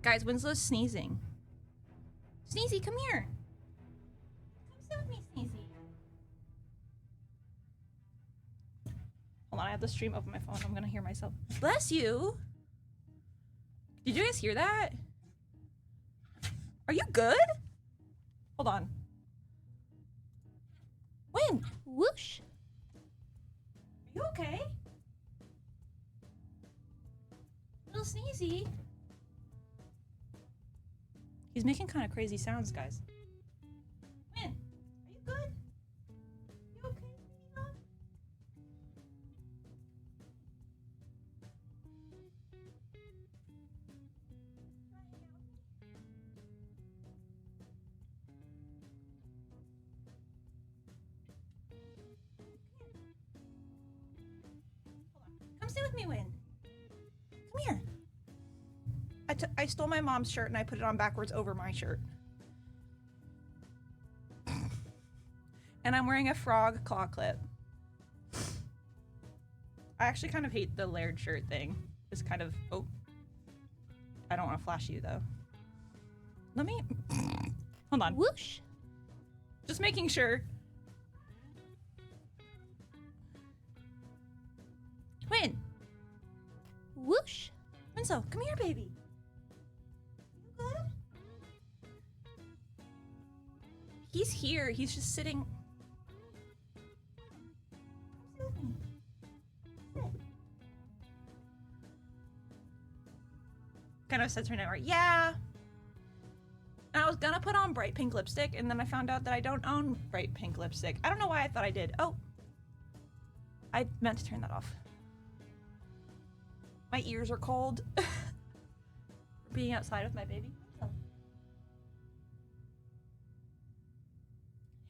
Guys, Winslow's sneezing. Sneezy, come here. Come sit with me, Sneezy. Hold on, I have the stream up on my phone. I'm gonna hear myself. Bless you. Did you guys hear that? Are you good? Hold on. Win. Whoosh. Are you okay? Little Sneezy. He's making kind of crazy sounds, guys. Win, are you good? You okay, sweetie? Come sit with me, Win. Come here. I stole my mom's shirt and I put it on backwards over my shirt. And I'm wearing a frog claw clip. I actually kind of hate the layered shirt thing. It's kind of, oh. I don't want to flash you though. Let me, hold on. Whoosh. Just making sure. Win. Whoosh. Winslow, come here, baby. You good? He's here. He's just sitting. Sit with me. Sit. Kind of says her name right. Yeah. And I was gonna put on bright pink lipstick, and then I found out that I don't own bright pink lipstick. I don't know why I thought I did. Oh. I meant to turn that off. My ears are cold. Being outside with my baby.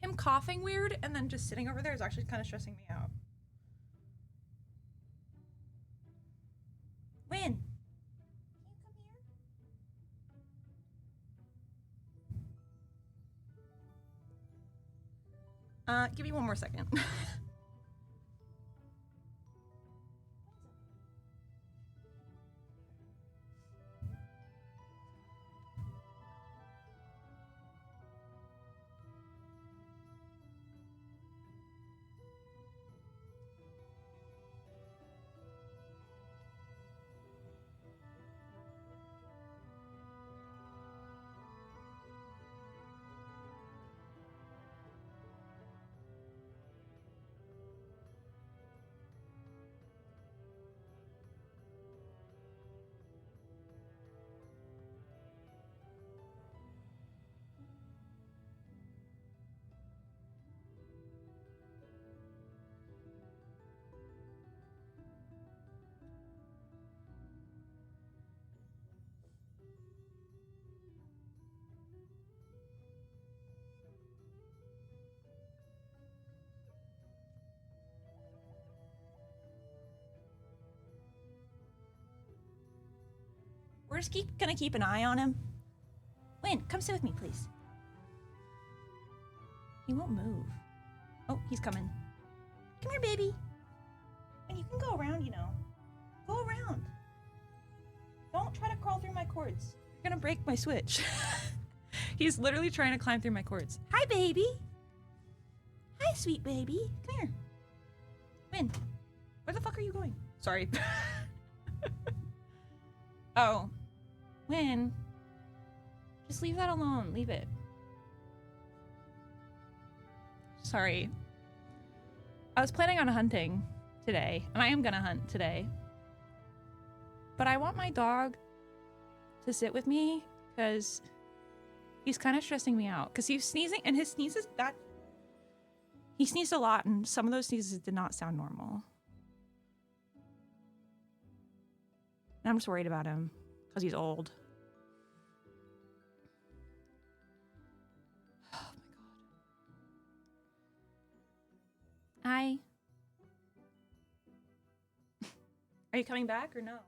Him coughing weird and then just sitting over there is actually kind of stressing me out. Win. Can you come here? Give me one more second. We're just gonna keep an eye on him. Win, come sit with me, please. He won't move. Oh, he's coming. Come here, baby. And you can go around, you know. Go around. Don't try to crawl through my cords. You're gonna break my switch. He's literally trying to climb through my cords. Hi, baby. Hi, sweet baby. Come here. Win, where the fuck are you going? Sorry. Oh. Win. Just leave that alone. Leave it. Sorry. I was planning on hunting today, and I am gonna hunt today. But I want my dog to sit with me because he's kind of stressing me out. Because he's sneezing, and his sneezes, he sneezed a lot, and some of those sneezes did not sound normal. And I'm just worried about him because he's old. Oh my god. Hi. Are you coming back or no?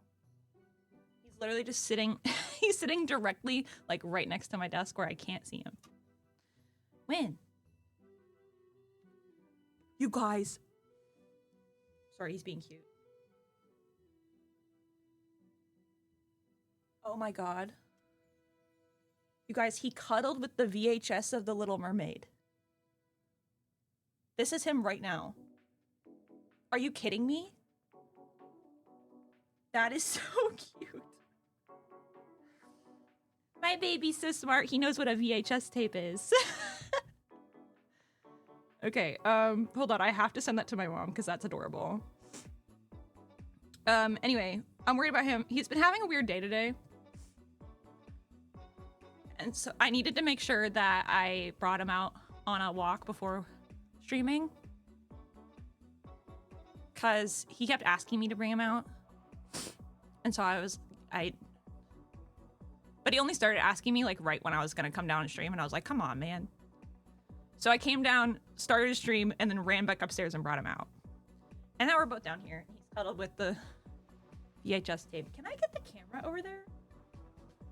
He's literally just sitting. He's sitting directly, like, right next to my desk where I can't see him. Win. You guys. Sorry, he's being cute. Oh my god. You guys, he cuddled with the VHS of The Little Mermaid. This is him right now. Are you kidding me? That is so cute. My baby's so smart. He knows what a VHS tape is. Okay, hold on. I have to send that to my mom because that's adorable. Anyway, I'm worried about him. He's been having a weird day today. And so I needed to make sure that I brought him out on a walk before streaming. Because he kept asking me to bring him out. And so but he only started asking me like right when I was gonna come down and stream, and I was like, come on, man. So I came down, started a stream, and then ran back upstairs and brought him out. And now we're both down here. He's cuddled with the VHS tape. Can I get the camera over there?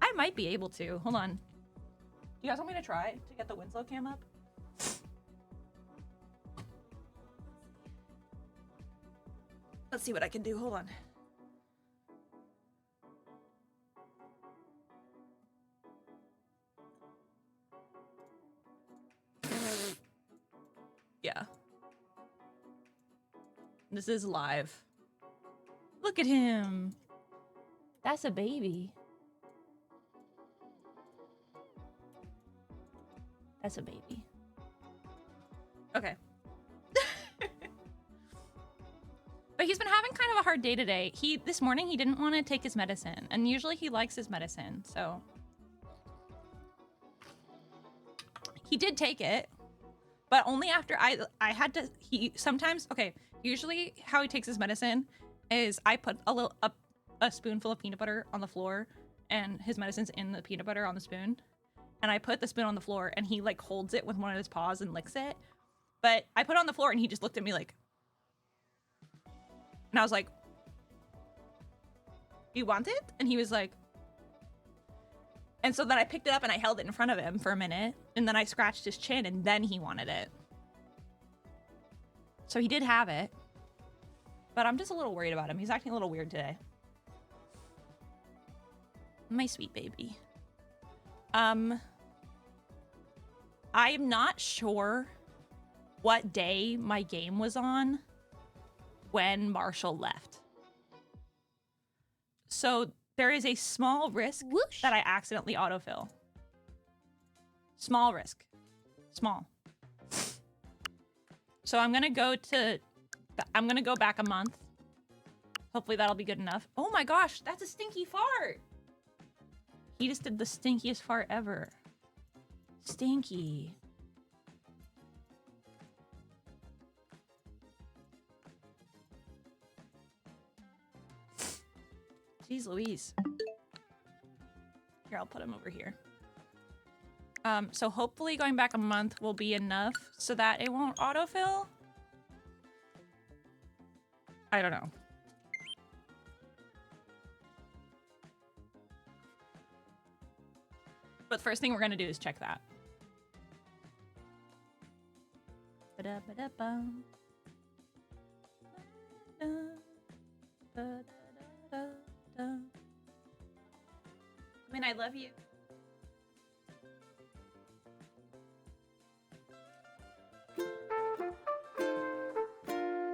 I might be able to. Hold on. Do you guys want me to try to get the Winslow cam up? Let's see what I can do. Hold on. Yeah. This is live. Look at him. That's a baby. That's a baby. Okay. But he's been having kind of a hard day today. This morning he didn't want to take his medicine, and usually he likes his medicine, so he did take it, but only after I had to. Usually how he takes his medicine is I put a spoonful of peanut butter on the floor, and his medicine's in the peanut butter on the spoon, and I put the spoon on the floor, and he like holds it with one of his paws and licks it. But I put it on the floor, and he just looked at me like, and I was like, you want it? And he was like, and so then I picked it up and I held it in front of him for a minute, and then I scratched his chin, and then he wanted it. So he did have it, but I'm just a little worried about him. He's acting a little weird today. My sweet baby. I'm not sure what day my game was on when Marshall left. So there is a small risk that I accidentally autofill. Small risk. Small. So I'm gonna go back a month. Hopefully that'll be good enough. Oh my gosh, that's a stinky fart. He just did the stinkiest fart ever. Stinky. Jeez Louise. Here, I'll put him over here. So hopefully going back a month will be enough so that it won't autofill. I don't know. But the first thing we're gonna do is check that. Ba-da-ba-da-bum. Ba-da-da-da-da. I mean, I love you.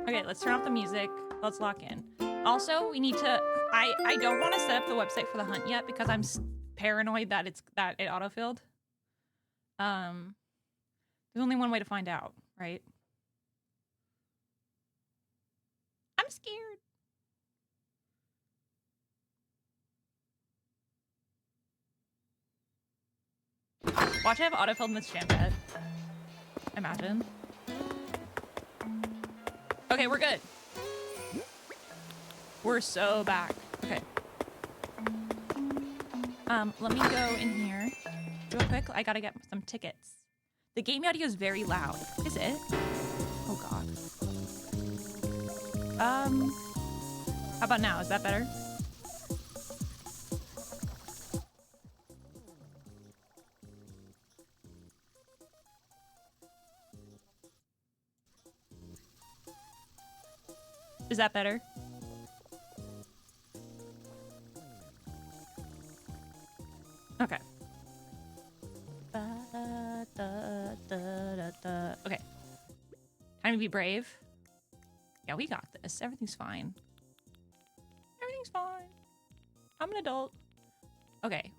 Okay, let's turn off the music. Let's lock in. Also, we need to... I don't want to set up the website for the hunt yet because I'm paranoid that it autofilled. There's only one way to find out, right? I'm scared. Watch I have autofilled Miss Jambette. Imagine. Okay, we're good. We're so back. Okay. Let me go in here real quick. I gotta get some tickets. The game audio is very loud. Is it? Oh god. How about now? Is that better? Is that better? Okay. Okay. Time to be brave. Yeah, we got this. Everything's fine. Everything's fine. I'm an adult. Okay.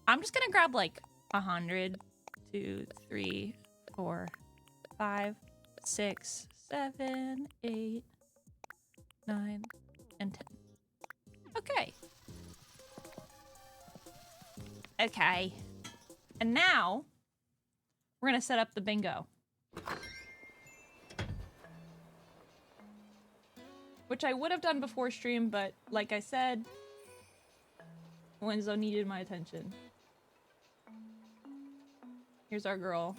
I'm just gonna grab like 100, 2, 3, 4, 5, 6, 7, 8, 9, and 10. Okay. Okay. And now we're gonna set up the bingo. Which I would have done before stream, but like I said, Wenzo needed my attention. Here's our girl.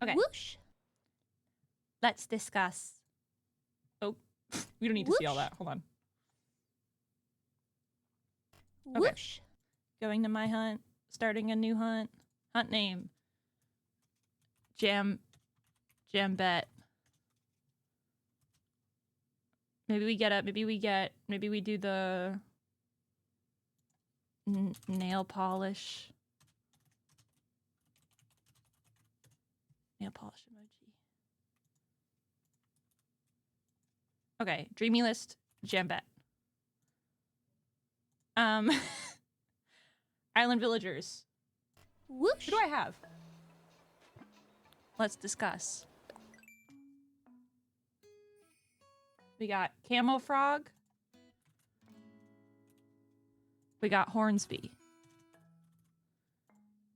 Okay. Whoosh. Let's discuss. Oh, we don't need to see all that. Hold on. Okay. Whoosh. Going to my hunt. Starting a new hunt. Hunt name. Jambette. Maybe we do the nail polish. Nail polish emoji. Okay, dreamy list, Jambette. Island villagers. Whoosh. Who do I have? Let's discuss. We got Camo Frog. We got Hornsby.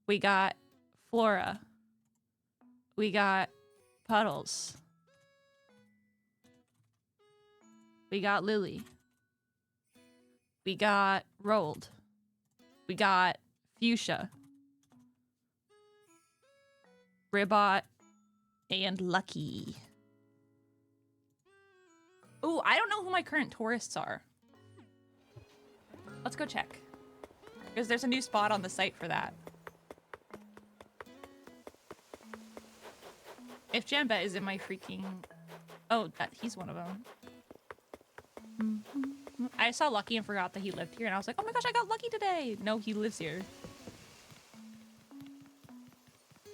We got Flora. We got Puddles. We got Lily. We got Rolled. We got Fuchsia. Ribbot. And Lucky. Ooh, I don't know who my current tourists are. Let's go check. Because there's a new spot on the site for that. If Jambette is in my freaking... Oh, he's one of them. I saw Lucky and forgot that he lived here, and I was like, oh my gosh, I got Lucky today! No, he lives here.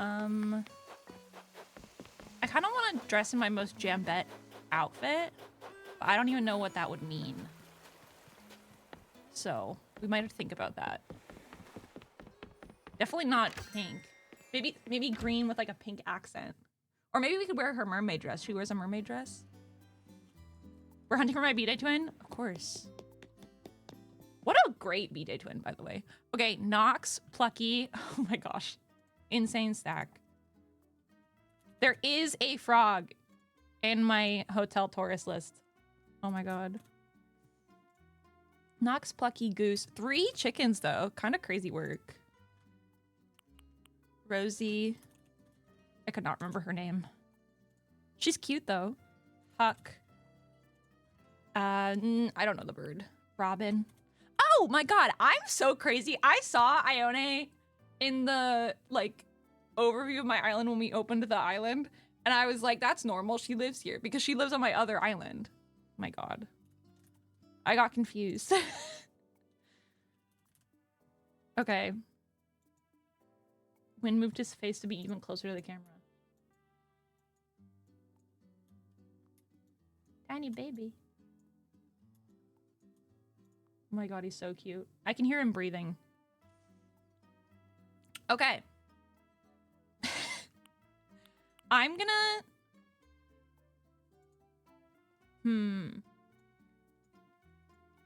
I kind of want to dress in my most Jambette outfit, but I don't even know what that would mean. So, we might have to think about that. Definitely not pink. Maybe green with like a pink accent. Or maybe we could wear her mermaid dress. She wears a mermaid dress. We're hunting for my B-Day twin? Of course. What a great B-Day twin, by the way. Okay, Nox, Plucky. Oh my gosh. Insane stack. There is a frog in my hotel tourist list. Oh my god. Nox, Plucky, Goose. 3 chickens, though. Kind of crazy work. Rosie. I could not remember her name. She's cute, though. Huck. I don't know the bird. Robin. Oh my god, I'm so crazy. I saw Ione in the, like, overview of my island when we opened the island. And I was like, that's normal. She lives here. Because she lives on my other island. My god. I got confused. Okay. Wind moved his face to be even closer to the camera. Tiny baby. Oh my god, he's so cute. I can hear him breathing. Okay. I'm gonna...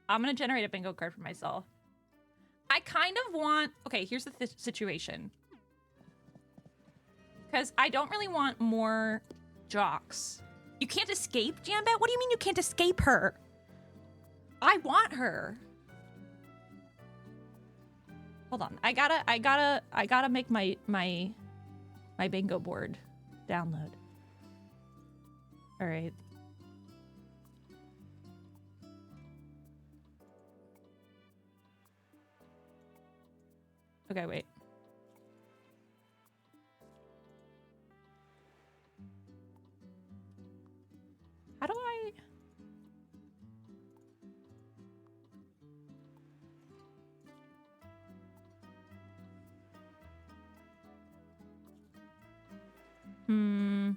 I'm gonna generate a bingo card for myself. I kind of want... Okay, here's the situation. Because I don't really want more jocks. You can't escape, Jambette? What do you mean you can't escape her? I want her. Hold on. I gotta make my bingo board download. All right. Okay, wait. Hmm.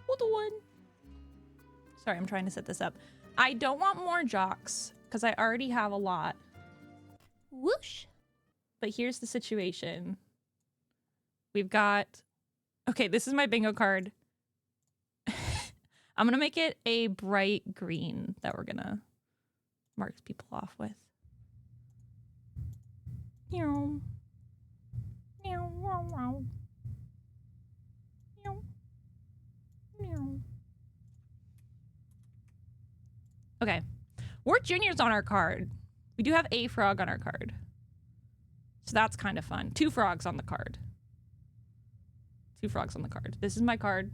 Hold on. Sorry, I'm trying to set this up. I don't want more jocks because I already have a lot. Whoosh. But here's the situation. We've got... Okay, this is my bingo card. I'm gonna make it a bright green that we're gonna mark people off with. Meow. Meow, wow, wow. Meow. Meow. Okay. We're juniors on our card. We do have a frog on our card. So that's kind of fun. 2 frogs on the card. 2 frogs on the card. This is my card.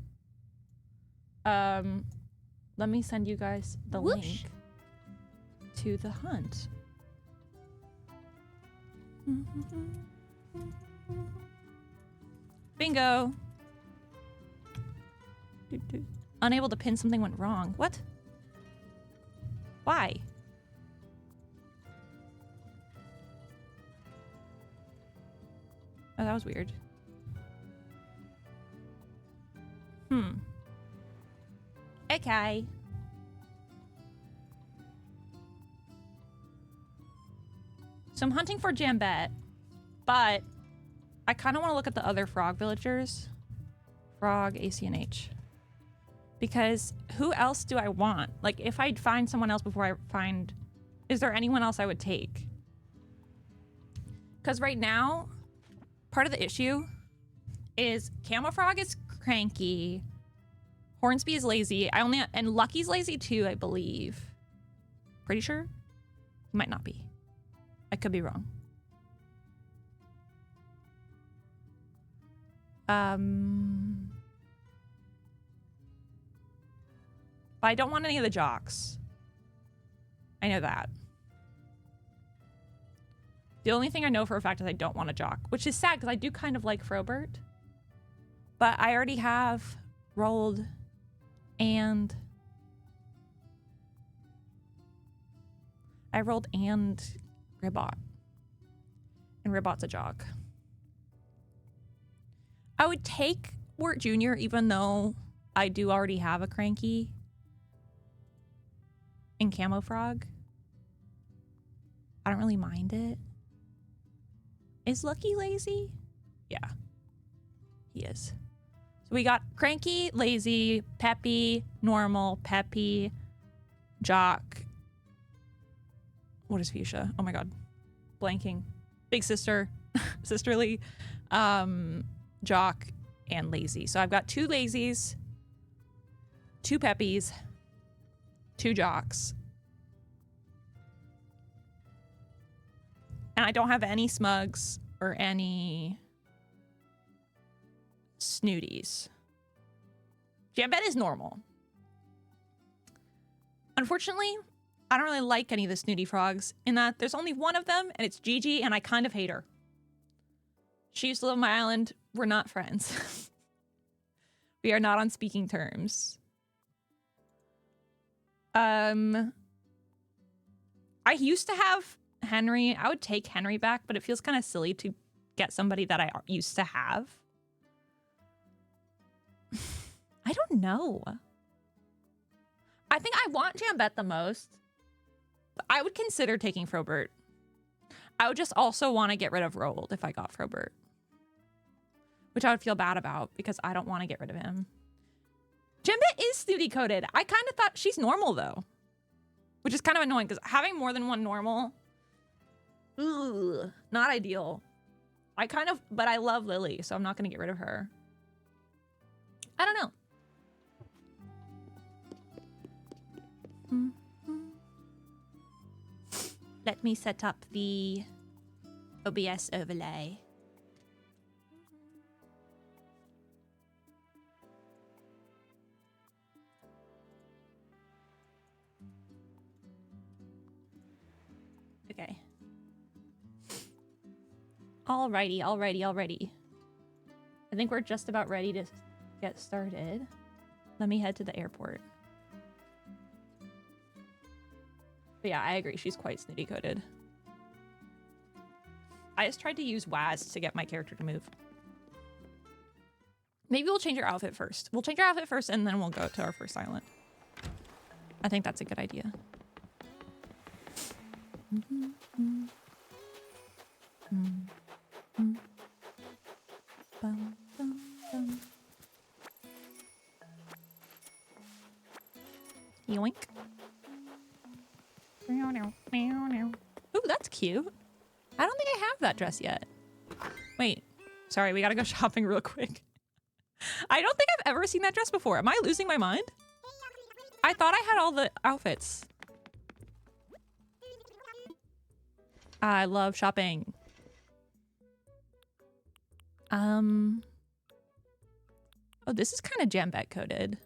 Let me send you guys the link to the hunt. Bingo. Unable to pin, something went wrong. What? Why? Oh, that was weird. Okay. So I'm hunting for jambette, but I kind of want to look at the other frog villagers. Frog, ACNH. Because who else do I want? Like, if I'd find someone else before I find... Is there anyone else I would take? Because right now, part of the issue is Camo Frog is cranky. Hornsby is lazy. And Lucky's lazy too, I believe. Pretty sure? He might not be. I could be wrong. But I don't want any of the jocks. I know that. The only thing I know for a fact is I don't want a jock, which is sad because I do kind of like Frobert. But I already have Rolled and... I rolled and Ribbot. And Ribbot's a jock. I would take Wart Jr. even though I do already have a cranky in Camo Frog. I don't really mind it. Is Lucky lazy? Yeah, he is. So we got cranky, lazy, peppy, normal, peppy, jock. What is fuchsia? Oh my god. Blanking. Big sister. Sisterly. Jock and lazy. So I've got 2 lazies, 2 peppies, 2 jocks. And I don't have any smugs or any snooties. Jambette is normal. Unfortunately, I don't really like any of the snooty frogs in that there's only one of them and it's Gigi and I kind of hate her. She used to live on my island. We're not friends. We are not on speaking terms. I used to have Henry. I would take Henry back, but it feels kind of silly to get somebody that I used to have. I don't know. I think I want Jambette the most. But I would consider taking Frobert. I would just also want to get rid of Rolled if I got Frobert. Which I would feel bad about because I don't want to get rid of him. Jambette is snooty coated. I kind of thought she's normal though. Which is kind of annoying because having more than one normal, ugh, not ideal. But I love Lily, so I'm not going to get rid of her. I don't know. Let me set up the OBS overlay. Okay. Alrighty. I think we're just about ready to get started. Let me head to the airport. But yeah, I agree. She's quite snooty coated. I just tried to use Waz to get my character to move. Maybe we'll change our outfit first. We'll change our outfit first and then we'll go to our first island. I think that's a good idea. Yoink. Ooh, that's cute. I don't think I have that dress yet. Wait, sorry, we gotta go shopping real quick. I don't think I've ever seen that dress before. Am I losing my mind? I thought I had all the outfits. I love shopping. Oh, this is kind of jambette coated.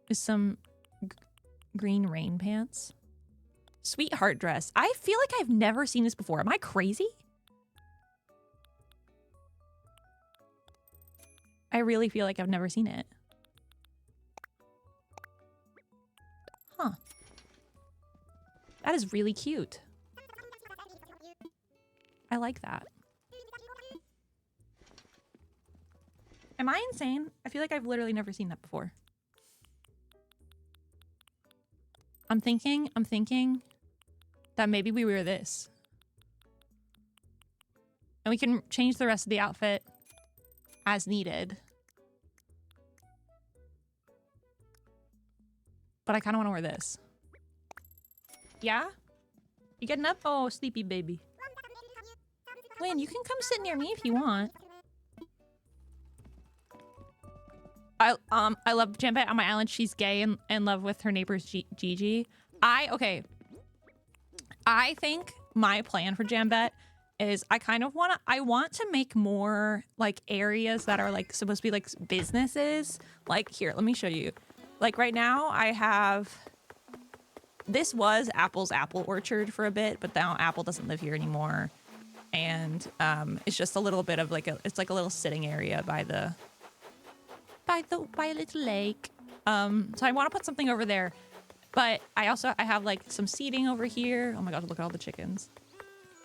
With some green rain pants. Sweetheart dress. I feel like I've never seen this before. Am I crazy? I really feel like I've never seen it. Huh. That is really cute. I like that. Am I insane? I feel like I've literally never seen that before. I'm thinking that maybe we wear this. And we can change the rest of the outfit as needed. But I kind of want to wear this. Yeah? You getting up? Oh, sleepy baby. Lynn, you can come sit near me if you want. I love Jambette on my island. She's gay and in love with her neighbor's Gigi. Okay. I think my plan for Jambette is I want to make more like areas that are like supposed to be like businesses. Like here, let me show you. Like right now I have, this was Apple's apple orchard for a bit, but now Apple doesn't live here anymore. And it's just a little bit of like it's like a little sitting area by a little lake. So I want to put something over there, but I have like some seating over here. Oh my god, look at all the chickens.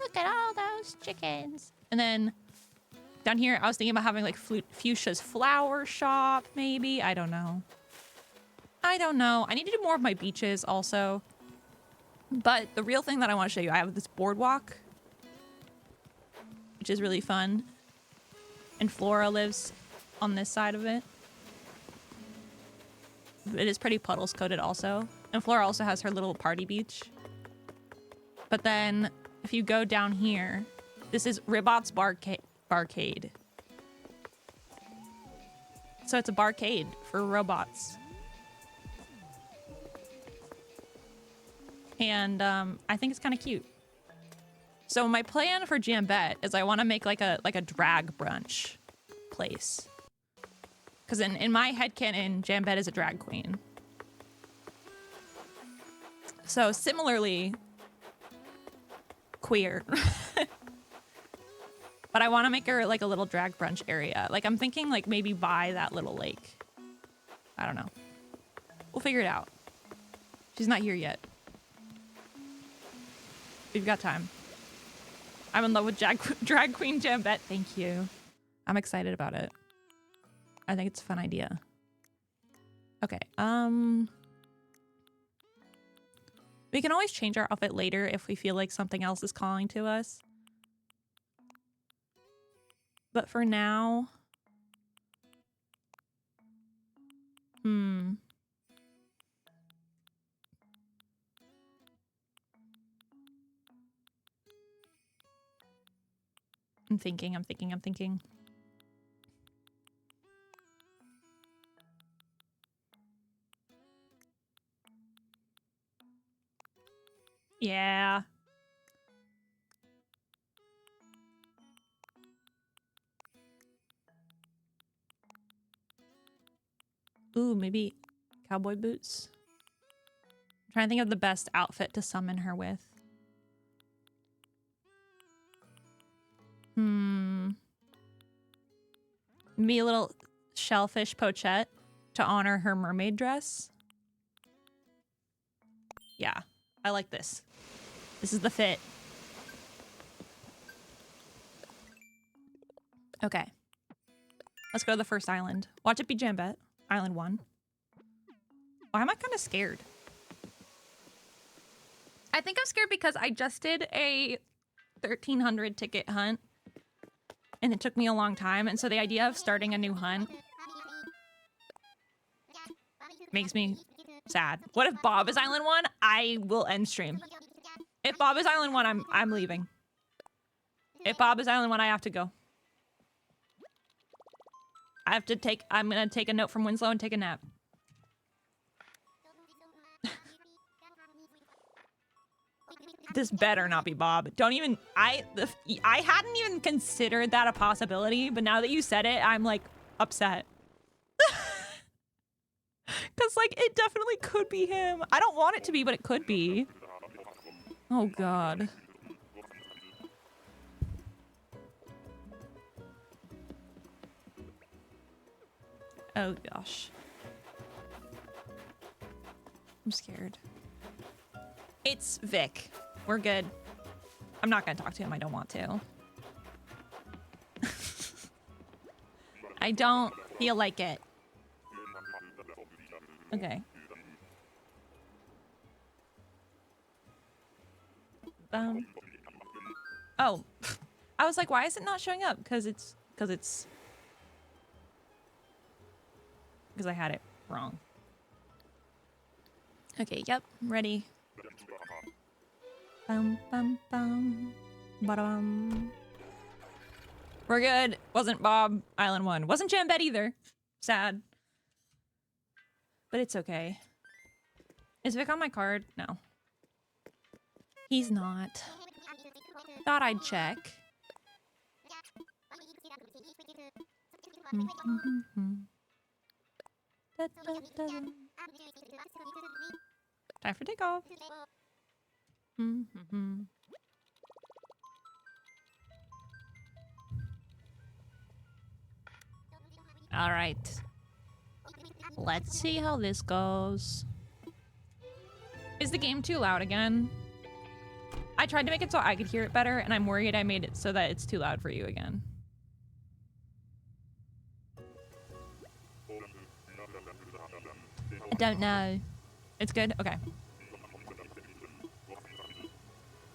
Look at all those chickens. And then down here, I was thinking about having like Fuchsia's flower shop, maybe. I don't know. I need to do more of my beaches also. But the real thing that I want to show you, I have this boardwalk, which is really fun. And Flora lives on this side of it. It is pretty puddles coated also. And Flora also has her little party beach. But then if you go down here, this is Ribot's Barcade. So it's a barcade for robots. And I think it's kind of cute. So my plan for Jambette is I want to make like a drag brunch place. Because in my headcanon, Jambette is a drag queen. So similarly, queer. But I want to make her like a little drag brunch area. Like I'm thinking like maybe by that little lake. I don't know. We'll figure it out. She's not here yet. We've got time. I'm in love with drag queen Jambette. Thank you. I'm excited about it. I think it's a fun idea. Okay. We can always change our outfit later if we feel like something else is calling to us. But for now, I'm thinking. Yeah. Ooh, maybe cowboy boots. I'm trying to think of the best outfit to summon her with. Maybe a little shellfish pochette to honor her mermaid dress. Yeah, I like this. This is the fit. Okay. Let's go to the first island. Watch it be Jambette. Island 1. Why am I kind of scared? I think I'm scared because I just did a 1,300 ticket hunt. And it took me a long time. And so the idea of starting a new hunt makes me sad. What if Bob is Island 1? I will end stream. If Bob is Island 1, I'm leaving. If Bob is Island 1, I have to go. I'm gonna take a note from Winslow and take a nap. This better not be Bob. Don't even, I hadn't even considered that a possibility, but now that you said it, I'm like upset. Cause like it definitely could be him. I don't want it to be, but it could be. Oh God. Oh gosh. I'm scared. It's Vic. We're good. I'm not gonna talk to him. I don't want to. I don't feel like it. Okay. Oh. I was like, why is it not showing up? Because I had it wrong. Okay, yep, ready. Bum, bum, bum. Ba-dum. We're good. Wasn't Bob Island 1. Wasn't Jambette either. Sad. But it's okay. Is Vic on my card? No. He's not. Thought I'd check. Da, da, da. Time for takeoff. All right. Let's see how this goes. Is the game too loud again? I tried to make it so I could hear it better, and I'm worried I made it so that it's too loud for you again. I don't know. It's good? Okay.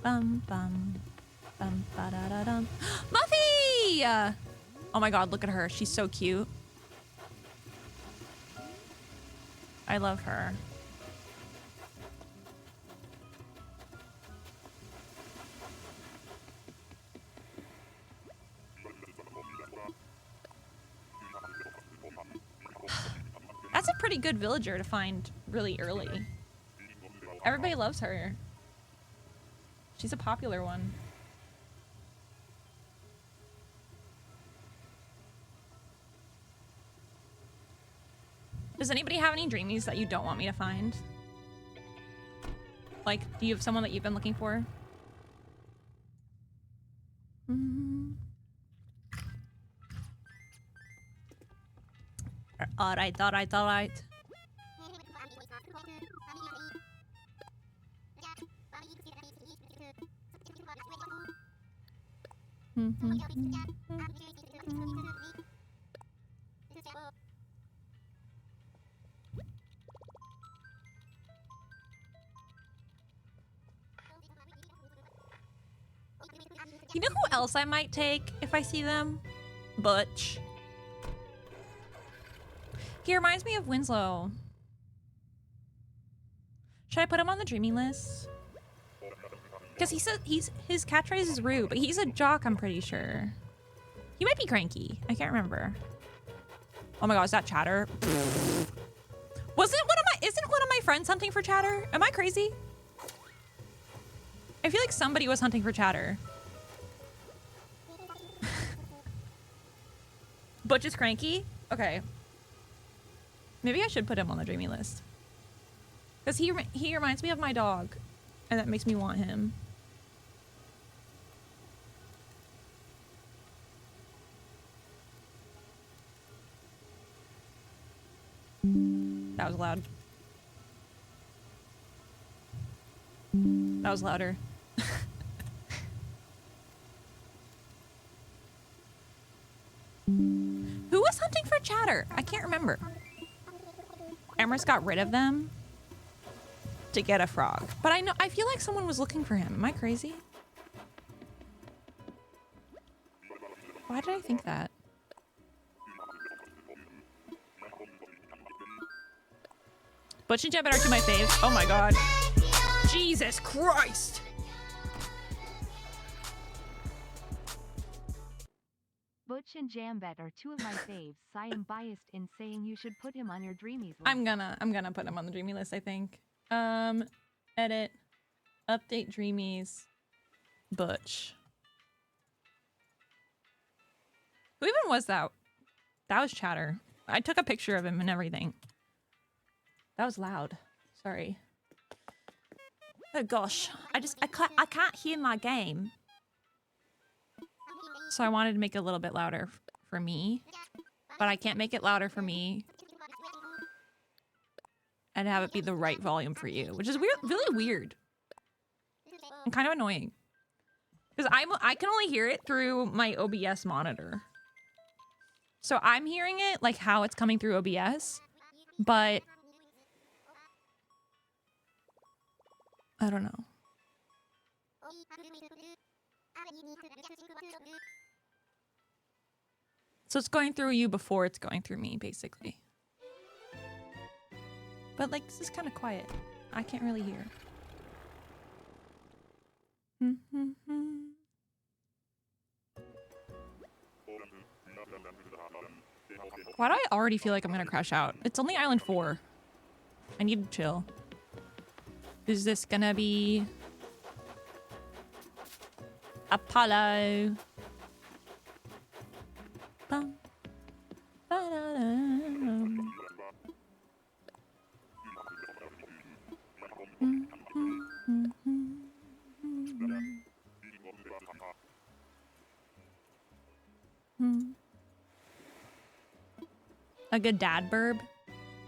Bum bum. Bum ba da da dum. Muffy! Oh my god, look at her. She's so cute. I love her. That's a pretty good villager to find really early. Everybody loves her. She's a popular one. Does anybody have any dreamies that you don't want me to find? Like, do you have someone that you've been looking for? Alright, alright, alright. You know who else I might take if I see them? Butch. He reminds me of Winslow. Should I put him on the dreamy list? Because he said his catchphrase is rude, but he's a jock, I'm pretty sure. He might be cranky. I can't remember. Oh my god, is that Chatter? Isn't one of my friends hunting for Chatter? Am I crazy? I feel like somebody was hunting for Chatter. Butch is cranky? Okay. Maybe I should put him on the dreamy list. Because he reminds me of my dog. And that makes me want him. That was loud. That was louder. Who was hunting for chatter? I can't remember. Emrys got rid of them to get a frog. But I feel like someone was looking for him. Am I crazy? Why did I think that? Butch and Jambette are two of my faves. Oh my god. Jesus Christ! Butch and Jambette are two of my faves. I am biased in saying you should put him on your dreamies list. I'm gonna put him on the dreamy list, I think. Edit. Update dreamies. Butch. Who even was that? That was Chatter. I took a picture of him and everything. That was loud. Sorry. Oh gosh. I can't hear my game. So I wanted to make it a little bit louder for me. But I can't make it louder for me. And have it be the right volume for you. Which is weird, really weird. And kind of annoying. Because I can only hear it through my OBS monitor. So I'm hearing it like how it's coming through OBS. But I don't know. So it's going through you before it's going through me, basically. But like, this is kind of quiet. I can't really hear. Why do I already feel like I'm gonna crash out? It's only Island 4. I need to chill. Is this gonna be Apollo? Bum. Ba-da-dum. A good dad burb.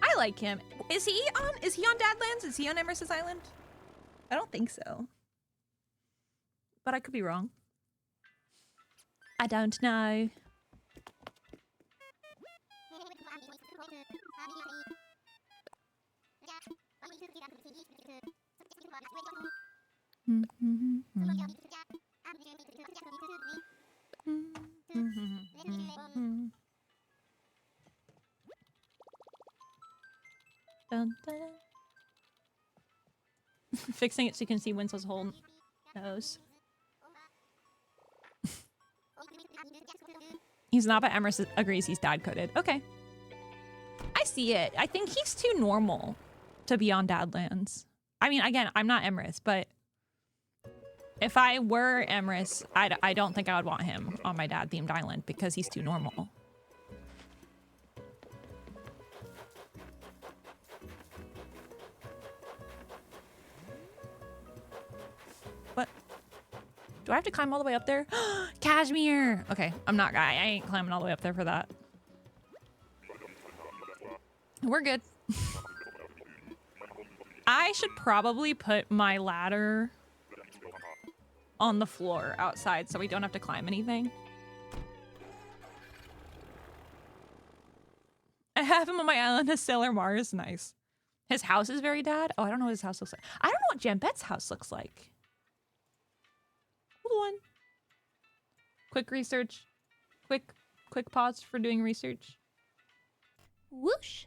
I like him. Is he on Dadlands? Is he on Emrys' Island? I don't think so. But I could be wrong. I don't know. Dun, dun. Fixing it so you can see Winslow's whole nose. He's not, but Emrys agrees he's dad coded. Okay. I see it. I think he's too normal to be on Dadlands. I mean, again, I'm not Emrys, but if I were Emrys, I don't think I would want him on my dad-themed island because he's too normal. What? Do I have to climb all the way up there? Cashmere! Okay, I ain't climbing all the way up there for that. We're good. I should probably put my ladder on the floor outside so we don't have to climb anything. I have him on my island as Sailor Mars. Nice. His house is very dad. Oh, I don't know what his house looks like. I don't know what Jambette's house looks like. Hold on. Quick research. Quick pause for doing research. Whoosh.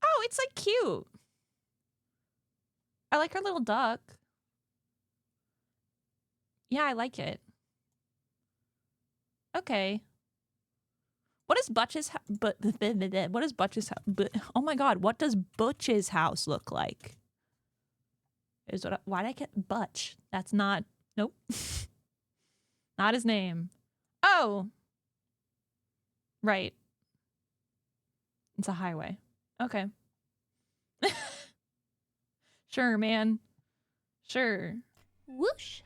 Oh, it's like cute. I like her little duck. Yeah, I like it. Okay. What is Butch's what is Butch's oh my god, what does Butch's house look like? Why did I get Butch? That's not, nope. Not his name. Oh. Right. It's a highway. Okay. Sure, man. Sure. Whoosh.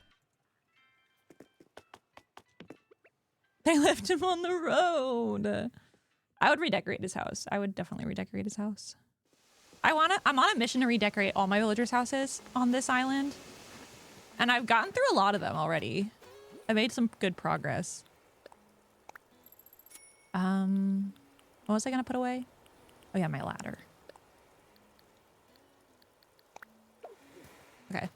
They left him on the road. I would redecorate his house. I would definitely redecorate his house. I'm on a mission to redecorate all my villagers' houses on this island. And I've gotten through a lot of them already. I made some good progress. What was I gonna put away? Oh yeah, my ladder. Okay.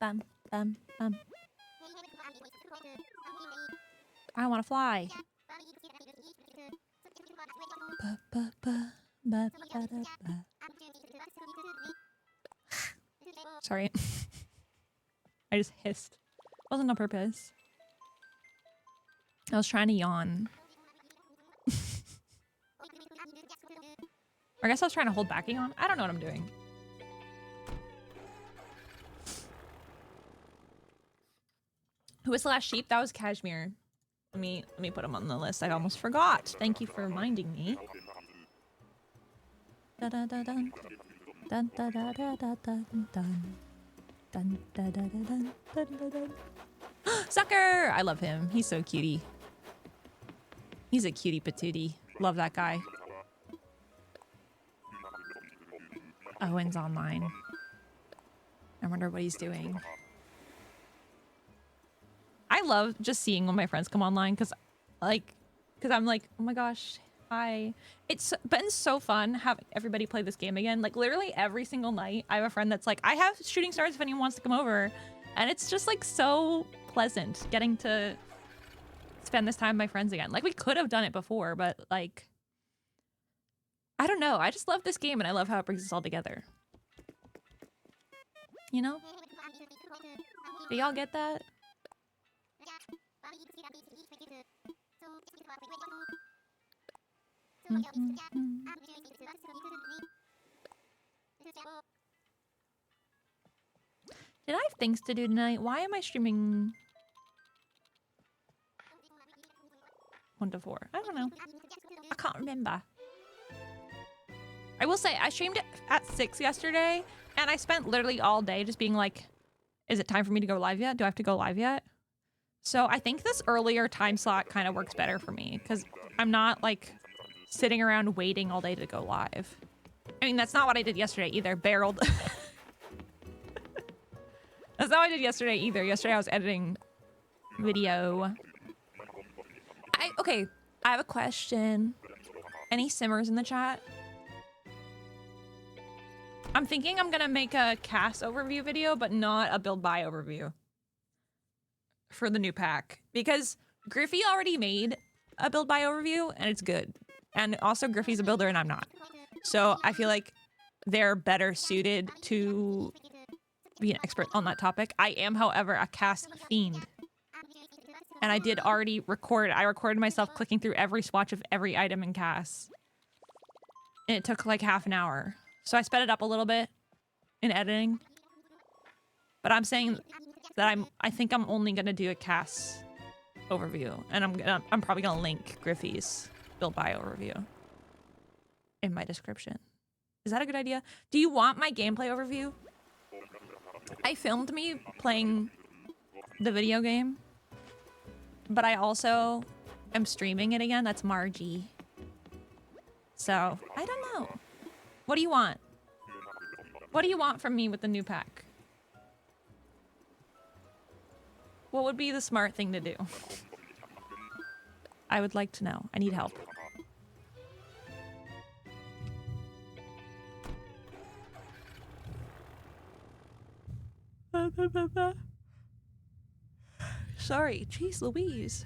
Bum, bum, bum. I want to fly. Ba, ba, ba, ba, ba, da, ba. Sorry. I just hissed. Wasn't on purpose. I was trying to yawn. Or I guess I was trying to hold back a yawn. I don't know what I'm doing. Who was the last sheep? That was Cashmere. Let me put him on the list. I almost forgot. Thank you for reminding me. Da da da dun. Dun da da da da dun dun. Dun da da da dun dun dun dun. Sucker! I love him. He's so cutie. He's a cutie patootie. Love that guy. Owen's online. I wonder what he's doing. I love just seeing when my friends come online because I'm like, oh my gosh, hi. It's been so fun having everybody play this game again. Like literally every single night, I have a friend that's like, I have shooting stars if anyone wants to come over. And it's just like so pleasant getting to spend this time with my friends again. Like we could have done it before, but like, I don't know. I just love this game and I love how it brings us all together. You know? Do y'all get that? Did I have things to do tonight? Why am I streaming 1 to 4? I don't know. I can't remember. I will say I streamed it at 6 yesterday and I spent literally all day just being like, is it time for me to go live yet? Do I have to go live yet? So I think this earlier time slot kind of works better for me because I'm not like sitting around waiting all day to go live. I mean, that's not what I did yesterday either. Barreled. That's not what I did yesterday either. Yesterday I was editing video. Okay, I have a question. Any simmers in the chat? I'm thinking I'm gonna make a cast overview video, but not a build buy overview for the new pack because Griffey already made a build buy overview and it's good. And also Griffey's a builder and I'm not. So I feel like they're better suited to be an expert on that topic. I am, however, a cast fiend. And I did already record. I recorded myself clicking through every swatch of every item in cast. And it took like half an hour. So I sped it up a little bit in editing. But I'm saying that I think I'm only gonna do a cast overview. And I'm probably gonna link Griffey's build buy overview in my description. Is that a good idea? Do you want my gameplay overview? I filmed me playing the video game, but I also am streaming it again. That's Margie. So, I don't know. What do you want? What do you want from me with the new pack? What would be the smart thing to do? I would like to know. I need help. Sorry, jeez Louise.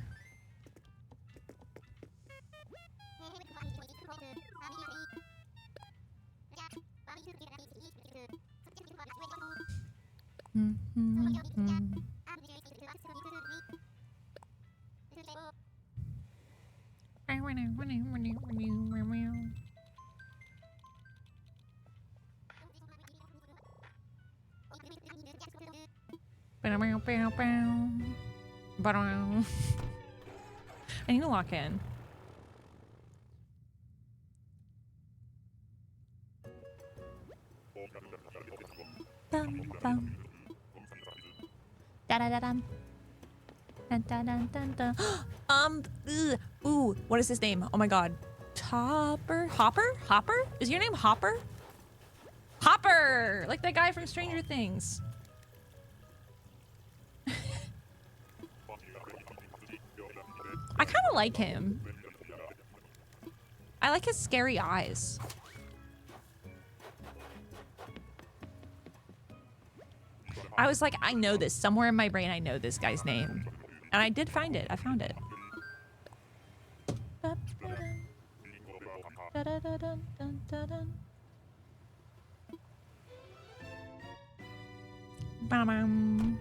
I need to lock in. Bum, bum. Da-da-da-dum. Dun, dun, dun, dun, dun. Ooh, what is his name? Oh my god. Hopper? Hopper? Is your name Hopper? Hopper! Like that guy from Stranger Things. I kind of like him. I like his scary eyes. I was like, I know this. Somewhere in my brain, I know this guy's name. And I did find it. I found it. Ba-dum.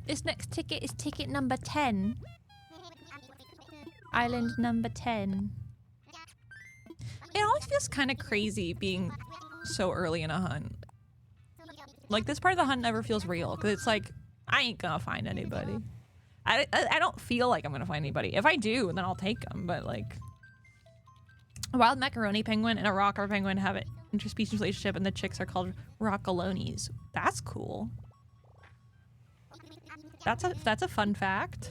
This next ticket is ticket number 10. Island number 10. It always feels kind of crazy being so early in a hunt. Like, this part of the hunt never feels real, because it's like, I ain't gonna find anybody. I don't feel like I'm gonna find anybody. If I do, then I'll take them, but like... A wild macaroni penguin and a rocker penguin have an interspecies relationship, and the chicks are called rockalonis. That's cool. That's a fun fact.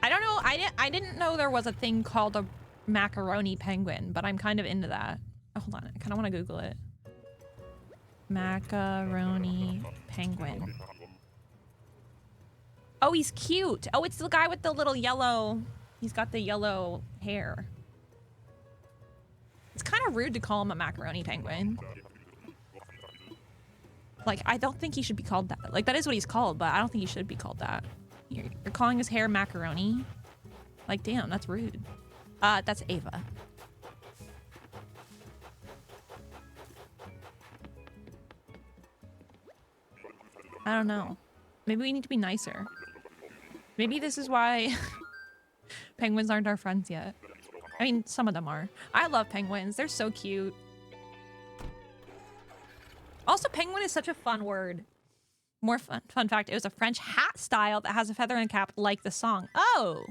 I don't know. I didn't know there was a thing called a macaroni penguin, but I'm kind of into that. Oh, hold on, I kind of want to Google it. Macaroni penguin. Oh, he's cute. Oh, it's the guy with the little yellow. He's got the yellow hair. It's kind of rude to call him a macaroni penguin. Like, I don't think he should be called that. Like, that is what he's called, but I don't think he should be called that. You're calling his hair macaroni? Like, damn, that's rude. That's Ava. I don't know. Maybe we need to be nicer. Maybe this is why penguins aren't our friends yet. I mean, some of them are. I love penguins. They're so cute. Also, penguin is such a fun word. More fun fact, it was a French hat style that has a feather and a cap like the song. Oh!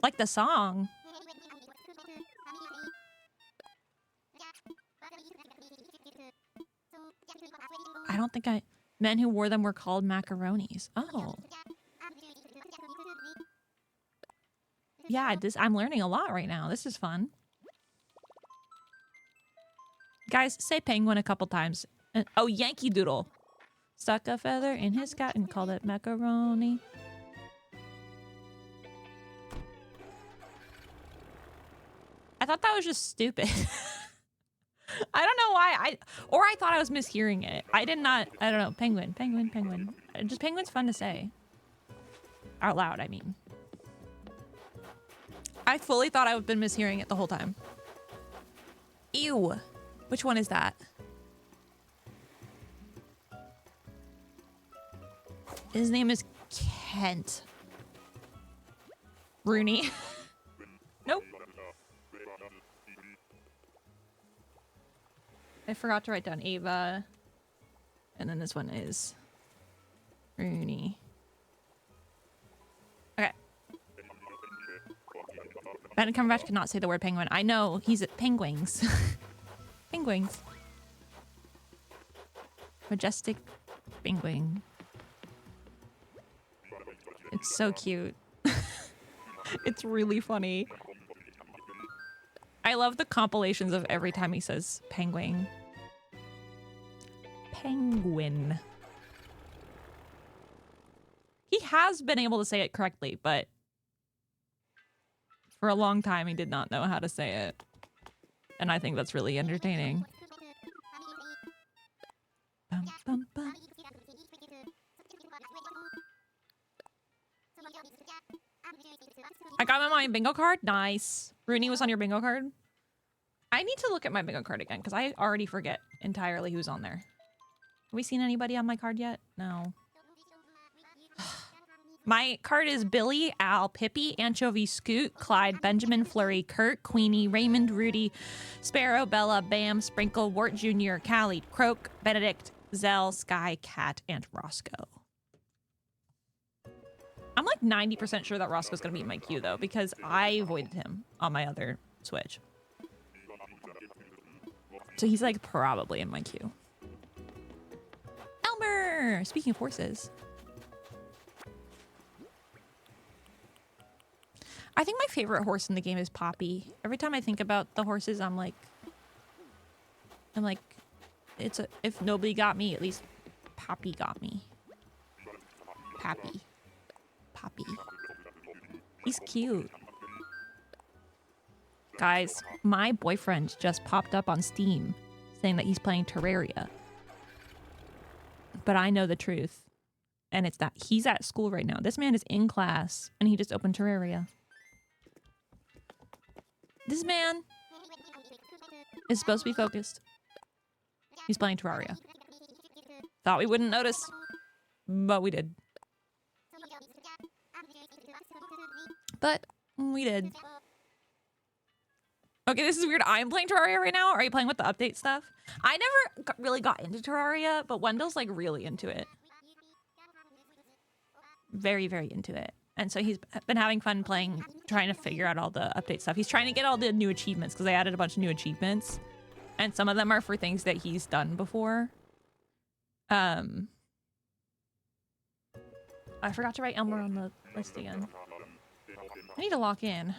Like the song. I don't think men who wore them were called macaronis. Oh. Yeah, I'm learning a lot right now. This is fun. Guys, say penguin a couple times. Oh, Yankee Doodle. Stuck a feather in his cap and called it macaroni. I thought that was just stupid. I don't know why. I thought I was mishearing it. I don't know. Penguin. Just penguin's fun to say. Out loud, I mean. I fully thought I've been mishearing it the whole time. Ew. Which one is that? His name is Kent. Rooney. Nope. I forgot to write down Ava. And then this one is Rooney. Okay. Ben Cumberbatch cannot say the word penguin. I know, he's at penguins. Penguins. Majestic penguin. It's so cute. It's really funny. I love the compilations of every time he says penguin. Penguin. He has been able to say it correctly, but for a long time he did not know how to say it. And I think that's really entertaining. Bum, bum, bum. I got my bingo card. Nice. Rooney was on your bingo card? I need to look at my bingo card again because I already forget entirely who's on there. Have we seen anybody on my card yet? No. My card is Billy, Al, Pippi, Anchovy, Scoot, Clyde, Benjamin, Flurry, Kurt, Queenie, Raymond, Rudy, Sparrow, Bella, Bam, Sprinkle, Wart Jr., Callie, Croak, Benedict, Zell, Sky, Cat, and Roscoe. I'm like 90% sure that Roscoe's gonna be in my queue though, because I avoided him on my other Switch. So he's like probably in my queue. Elmer! Speaking of horses. I think my favorite horse in the game is Poppy. Every time I think about the horses, I'm like, if nobody got me, at least Poppy got me. Poppy. He's cute. Guys, my boyfriend just popped up on Steam saying that he's playing Terraria. But I know the truth. And it's that he's at school right now. This man is in class and he just opened Terraria. This man is supposed to be focused. He's playing Terraria. Thought we wouldn't notice, but we did. But we did. Okay, this is weird. I'm playing Terraria right now. Are you playing with the update stuff? I never really got into Terraria, but Wendell's like really into it. Very, very into it. And so he's been having fun playing, trying to figure out all the update stuff. He's trying to get all the new achievements because they added a bunch of new achievements. And some of them are for things that he's done before. I forgot to write Elmer on the list again. I need to lock in.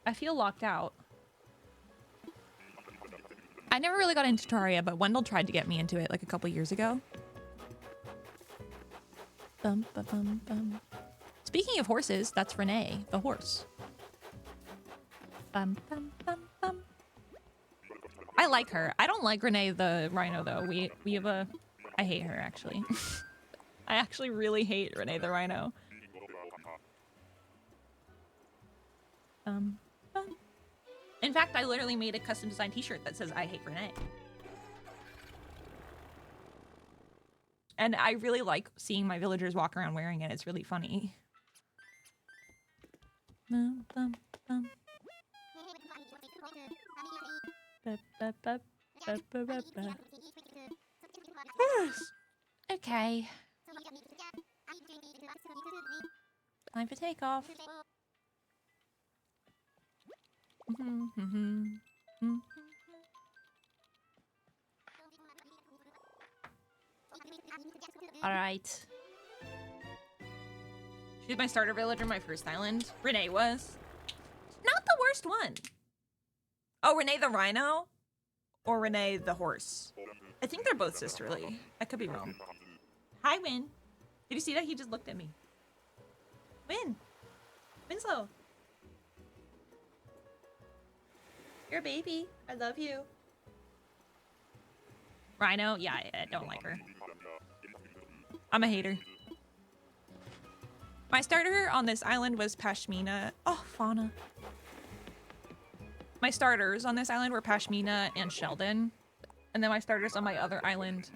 I feel locked out. I never really got into Terraria, but Wendell tried to get me into it like a couple years ago. Bum, ba, bum, bum. Speaking of horses, that's Renee, the horse. Bum, bum, bum, bum. I like her. I don't like Renee the rhino though. We have a... I hate her actually. I actually really hate Renee the rhino. In fact, I literally made a custom designed t-shirt that says I hate Renee. And I really like seeing my villagers walk around wearing it. It's really funny. Bum, bum, bum. Ba, ba, ba, ba, ba, ba, ba. Okay. Time for takeoff. Alright. She's my starter villager, my first island. Renee was. Not the worst one. Oh, Renee the rhino? Or Renee the horse? I think they're both sisterly. I could be wrong. Hi, Win. Did you see that? He just looked at me. Win. Winslow. You're a baby. I love you. Rhino? Yeah, I don't like her. I'm a hater. My starter on this island was Pashmina. Oh, Fauna. My starters on this island were Pashmina and Sheldon. And then my starters on my other island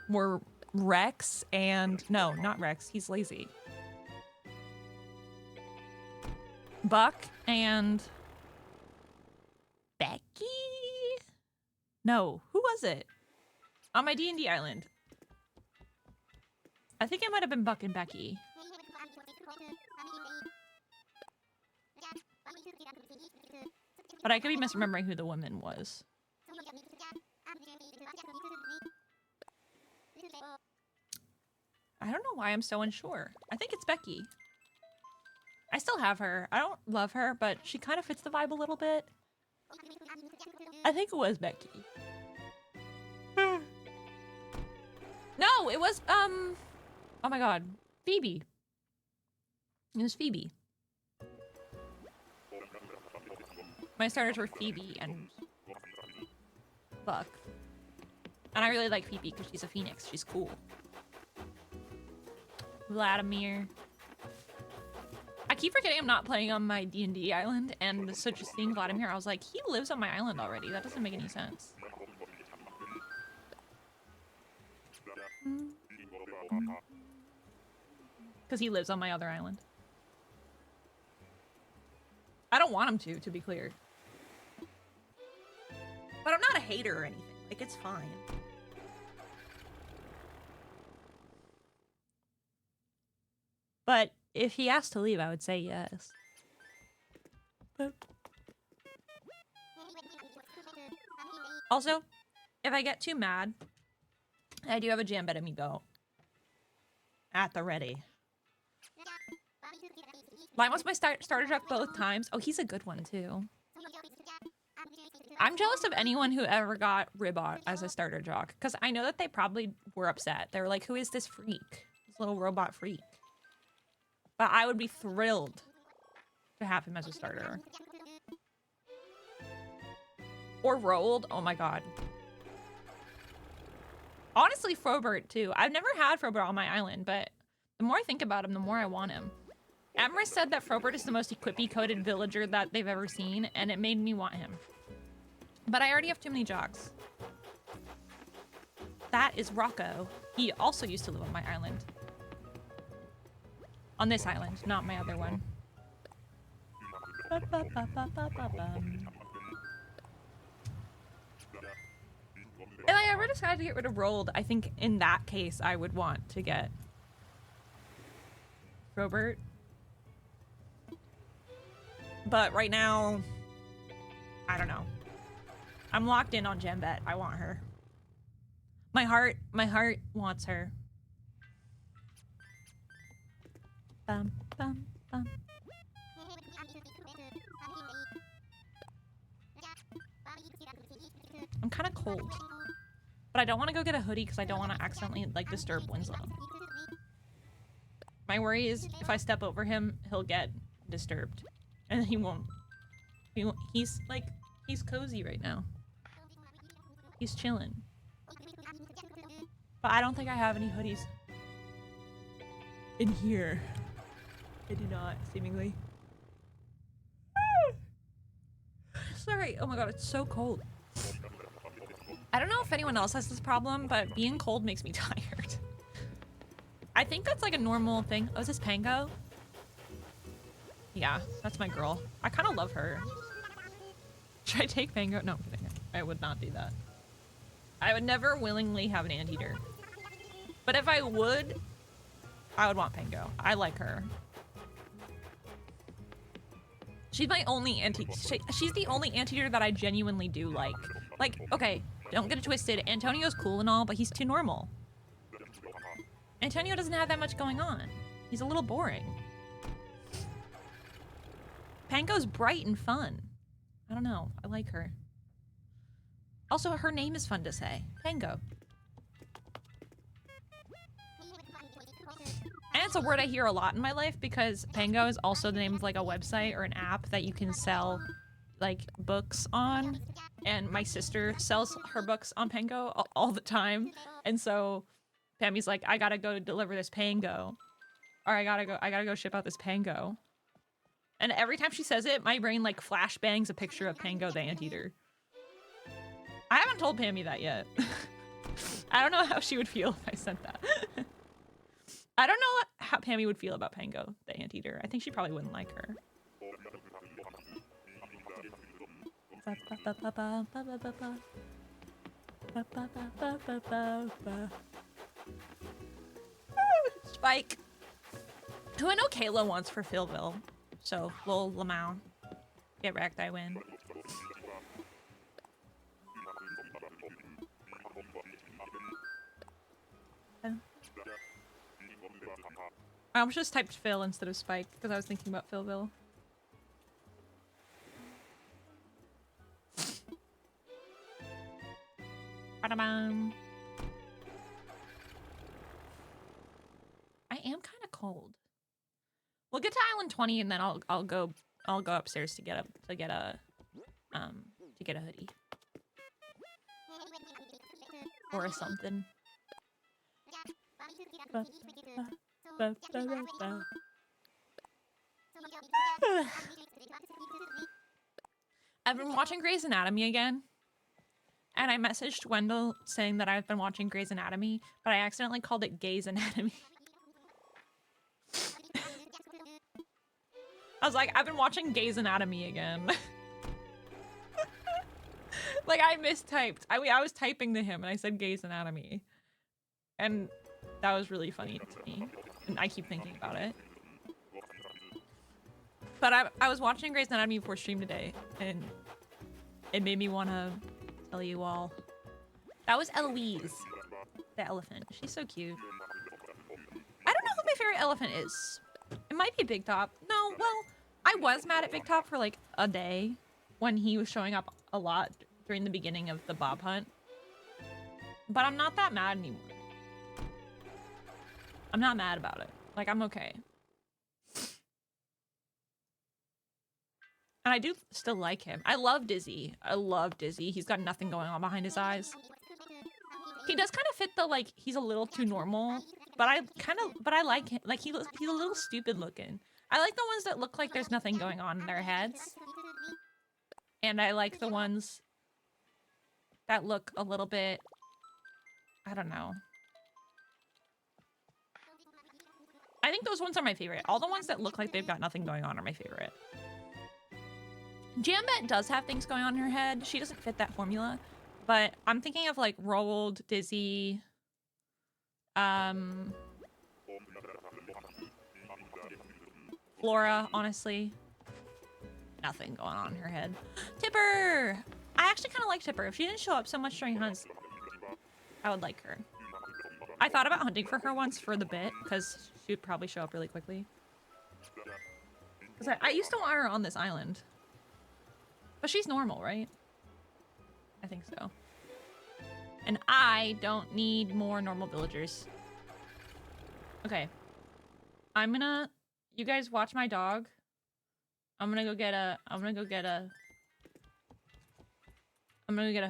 were Rex and... No, not Rex. He's lazy. Buck and... Becky? No, who was it? On my D&D island. I think it might have been Buck and Becky. But I could be misremembering who the woman was. I don't know why I'm so unsure. I think it's Becky. I still have her. I don't love her, but she kind of fits the vibe a little bit. I think it was Becky. No, it was, oh my god. Phoebe. It was Phoebe. My starters were Phoebe and Buck. And I really like Phoebe because she's a phoenix. She's cool. Vladimir. I keep forgetting I'm not playing on my D&D island, and so just seeing Vladimir, I was like, he lives on my island already. That doesn't make any sense. Because he lives on my other island. I don't want him to be clear. But I'm not a hater or anything. Like, it's fine. But if he asked to leave, I would say yes. But... Also, if I get too mad, I do have a jambette amigo at the ready. Mine was my starter truck both times. Oh, he's a good one too. I'm jealous of anyone who ever got Ribot as a starter jock, because I know that they probably were upset. They were like, who is this freak? This little robot freak. But I would be thrilled to have him as a starter. Or Rolled. Oh my god. Honestly, Frobert too. I've never had Frobert on my island, but the more I think about him, the more I want him. Amherst said that Frobert is the most equippy-coded villager that they've ever seen, and it made me want him. But I already have too many jocks. That is Rocco. He also used to live on my island. On this island, not my other one. If I ever decided to get rid of Rolled, I think in that case I would want to get Frobert. But right now, I don't know. I'm locked in on Jambette. I want her. My heart wants her. Bum, bum, bum. I'm kind of cold. But I don't want to go get a hoodie because I don't want to accidentally, like, disturb Winslow. My worry is if I step over him, he'll get disturbed. And he won't. He's, like, he's cozy right now. He's chilling. But I don't think I have any hoodies in here. I do not, seemingly. Sorry. Oh my god, it's so cold. I don't know if anyone else has this problem, but being cold makes me tired. I think that's like a normal thing. Oh, is this Pango? Yeah, that's my girl. I kind of love her. Should I take Pango? No, I'm kidding. I would not do that. I would never willingly have an anteater. But if I would want Pango. I like her. She's my only she's the only anteater that I genuinely do like. Like, okay, don't get it twisted. Antonio's cool and all, but he's too normal. Antonio doesn't have that much going on. He's a little boring. Pango's bright and fun. I don't know. I like her. Also, her name is fun to say. Pango. And it's a word I hear a lot in my life because Pango is also the name of like a website or an app that you can sell like books on. And my sister sells her books on Pango all the time. And so Pammy's like, I gotta go deliver this Pango. Or I gotta go ship out this Pango. And every time she says it, my brain like flashbangs a picture of Pango the anteater. I haven't told Pammy that yet. I don't know how she would feel if I said that. I don't know how Pammy would feel about Pango the anteater. I think she probably wouldn't like her. Spike. Who I know Kayla wants for Philville. So, lol, Lamau. Get wrecked, I win. I almost just typed Phil instead of Spike because I was thinking about Philville. Ba-da-bum. I am kind of cold. We'll get to Island 20 and then I'll go upstairs to get a hoodie or something. I've been watching Grey's Anatomy again. And I messaged Wendell saying that I've been watching Grey's Anatomy, but I accidentally called it Gay's Anatomy. I was like, I've been watching Gay's Anatomy again. Like, I mistyped. I was typing to him and I said Gay's Anatomy. And that was really funny to me. And I keep thinking about it. But I was watching Grey's Anatomy before stream today, and it made me want to tell you all. That was Eloise, the elephant. She's so cute. I don't know who my favorite elephant is. It might be Big Top. No, well, I was mad at Big Top for like a day when he was showing up a lot during the beginning of the Bob Hunt. But I'm not that mad anymore. I'm not mad about it. Like, I'm okay. And I do still like him. I love Dizzy. I love Dizzy. He's got nothing going on behind his eyes. He does kind of fit the, like, he's a little too normal. But I like him. Like, he's a little stupid looking. I like the ones that look like there's nothing going on in their heads. And I like the ones that look a little bit, I don't know. I think those ones are my favorite. All the ones that look like they've got nothing going on are my favorite. Jambette does have things going on in her head. She doesn't fit that formula. But I'm thinking of like Rolled, Dizzy, Flora, honestly. Nothing going on in her head. Tipper! I actually kind of like Tipper. If she didn't show up so much during hunts, I would like her. I thought about hunting for her once for the bit, because she would probably show up really quickly. Because I used to want her on this island. But she's normal, right? I think so. And I don't need more normal villagers. Okay. I'm gonna... You guys watch my dog. I'm gonna go get a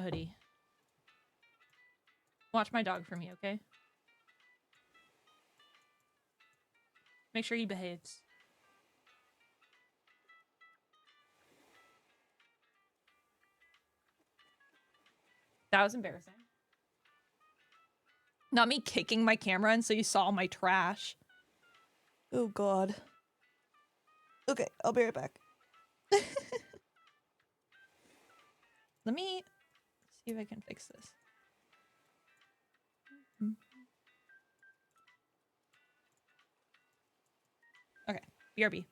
hoodie. Watch my dog for me, okay? Make sure he behaves. That was embarrassing. Not me kicking my camera and so you saw my trash. Oh god. Okay, I'll be right back. Let me see if I can fix this. Okay, BRB.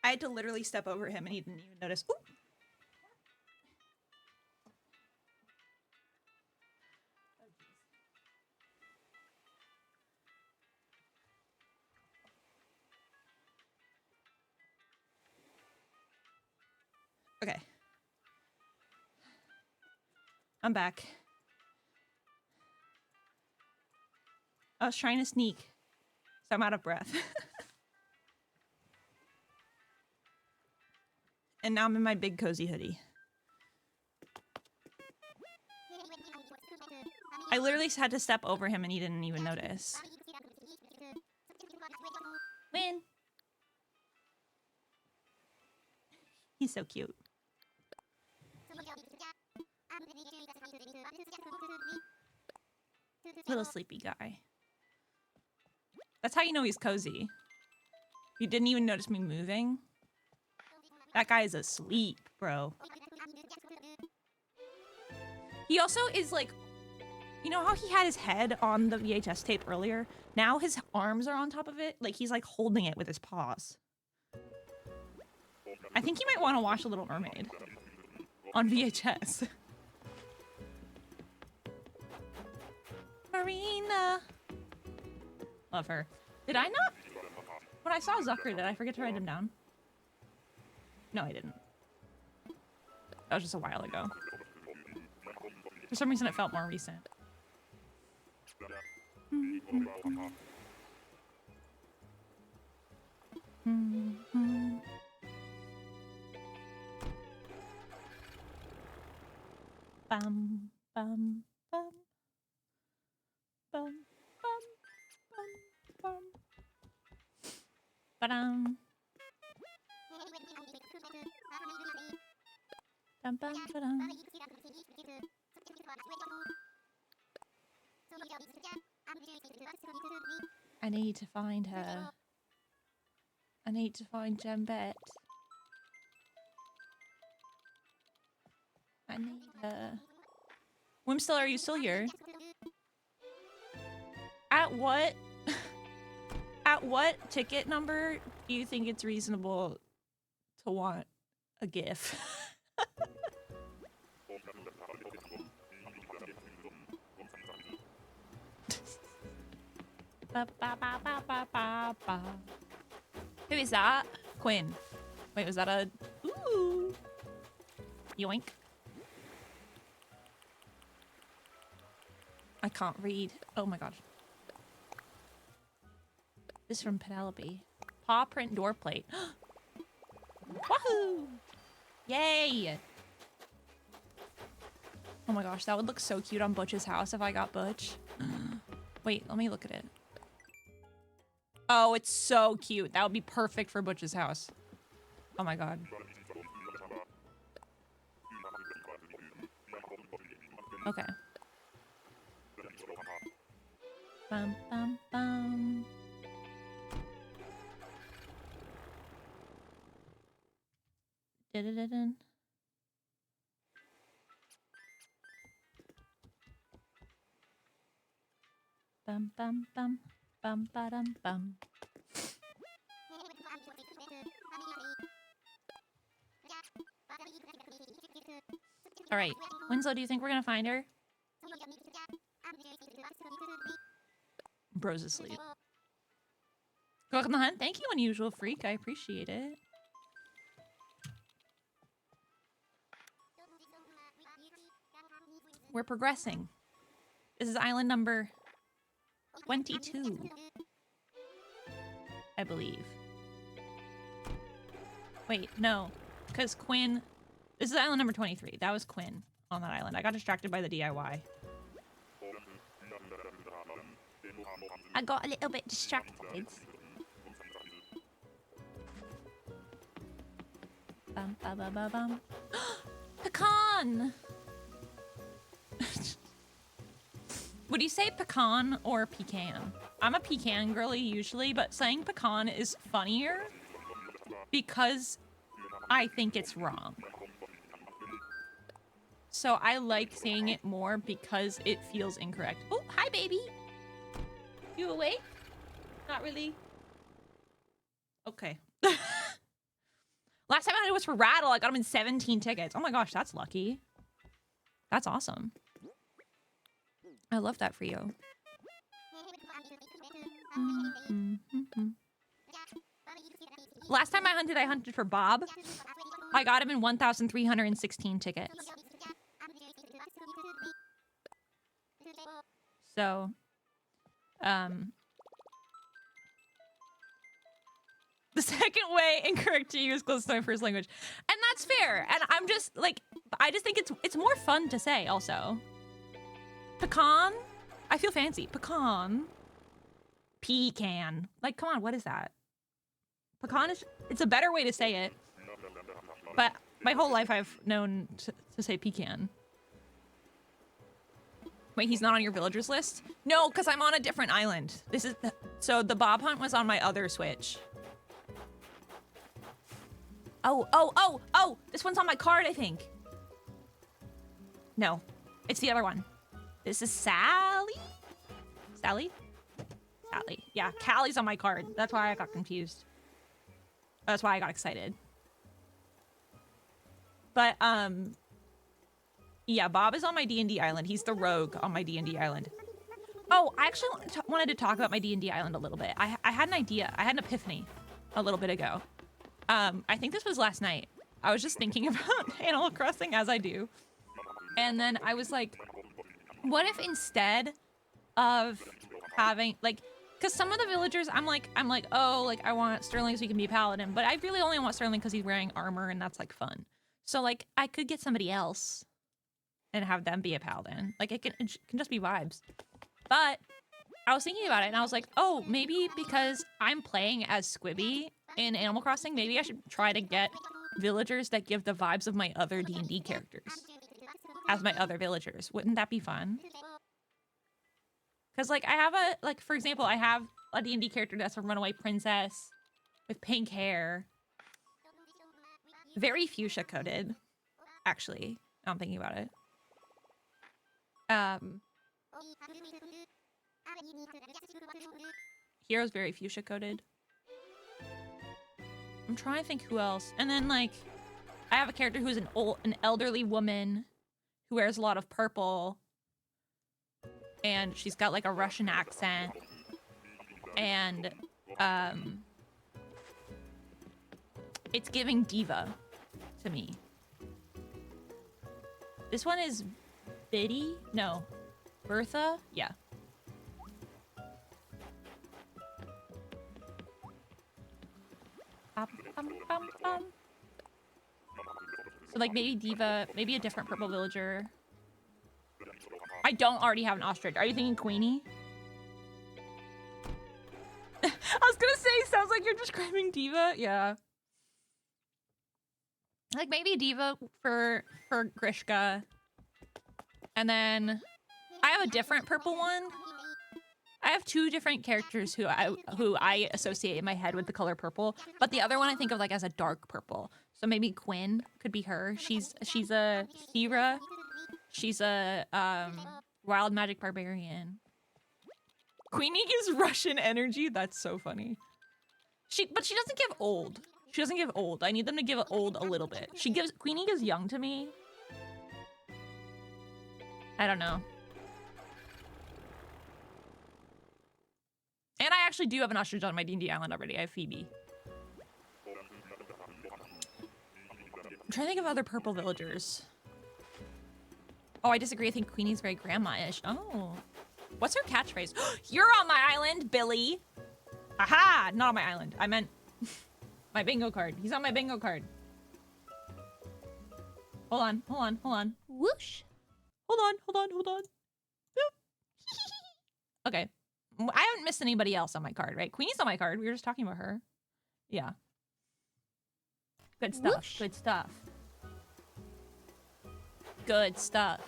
I had to literally step over him and he didn't even notice. Ooh. Okay. I'm back. I was trying to sneak, so I'm out of breath. And now I'm in my big cozy hoodie. I literally had to step over him and he didn't even notice. Win. He's so cute. Little sleepy guy. That's how you know he's cozy. You didn't even notice me moving. That guy is asleep, bro. He also is like, you know how he had his head on the VHS tape earlier? Now his arms are on top of it. Like he's like holding it with his paws. I think he might want to watch The Little Mermaid on VHS. Marina. Love her. Did I not? When I saw Zucker, did I forget to write him down? No, I didn't. That was just a while ago. For some reason, it felt more recent. Bum, bum, bum. Bum, bum, bum, bum. Ba-dum. Bum, bum, ba-dum. I need to find her. I need to find Jambette. I need her. Wimstill, are you still here? At what? At what ticket number do you think it's reasonable to want a GIF? Ba, ba, ba, ba, ba, ba, ba. Who is that? Quinn. Wait, was that a... Ooh. Yoink. I can't read. Oh my gosh. This is from Penelope. Paw print door plate. Wahoo! Yay! Oh my gosh, that would look so cute on Butch's house if I got Butch. Wait, let me look at it. Oh, it's so cute. That would be perfect for Butch's house. Oh my god. Okay. Bum, bum, bum. Da-da-da-dun. Bum, bum, bum. Bum, ba-dum, bum. All right, Winslow, do you think we're gonna find her? Bro's asleep. Go on the hunt. Thank you, Unusual Freak. I appreciate it. We're progressing. This is island number 22, I believe. Wait, no, because Quinn... This is island number 23. That was Quinn on that island. I got distracted by the DIY. I got a little bit distracted. Bum, ba, ba, ba, bum. Pecan! Would you say pecan or pecan? I'm a pecan girly usually, but saying pecan is funnier because I think it's wrong. So I like saying it more because it feels incorrect. Oh, hi, baby. You awake? Not really. Okay. Last time I had it was for Rattle. I got him in 17 tickets. Oh my gosh, that's lucky. That's awesome. I love that for you. Last time I hunted for Bob. I got him in 1,316 tickets. So, the second way incorrect to use close to my first language. And that's fair. And I'm just like, I just think it's more fun to say also. Pecan? I feel fancy. Pecan. Pecan. Like, come on, what is that? Pecan is, it's a better way to say it. But my whole life I've known to say pecan. Wait, he's not on your villagers list? No, because I'm on a different island. This is so the Bob Hunt was on my other Switch. Oh, this one's on my card, I think. No, it's the other one. This is Sally? Sally? Sally. Yeah, Callie's on my card. That's why I got confused. That's why I got excited. But, yeah, Bob is on my D&D island. He's the rogue on my D&D island. Oh, I actually wanted to talk about my D&D island a little bit. I had an idea. I had an epiphany a little bit ago. I think this was last night. I was just thinking about Animal Crossing as I do. And then I was like, what if instead of having, like, because some of the villagers, I'm like, oh, like, I want Sterling so he can be a paladin. But I really only want Sterling because he's wearing armor and that's, like, fun. So, like, I could get somebody else and have them be a paladin. Like, it can just be vibes. But I was thinking about it and I was like, oh, maybe because I'm playing as Squibby in Animal Crossing, maybe I should try to get villagers that give the vibes of my other D&D characters as my other villagers. Wouldn't that be fun? Because, like, I have like, for example, I have a D&D character that's a runaway princess with pink hair. Very fuchsia coated, actually. Now I'm thinking about it. Hero's very fuchsia coated. I'm trying to think who else. And then, like, I have a character who's an elderly woman who wears a lot of purple. And she's got, like, a Russian accent. And, it's giving diva to me. This one is Biddy? No. Bertha? Yeah. So, like, maybe diva, maybe a different purple villager. I don't already have an ostrich. Are you thinking Queenie? I was gonna say, sounds like you're describing diva. Yeah. Like, maybe a diva for Grishka. And then I have a different purple one. I have two different characters who I associate in my head with the color purple, but the other one I think of, like, as a dark purple. So maybe Quinn could be her. She's a Thera. She's a wild magic barbarian. Queenie gives Russian energy. That's so funny. But she doesn't give old. She doesn't give old. I need them to give old a little bit. Queenie gives young to me. I don't know. And I actually do have an ostrich on my D&D island already. I have Phoebe. I'm trying to think of other purple villagers. Oh, I disagree. I think Queenie's very grandma-ish. Oh. What's her catchphrase? You're on my island, Billy! Aha! Not on my island. I meant my bingo card. He's on my bingo card. Hold on. Whoosh! Hold on. Okay. I haven't missed anybody else on my card, right? Queenie's on my card. We were just talking about her. Yeah. Good stuff. Whoosh. Good stuff. Good stuff.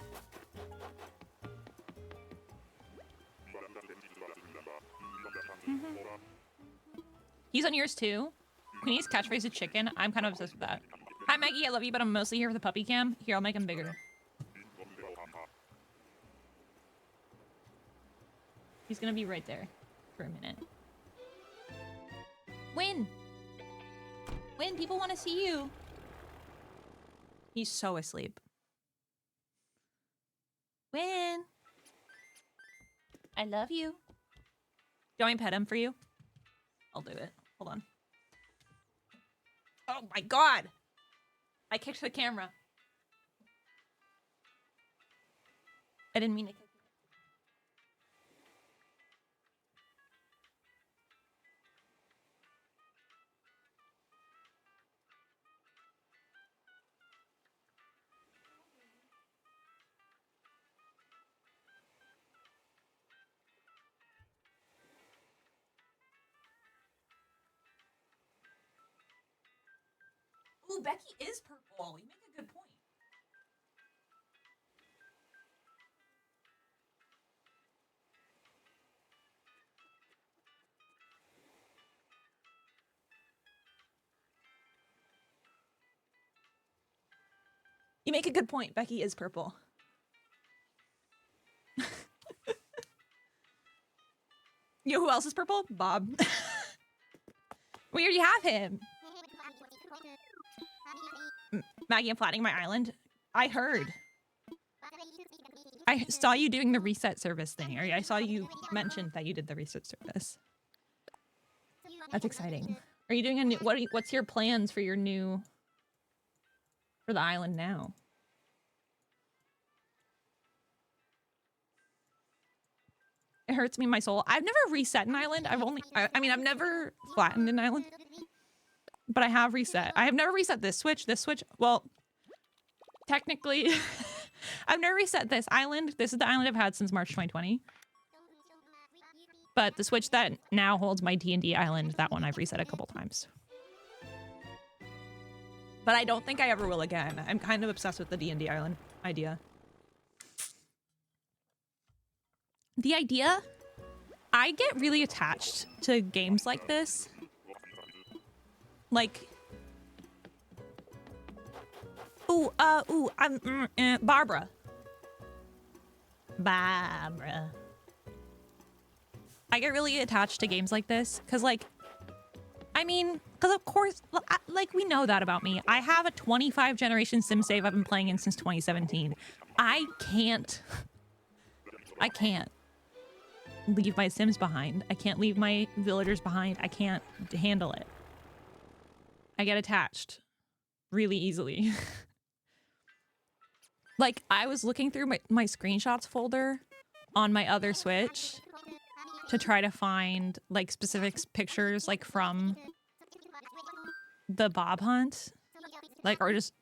He's on yours too. Queenie's catchphrase is chicken. I'm kind of obsessed with that. Hi Maggie, I love you, but I'm mostly here for the puppy cam. Here, I'll make him bigger. He's gonna be right there for a minute. Win! Win, people want to see you. He's so asleep. Win! I love you. Do you want me to pet him for you? I'll do it. Hold on. Oh my god! I kicked the camera. I didn't mean to kick it. Ooh, Becky is purple. You make a good point. You make a good point. Becky is purple. You know who else is purple? Bob. We already have him. Maggie, I'm flattening my island. I heard. I saw you doing the reset service thing. Or I saw you mentioned that you did the reset service. That's exciting. Are you doing a new... What's your plans for your new... For the island now? It hurts me in my soul. I've never reset an island. I mean, I've never flattened an island. But I have reset. I have never reset this switch. This switch, well, technically, I've never reset this island. This is the island I've had since March 2020. But the switch that now holds my D&D island, that one I've reset a couple times. But I don't think I ever will again. I'm kind of obsessed with the D&D island idea. The idea, I get really attached to games like this. Like, Barbara. I get really attached to games like this, because, like, I mean, because of course, like, we know that about me. I have a 25 generation sim save I've been playing in since 2017. I can't leave my Sims behind. I can't leave my villagers behind. I can't handle it. I get attached really easily. Like, I was looking through my screenshots folder on my other Switch to try to find, like, specific pictures, like, from the Bob hunt. Like, or just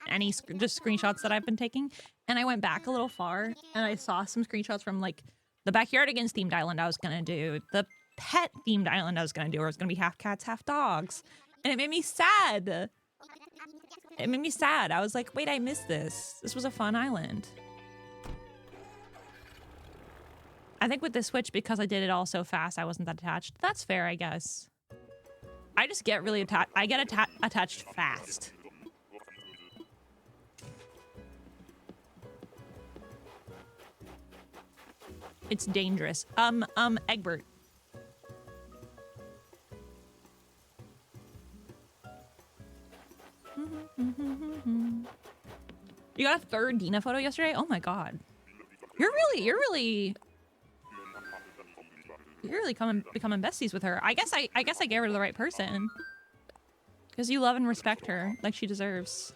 just screenshots that I've been taking. And I went back a little far, and I saw some screenshots from, like, the Backyardigans themed island I was gonna do, the pet themed island I was gonna do, where it was gonna be half cats, half dogs. And it made me sad. It made me sad. I was like, wait, I missed this. This was a fun island. I think with this Switch, because I did it all so fast, I wasn't that attached. That's fair, I guess. I just get really attached. I get attached fast. It's dangerous. Egbert. You got a third Dina photo yesterday? Oh my god. You're really becoming besties with her. I guess I gave her to the right person. Because you love and respect her like she deserves.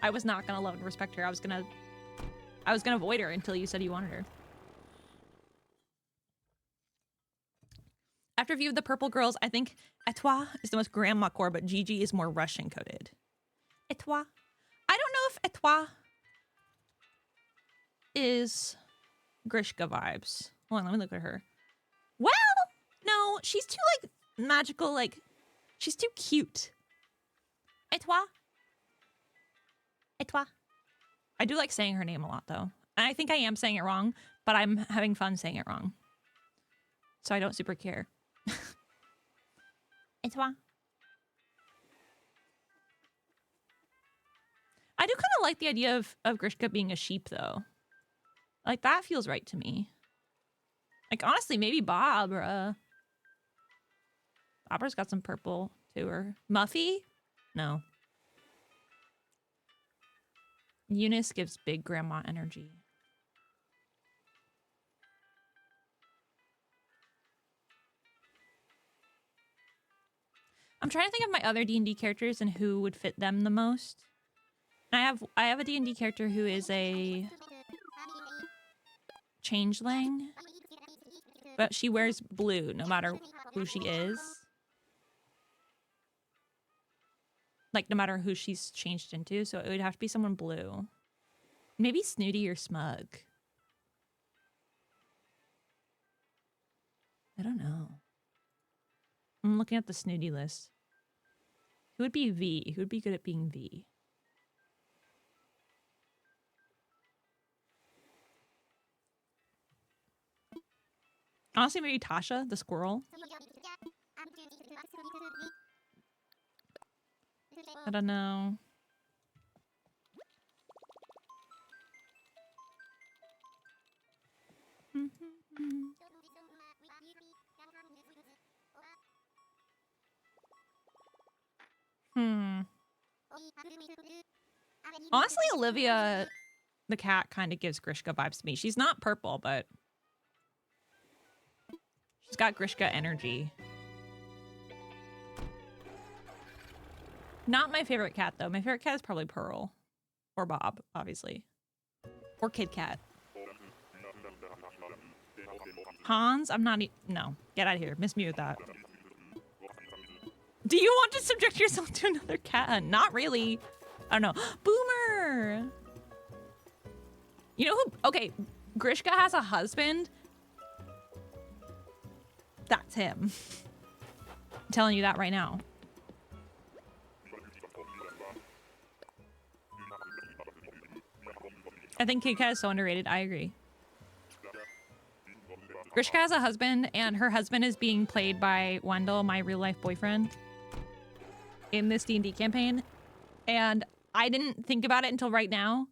I was not gonna love and respect her. I was gonna avoid her until you said you wanted her. After view of the Purple Girls, I think Etoile is the most grandma core, but Gigi is more Russian coded. Etoile. I don't know if Etoile is Grishka vibes. Hold on, let me look at her. Well, no, she's too, like, magical, like, she's too cute. Etoile. Etoile. I do like saying her name a lot, though. And I think I am saying it wrong, but I'm having fun saying it wrong. So I don't super care. Etoile. I do kind of like the idea of Grishka being a sheep, though. Like, that feels right to me. Like, honestly, maybe Barbara. Barbara's got some purple to her. Muffy? No. Eunice gives big grandma energy. I'm trying to think of my other D&D characters and who would fit them the most. And I have a D&D character who is a changeling, but she wears blue no matter who she is. Like, no matter who she's changed into, so it would have to be someone blue. Maybe Snooty or Smug. I don't know. I'm looking at the Snooty list. Who would be V? Who would be good at being V? Honestly, maybe Tasha, the squirrel. I don't know. Honestly, Olivia, the cat, kind of gives Grishka vibes to me. She's not purple, but she's got Grishka energy. Not my favorite cat, though. My favorite cat is probably Pearl. Or Bob, obviously. Or Kid Cat. Hans? I'm not... No. Get out of here. Miss me with that. Do you want to subject yourself to another cat? Not really. I don't know. Boomer! You know who... Okay, Grishka has a husband. That's him. I'm telling you that right now. I think Kit Kat is so underrated. I agree. Grishka has a husband, and her husband is being played by Wendell, my real-life boyfriend, in this D&D campaign. And I didn't think about it until right now,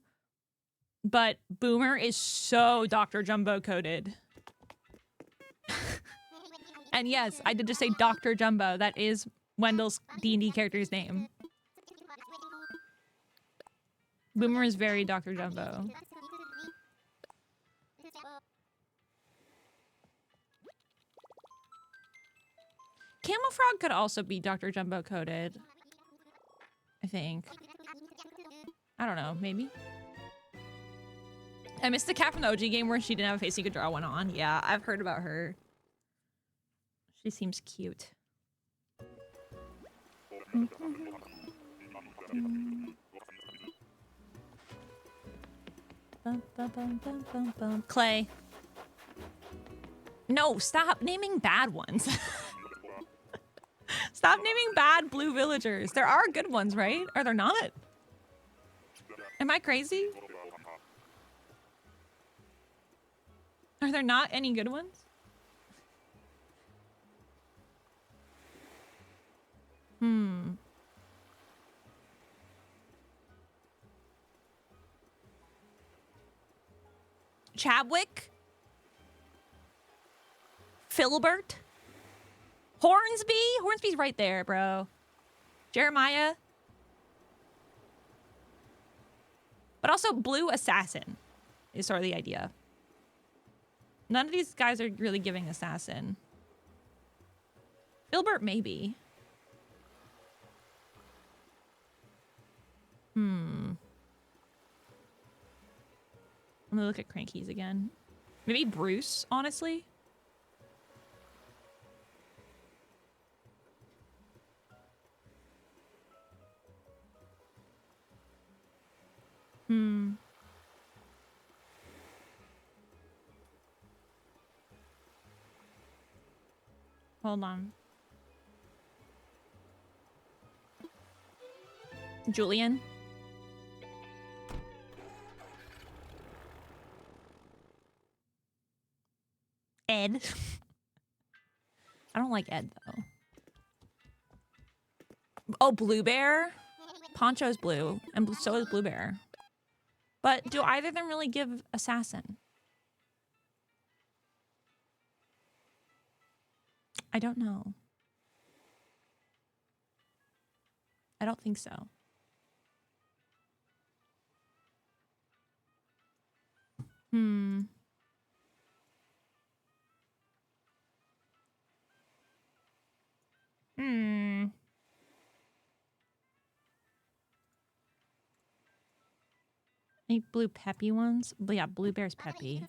but Boomer is so Dr. Jumbo coded. And yes, I did just say Dr. Jumbo. That is Wendell's D&D character's name. Boomer is very Dr. Jumbo. Camel Frog could also be Dr. Jumbo coded. I think. I don't know, maybe. I missed the cat from the OG game where she didn't have a face you could draw one on. Yeah, I've heard about her. She seems cute. Clay. No, stop naming bad ones. Stop naming bad blue villagers. There are good ones, right? Are there not? Am I crazy? Are there not any good ones? Chadwick? Filbert? Hornsby? Hornsby's right there, bro. Jeremiah? But also Blue Assassin is sort of the idea. None of these guys are really giving Assassin. Filbert, maybe. Let me look at Crankies again. Maybe Bruce, honestly. Hold on. Julian? Ed? I don't like Ed, though. Oh, Blue Bear? Poncho's blue, and so is Blue Bear. But do either of them really give Assassin? I don't know. I don't think so. Any blue peppy ones? But yeah, Blue Bear's peppy.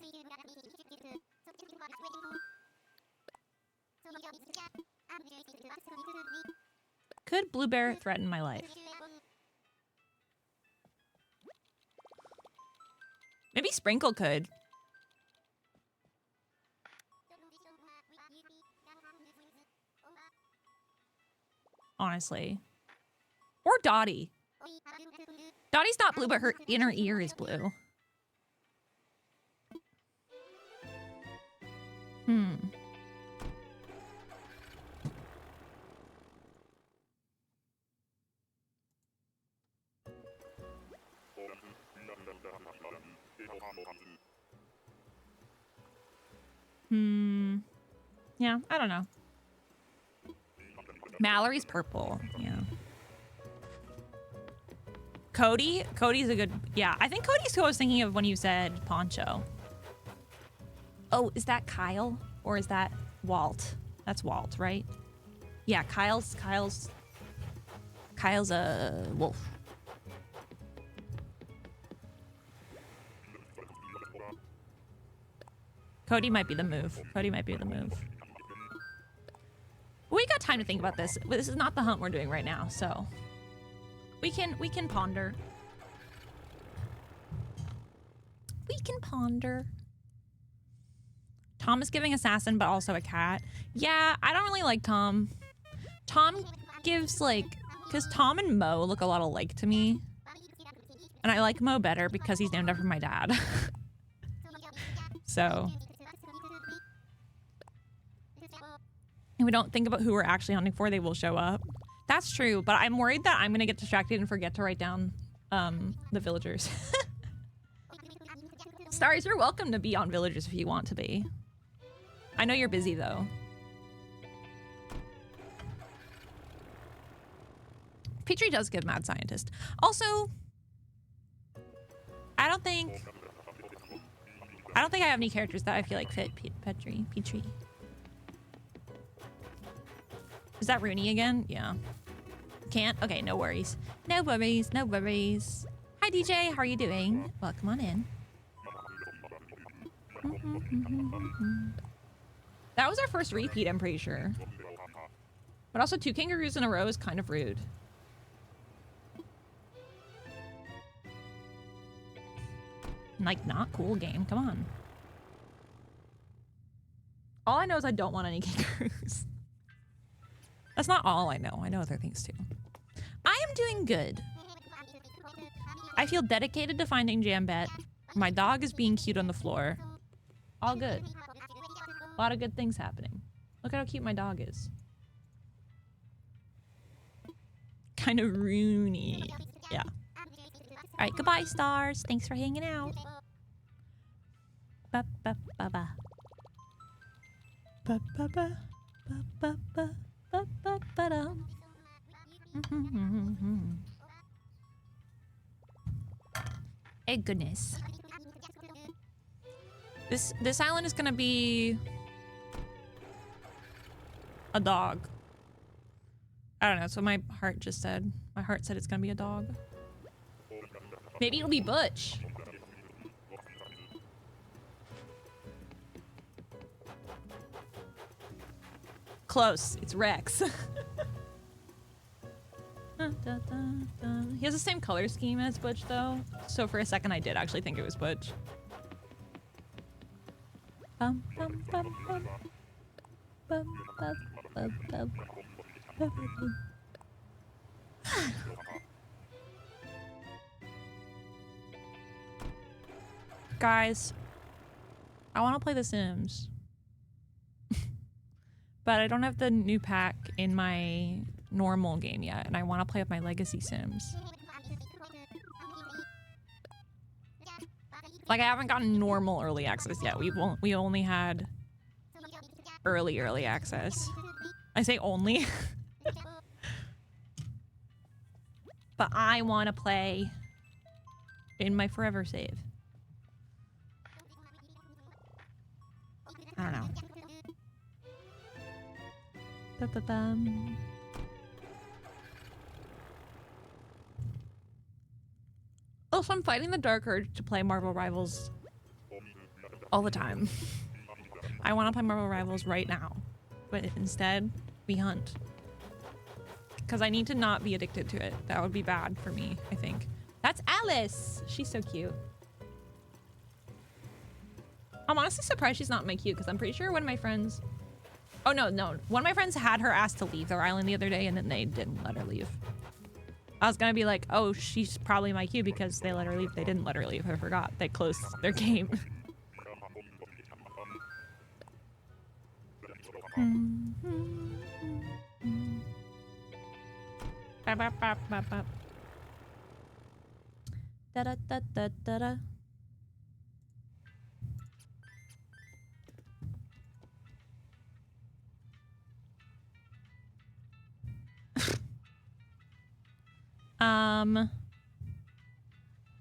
Could Blue Bear threaten my life? Maybe Sprinkle could. Honestly. Or Dottie. Dottie's not blue, but her inner ear is blue. Yeah, I don't know. Mallory's purple. Yeah. Cody's a good... Yeah, I think Cody's who I was thinking of when you said Poncho. Oh, is that Kyle? Or is that Walt? That's Walt, right? Yeah, Kyle's a wolf. Cody might be the move. Cody might be the move. We got time to think about this. This is not the hunt we're doing right now, so we can ponder. We can ponder. Tom is giving assassin, but also a cat. Yeah, I don't really like Tom. Tom gives like, because Tom and Mo look a lot alike to me. And I like Mo better because he's named after my dad. So. And we don't think about who we're actually hunting for, they will show up. That's true, but I'm worried that I'm gonna get distracted and forget to write down the villagers. Stars, you're welcome to be on villagers if you want to be. I know you're busy though. Petrie does give mad scientist. Also, I don't think I have any characters that I feel like fit Petrie. Is that Rooney again? Yeah. Can't? Okay, no worries. No worries, no worries. Hi DJ, how are you doing? Welcome on in. That was our first repeat, I'm pretty sure. But also 2 kangaroos in a row is kind of rude. Like, not cool game, come on. All I know is I don't want any kangaroos. That's not all I know. I know other things too. I am doing good. I feel dedicated to finding Jambette. My dog is being cute on the floor. All good. A lot of good things happening. Look at how cute my dog is. Kind of Rooney. Yeah. All right, goodbye, stars. Thanks for hanging out. Ba ba ba ba. Ba ba ba ba ba ba ba ba ba da. Hey, goodness. This island is gonna be a dog. I don't know. That's what my heart just said. My heart said it's gonna be a dog. Maybe it'll be Butch. Close. It's Rex. He has the same color scheme as Butch, though. So for a second, I did actually think it was Butch. Bum, bum, bum, bum. Bum, bum, bum, bum. Bum, bum. Guys, I want to play The Sims. But I don't have the new pack in my normal game yet, and I want to play with my legacy Sims. Like, I haven't gotten normal early access yet. We only had early access. I say only. But I want to play in my forever save. I don't know. Ba-ba-bum. Also, I'm fighting the dark urge to play Marvel Rivals all the time. I want to play Marvel Rivals right now, but instead, we hunt. Because I need to not be addicted to it. That would be bad for me, I think. That's Alice! She's so cute. I'm honestly surprised she's not in my queue, because I'm pretty sure one of my friends... Oh, no. One of my friends had her asked to leave their island the other day, and then they didn't let her leave. I was gonna be like, oh, she's probably in my queue because they let her leave. They didn't let her leave. I forgot. They closed their game. Da-da-da-da-da-da.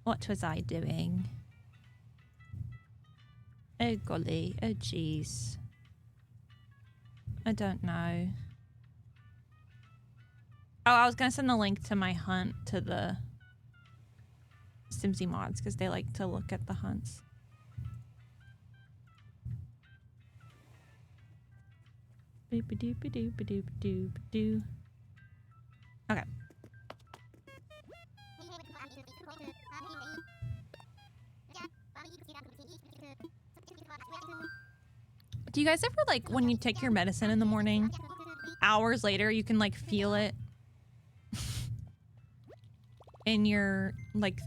What was I doing? Oh golly, oh jeez. I don't know. Oh, I was gonna send a link to my hunt to the Simsy mods because they like to look at the hunts. Boop-a-doop-a-doop-a-doop-a-doop-a-doo. Okay. Do you guys ever, like, when you take your medicine in the morning, hours later, you can, like, feel it in your, like,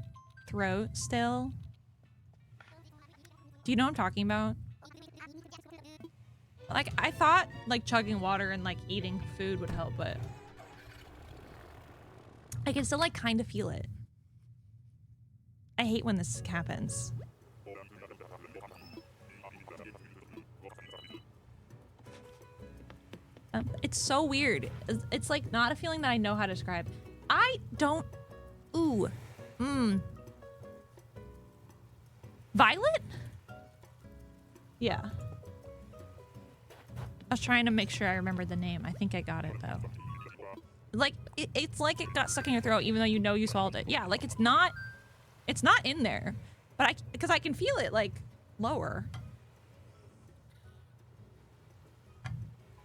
throat still? Do you know what I'm talking about? Like, I thought, like, chugging water and, like, eating food would help, but I can still, like, kind of feel it. I hate when this happens. It's so weird. It's like not a feeling that I know how to describe. I don't... Ooh. Violet? Yeah. I was trying to make sure I remembered the name. I think I got it, though. Like, it's like it got stuck in your throat even though you know you swallowed it. Yeah, like it's not in there. But because I can feel it, like, lower.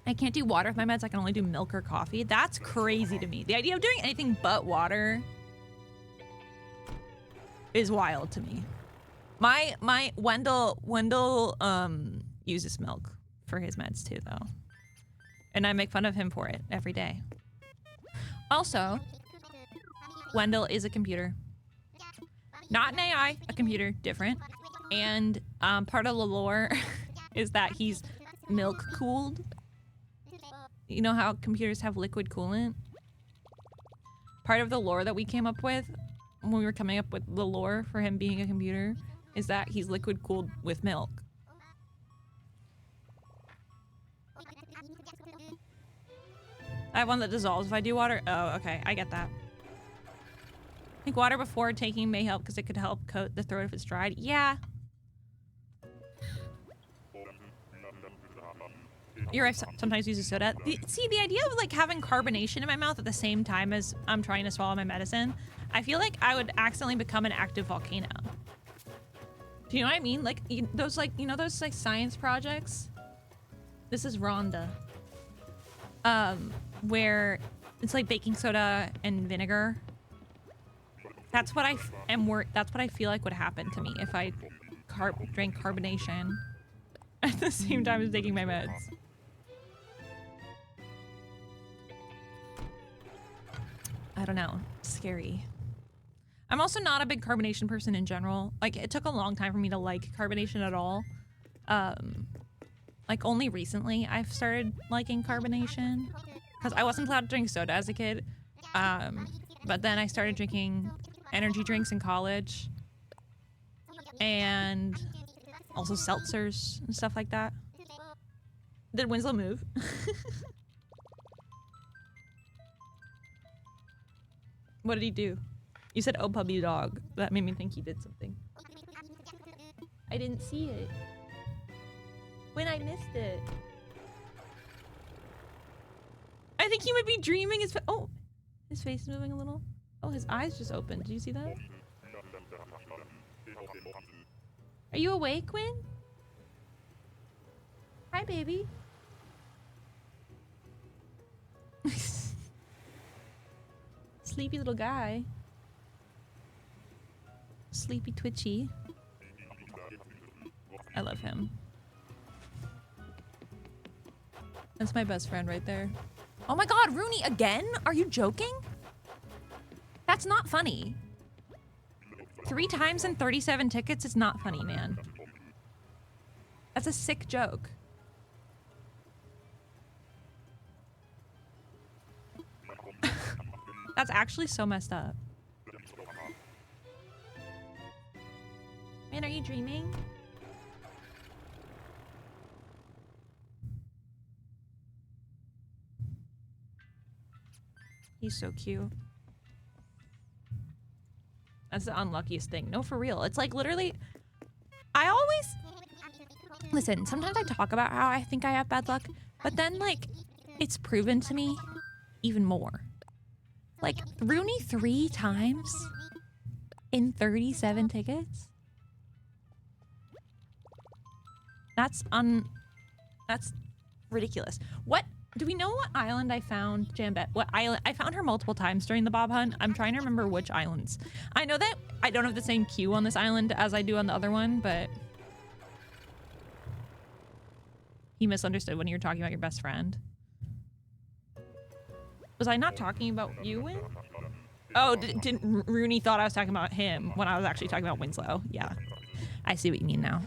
I can't do water with my meds. I can only do milk or coffee. That's crazy to me. The idea of doing anything but water is wild to me. My Wendell uses milk for his meds too, though. And I make fun of him for it every day. Also, Wendell is a computer. Not an AI, a computer, different. And part of the lore is that he's milk cooled. You know how computers have liquid coolant? Part of the lore that we came up with when we were coming up with the lore for him being a computer is that he's liquid cooled with milk. I have one that dissolves if I do water. Oh, okay. I get that. I think water before taking may help because it could help coat the throat if it's dried. Yeah. Your wife sometimes uses soda. See, the idea of like having carbonation in my mouth at the same time as I'm trying to swallow my medicine, I feel like I would accidentally become an active volcano. Do you know what I mean? Like those those like science projects. This is Rhonda. Where it's like baking soda and vinegar. That's what that's what I feel like would happen to me if I drank carbonation at the same time as taking my meds. I don't know. Scary. I'm also not a big carbonation person in general. Like, it took a long time for me to like carbonation at all. Like, only recently I've started liking carbonation. Because I wasn't allowed to drink soda as a kid. But then I started drinking energy drinks in college. And also seltzers and stuff like that. Did Winslow move? What did he do? You said, oh, puppy dog. That made me think he did something. I didn't see it. When I missed it. I think he might be dreaming. Oh, his face is moving a little. Oh, his eyes just opened. Did you see that? Are you awake, Quinn? Hi, baby. Sleepy little guy. Sleepy twitchy. I love him. That's my best friend right there. Oh my god, Rooney, again? Are you joking? That's not funny. 3 times in 37 tickets is not funny, man. That's a sick joke. That's actually so messed up. Man, are you dreaming? He's so cute. That's the unluckiest thing. No, for real. It's like literally, I always, listen, sometimes I talk about how I think I have bad luck, but then like, it's proven to me even more. Like, Rooney 3 times in 37 tickets? That's ridiculous. What, do we know what island I found Jambette? What island? I found her multiple times during the Bob hunt. I'm trying to remember which islands. I know that I don't have the same queue on this island as I do on the other one, but he misunderstood when you were talking about your best friend. Was I not talking about you, Win? Oh, didn't Rooney thought I was talking about him when I was actually talking about Winslow. Yeah, I see what you mean now.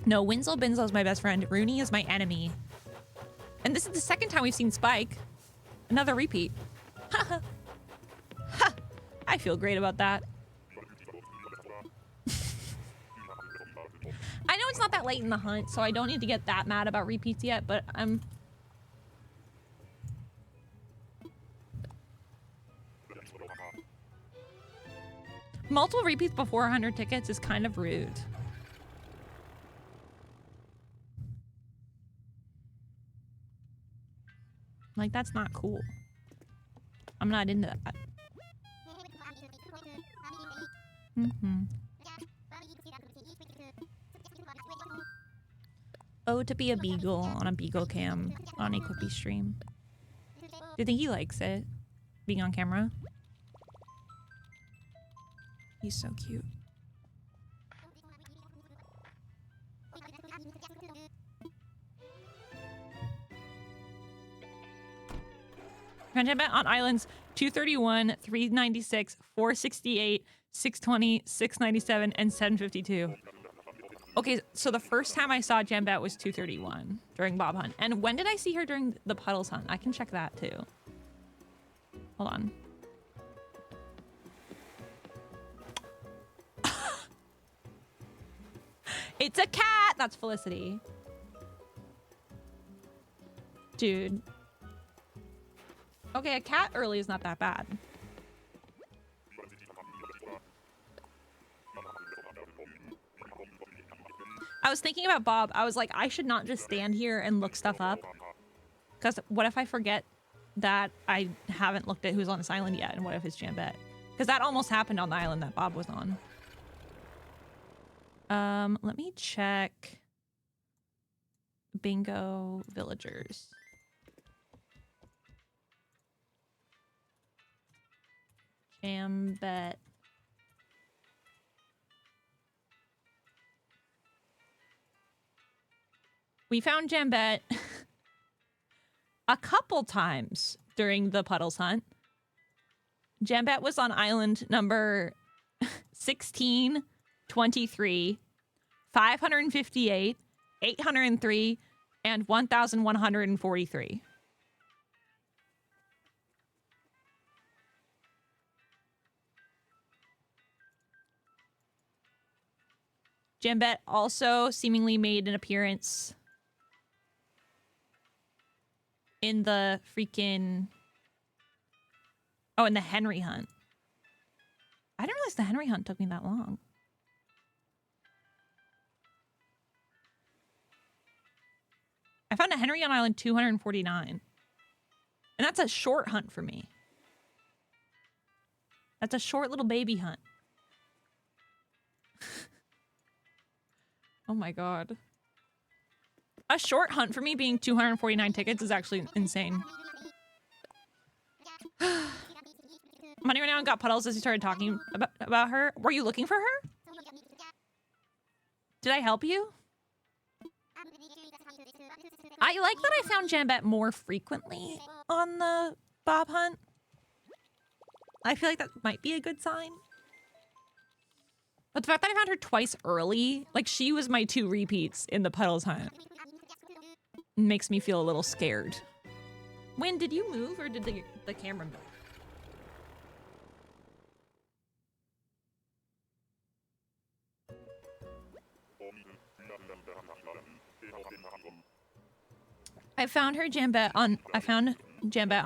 No, Winslow Binslow's my best friend. Rooney is my enemy. And this is the second time we've seen Spike. Another repeat. Ha! I feel great about that. I know it's not that late in the hunt, so I don't need to get that mad about repeats yet, but I'm... Multiple repeats before 100 tickets is kind of rude. Like, that's not cool. I'm not into that. Oh, to be a beagle on a beagle cam on a cookie stream. Do you think he likes it? Being on camera? He's so cute. Jambette on islands 231, 396, 468, 620, 697, and 752. Okay, so the first time I saw Jambette was 231 during Bob Hunt. And when did I see her during the Puddles Hunt? I can check that too. Hold on. It's a cat! That's Felicity. Dude. Okay, a cat early is not that bad. I was thinking about Bob. I was like, I should not just stand here and look stuff up. Because what if I forget that I haven't looked at who's on this island yet? And what if it's Jambette? Because that almost happened on the island that Bob was on. Let me check bingo villagers. Jambette. We found Jambette a couple times during the Puddles Hunt. Jambette was on island number 16, 23, 558, 803, and 1,143. Jambette also seemingly made an appearance in the freaking... Oh, in the Henry Hunt. I didn't realize the Henry Hunt took me that long. I found a Henry on Island 249. And that's a short hunt for me. That's a short little baby hunt. Oh my god. A short hunt for me being 249 tickets is actually insane. Money right now and got Puddles as he started talking about her. Were you looking for her? Did I help you? I like that I found Jambette more frequently on the Bob Hunt. I feel like that might be a good sign. But the fact that I found her twice early, like she was my 2 repeats in the Puddles Hunt, makes me feel a little scared. Win, did you move or did the camera move? I found Jambette on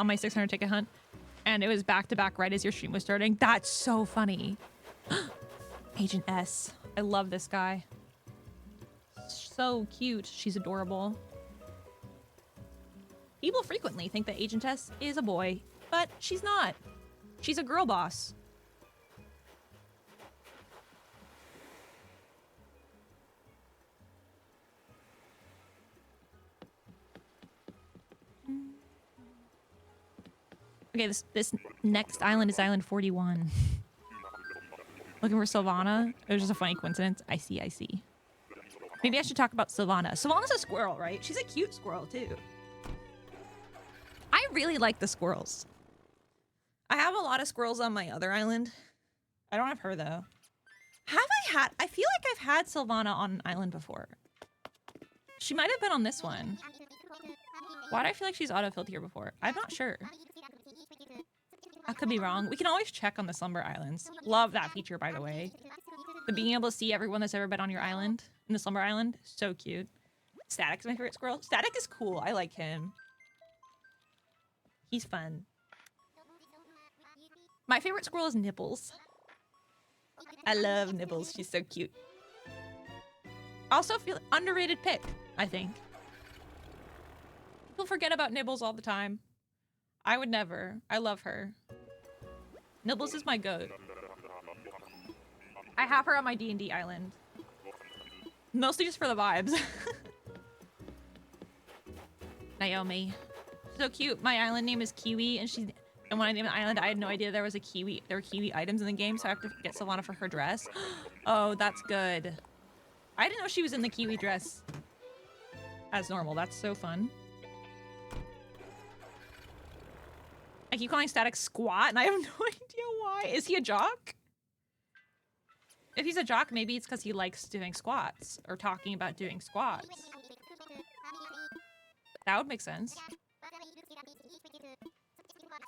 my 600 ticket hunt, and it was back to back right as your stream was starting. That's so funny. Agent S. I love this guy. So cute. She's adorable. People frequently think that Agent S is a boy, but she's not. She's a girl boss. Okay, this next island is Island 41. Looking for Sylvana? It was just a funny coincidence. I see, I see. Maybe I should talk about Sylvana. Sylvana's a squirrel, right? She's a cute squirrel, too. I really like the squirrels. I have a lot of squirrels on my other island. I don't have her, though. I feel like I've had Sylvana on an island before. She might have been on this one. Why do I feel like she's autofilled here before? I'm not sure. I could be wrong. We can always check on the Slumber Islands. Love that feature, by the way. The being able to see everyone that's ever been on your island, in the Slumber Island, so cute. Static's my favorite squirrel. Static is cool. I like him. He's fun. My favorite squirrel is Nibbles. I love Nibbles. She's so cute. Also feel underrated pick, I think. People forget about Nibbles all the time. I would never. I love her. Nibbles is my goat. I have her on my D&D island. Mostly just for the vibes. Naomi. So cute. My island name is Kiwi, and when I named the island, I had no idea there was a kiwi. There were kiwi items in the game, so I have to get Sylvana for her dress. Oh, that's good. I didn't know she was in the kiwi dress as normal. That's so fun. I keep calling Static squat, and I have no idea why. Is he a jock? If he's a jock, maybe it's because he likes doing squats or talking about doing squats. That would make sense.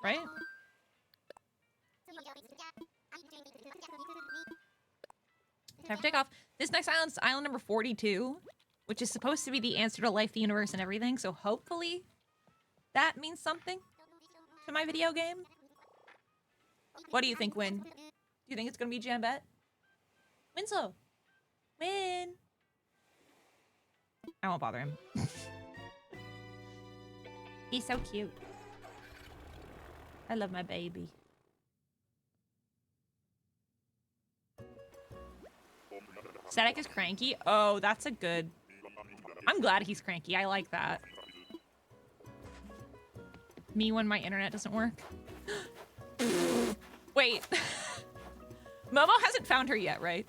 Right? Time for takeoff. This next island's island number 42, which is supposed to be the answer to life, the universe, and everything, so hopefully that means something to my video game. What do you think, Win? Do you think it's gonna be Jambette? Winslow! Win! I won't bother him. He's so cute. I love my baby. Static is cranky? Oh, that's a good... I'm glad he's cranky. I like that. Me when my internet doesn't work. Wait. Momo hasn't found her yet, right?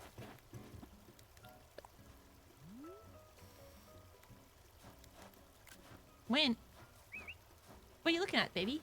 When? What are you looking at, baby?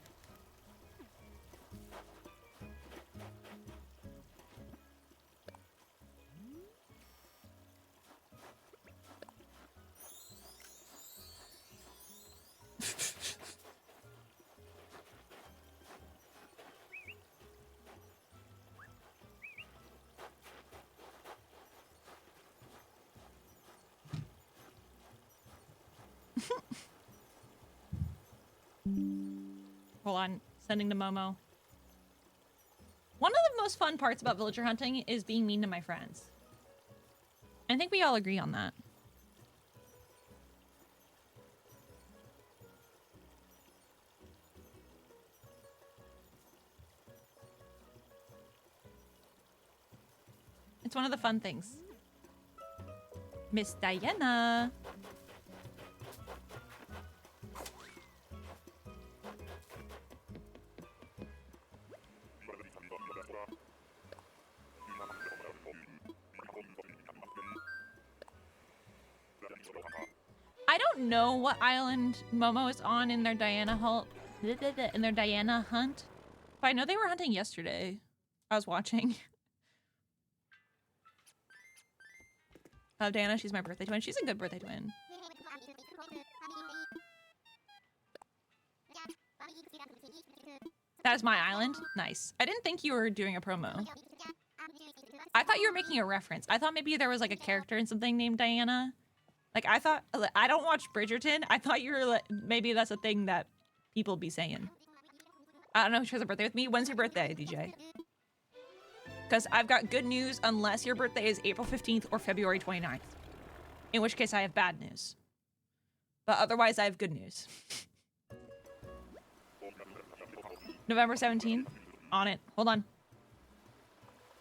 Hold on, sending to Momo. One of the most fun parts about villager hunting is being mean to my friends. I think we all agree on that. It's one of the fun things. Miss Diana. I don't know what island Momo is on in their Diana hunt. But I know they were hunting yesterday. I was watching. Diana, she's my birthday twin. She's a good birthday twin. That is my island? Nice. I didn't think you were doing a promo. I thought you were making a reference. I thought maybe there was like a character in something named Diana. Like, I thought, I don't watch Bridgerton. I thought you were like, maybe that's a thing that people be saying. I don't know who shares a birthday with me. When's your birthday, DJ? Because I've got good news unless your birthday is April 15th or February 29th. In which case I have bad news. But otherwise I have good news. November 17th? On it. Hold on.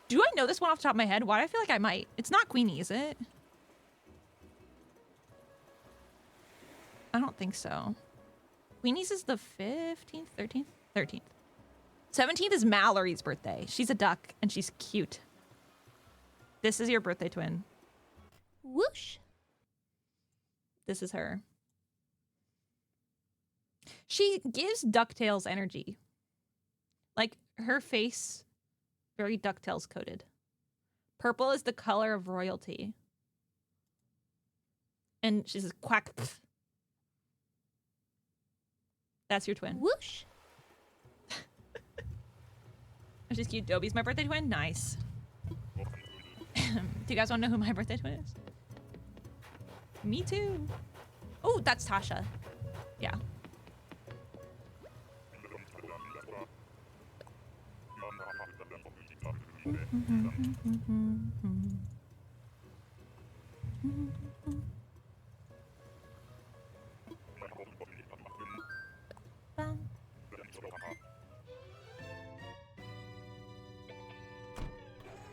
Do I know this one off the top of my head? Why do I feel like I might? It's not Queenie, is it? I don't think so. Queenie's is the 15th, 13th? 13th. 17th is Mallory's birthday. She's a duck and she's cute. This is your birthday twin. Whoosh. This is her. She gives DuckTales energy. Like her face, very DuckTales coded. Purple is the color of royalty. And she says quack. Pff. That's your twin. Whoosh. She's cute. Dobie's my birthday twin. Nice. Do you guys want to know who my birthday twin is? Me too. Oh, that's Tasha. Yeah.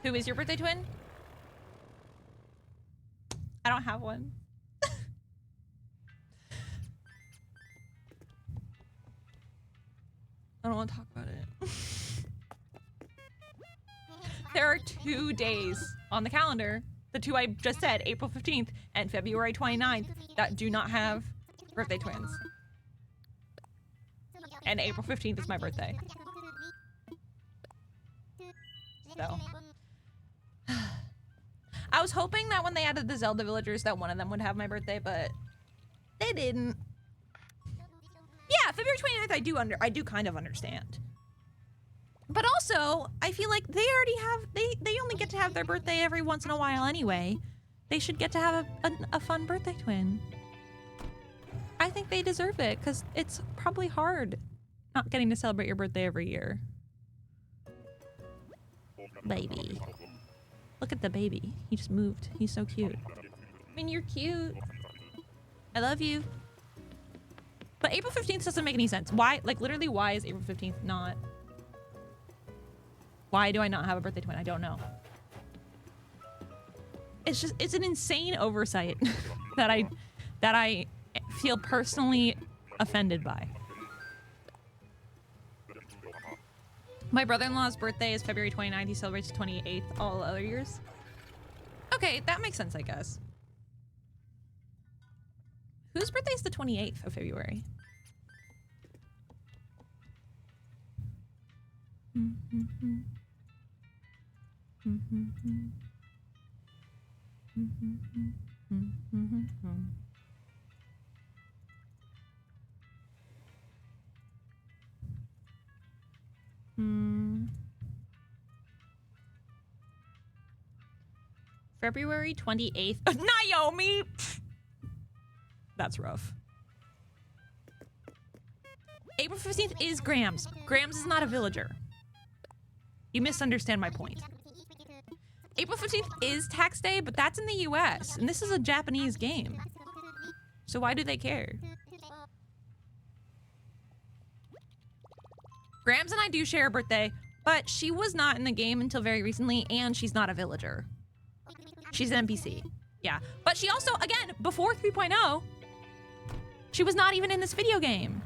Who is your birthday twin? I don't have one. I don't want to talk about it. There are 2 days on the calendar, the two I just said, April 15th and February 29th, that do not have birthday twins. And April 15th is my birthday. So. I was hoping that when they added the Zelda villagers that one of them would have my birthday, but they didn't. Yeah, February 29th I do kind of understand. But also, I feel like they already have, they only get to have their birthday every once in a while anyway. They should get to have a fun birthday twin. I think they deserve it, because it's probably hard not getting to celebrate your birthday every year. Baby. Look at the baby. He just moved. He's so cute. I mean, you're cute. I love you. But April 15th doesn't make any sense. Why? Like, literally, why is April 15th not? Why do I not have a birthday twin? I don't know. It's just, it's an insane oversight that I feel personally offended by. My brother-in-law's birthday is February 29th. He celebrates the 28th all other years. Okay, that makes sense, I guess. Whose birthday is the 28th of February? February 28th. Naomi! That's rough. April 15th is Grams. Grams is not a villager. You misunderstand my point. April 15th is tax day, but that's in the US, and this is a Japanese game. So why do they care? Grams and I do share a birthday, but she was not in the game until very recently, and she's not a villager. She's an NPC. Yeah. But she also, again, before 3.0, she was not even in this video game.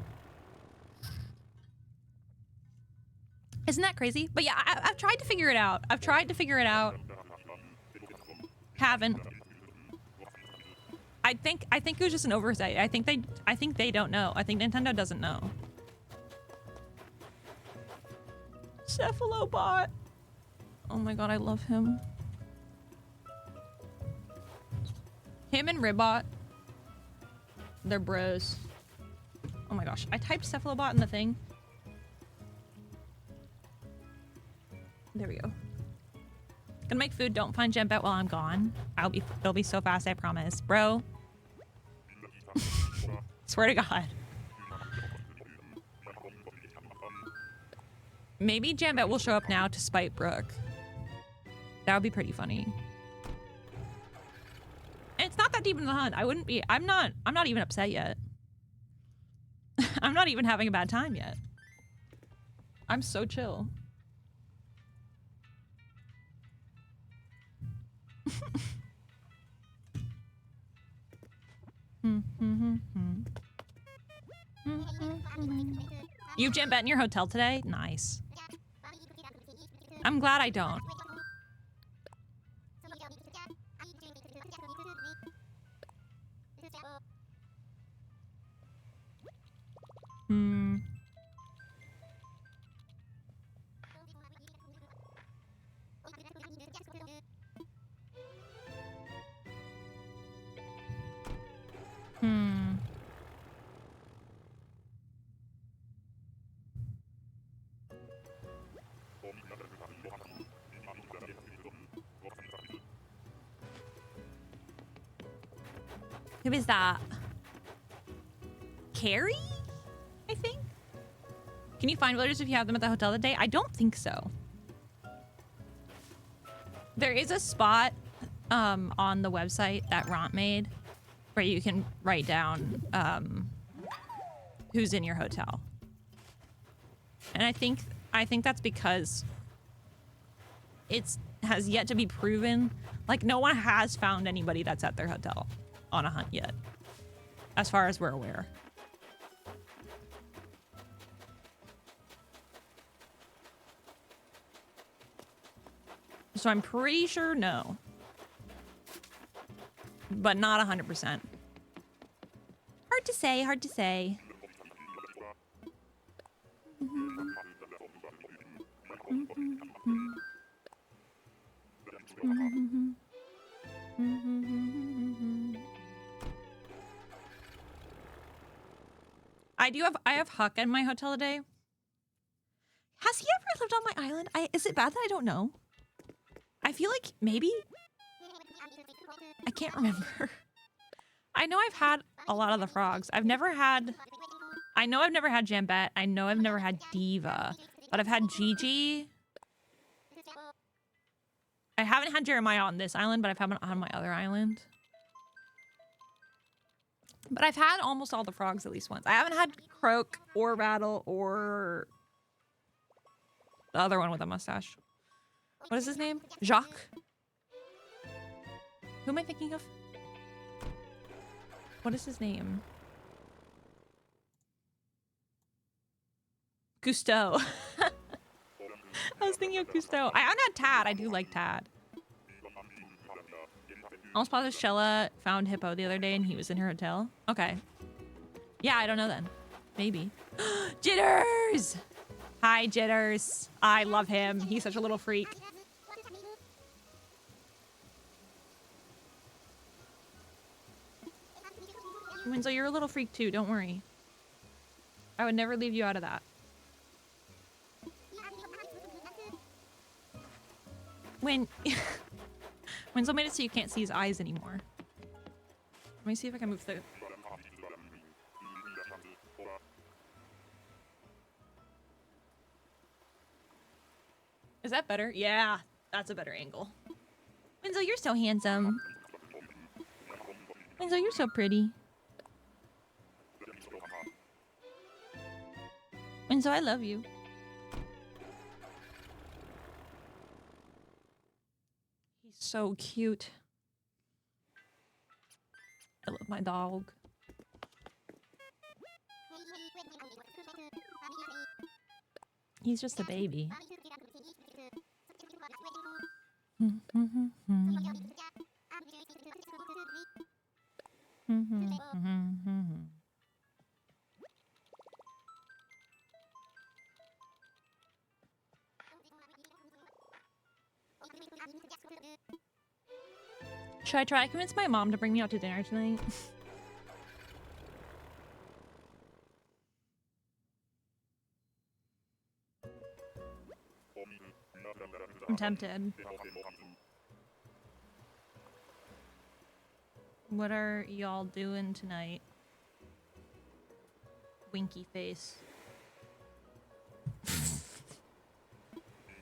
Isn't that crazy? But yeah, I've tried to figure it out. Haven't. I think it was just an oversight. I think they don't know. I think Nintendo doesn't know. Cephalobot. Oh my god, I love him. Him and Ribbot. They're bros. Oh my gosh, I typed Cephalobot in the thing. There we go. Gonna make food. Don't find jambette while I'm gone. It'll be so fast, I promise. Bro. Swear to God. Maybe jambette will show up now to spite Brooke. That would be pretty funny. And it's not that deep in the hunt. I'm not even upset yet. I'm not even having a bad time yet. I'm so chill. You jambette in your hotel today? Nice. I'm glad I don't. Who is that? Carrie? I think? Can you find villagers if you have them at the hotel today? I don't think so. There is a spot on the website that Ront made where you can write down who's in your hotel. And I think that's because it has yet to be proven. Like, no one has found anybody that's at their hotel on a hunt yet, as far as we're aware. So I'm pretty sure no. But not 100%. Hard to say, hard to say. I have Huck in my hotel today. Has he ever lived on my island? Is it bad that I don't know? I feel like maybe. I can't remember. I know I've had a lot of the frogs. I know I've never had Jambette. I know I've never had Diva, but I've had Gigi. I haven't had Jeremiah on this island, but I've had him on my other island. But I've had almost all the frogs at least once. I haven't had Croak or Rattle or the other one with a mustache. What is his name? Jacques? Who am I thinking of? What is his name? Cousteau. I was thinking of Cousteau. I haven't had Tad. I do like Tad. Almost positive Shella found Hippo the other day and he was in her hotel. Okay. Yeah, I don't know then. Maybe. Jitters! Hi, Jitters. I love him. He's such a little freak. Winslow, you're a little freak too. Don't worry. I would never leave you out of that. When Winslow made it so you can't see his eyes anymore. Let me see if I can move the... Is that better? Yeah, that's a better angle. Winslow, you're so handsome. Winslow, you're so pretty. Winslow, I love you. He's so cute. I love my dog. He's just a baby. Should I try to convince my mom to bring me out to dinner tonight? I'm tempted. What are y'all doing tonight? Winky face.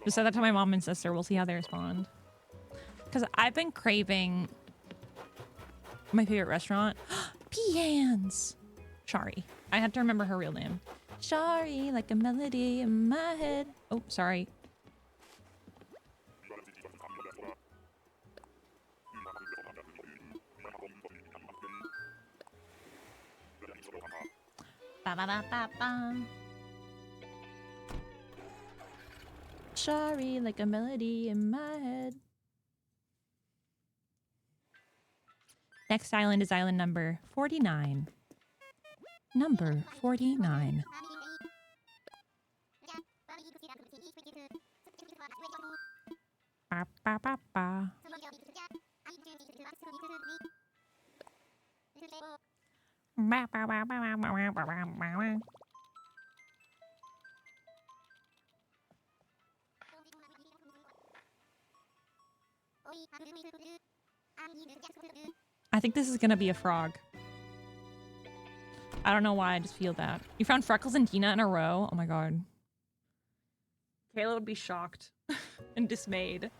Just said that to my mom and sister. We'll see how they respond. Because I've been craving my favorite restaurant. Peahans! Shari. I had to remember her real name. Shari, like a melody in my head. Oh, sorry. Ba ba ba ba ba. Shari, like a melody in my head. Next island is island number 49. Number 49. Ba, ba, ba, ba. Ba, ba, ba, ba, ba, ba, ba, ba, ba. I think this is gonna be a frog. I don't know why, I just feel that. You found Freckles and Dina in a row? Oh my god. Kayla would be shocked and dismayed.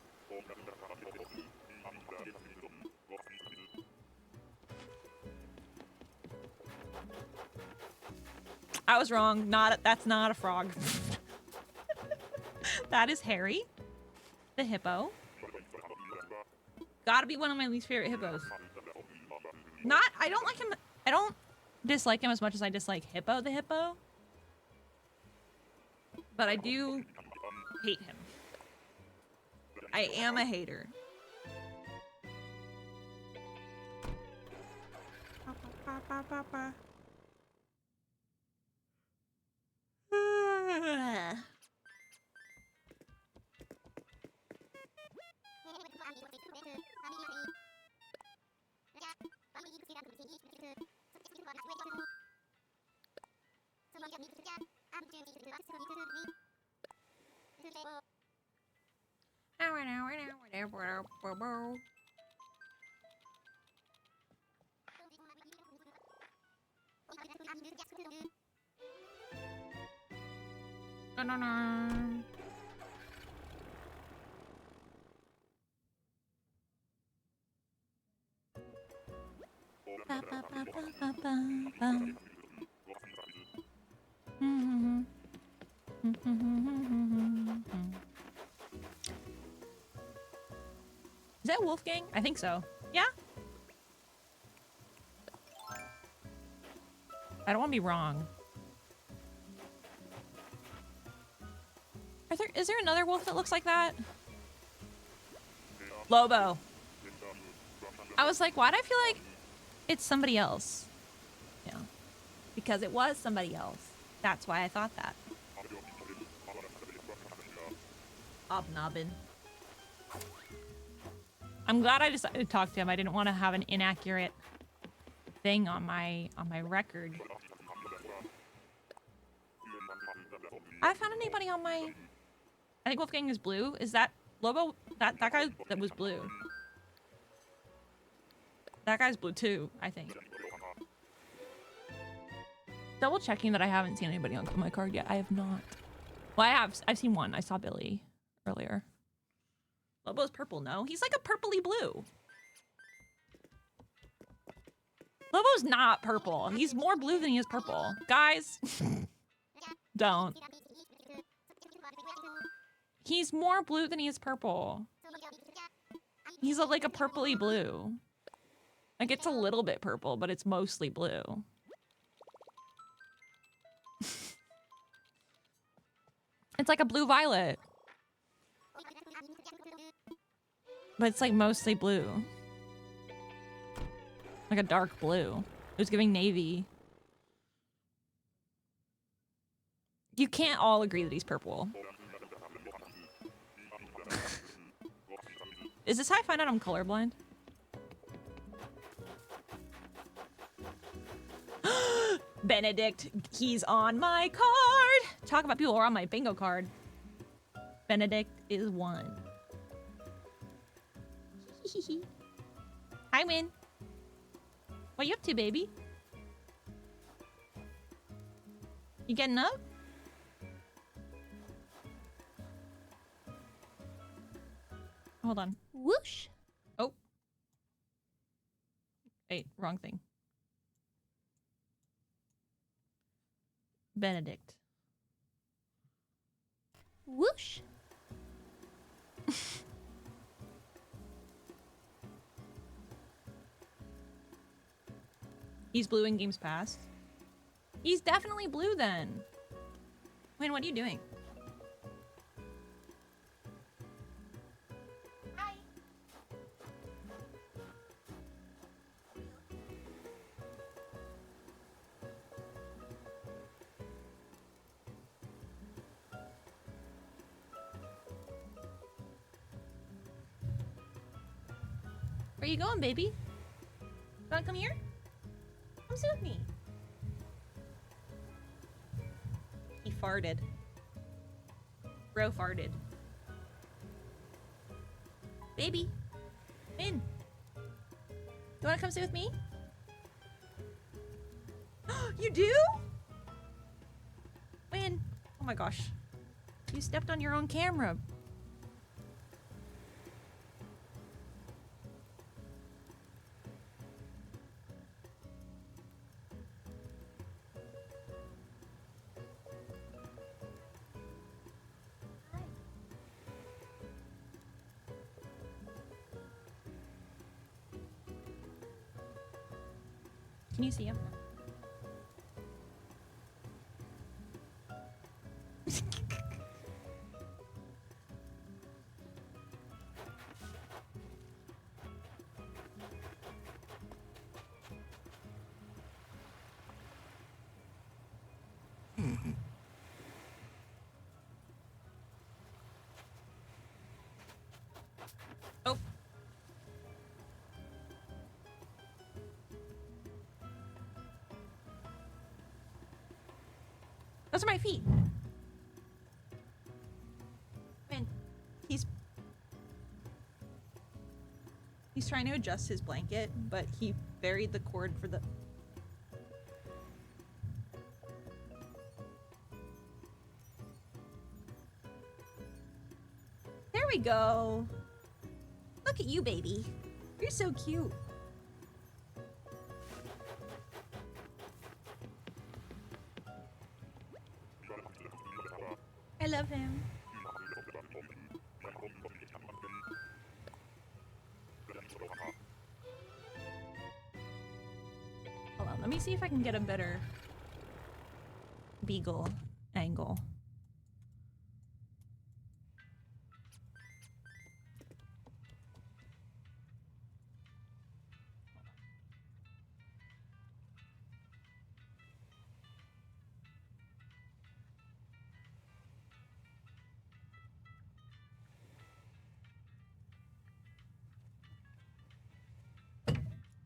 I was wrong. That's not a frog. That is Harry, the hippo. Gotta be one of my least favorite hippos. I don't like him. I don't dislike him as much as I dislike Hippo the hippo. But I do hate him. I am a hater. Is that Wolfgang? I think so. Yeah? I don't want to be wrong. Is there another wolf that looks like that? Lobo. I was like, why do I feel like it's somebody else? Yeah. Because it was somebody else. That's why I thought that. Obnobbin. I'm glad I decided to talk to him. I didn't want to have an inaccurate thing on my record. I found anybody on my... I think Wolfgang is blue. Is that Lobo? That guy that was blue. That guy's blue too, I think. Double checking that I haven't seen anybody on my card yet. I have not. Well, I have. I've seen one. I saw Billy earlier. Lobo's purple, no? He's like a purpley blue. Lobo's not purple. He's more blue than he is purple. Guys, don't. He's more blue than he is purple. He's like a purpley blue. Like, it's a little bit purple, but it's mostly blue. It's like a blue-violet. But it's like mostly blue. Like a dark blue. It was giving navy. You can't all agree that he's purple. Is this how I find out I'm colorblind? Benedict, he's on my card. Talk about people who are on my bingo card. Benedict is one. Hi, Win. What you up to, baby? You getting up? Hold on. Whoosh. Wait, wrong thing. Benedict. Whoosh! He's blue in games past. He's definitely blue then. Wayne, what are you doing? Hi. Where you going, baby? You wanna come here? Come sit with me. He farted. Bro farted. Baby, in. You wanna come sit with me? You do? Win. Oh my gosh. You stepped on your own camera. Can you see him? Oh. Those are my feet. Man, he's trying to adjust his blanket, but he buried the cord for the... There we go. Look at you, baby. You're so cute. I love him. Hold on, let me see if I can get a better beagle angle.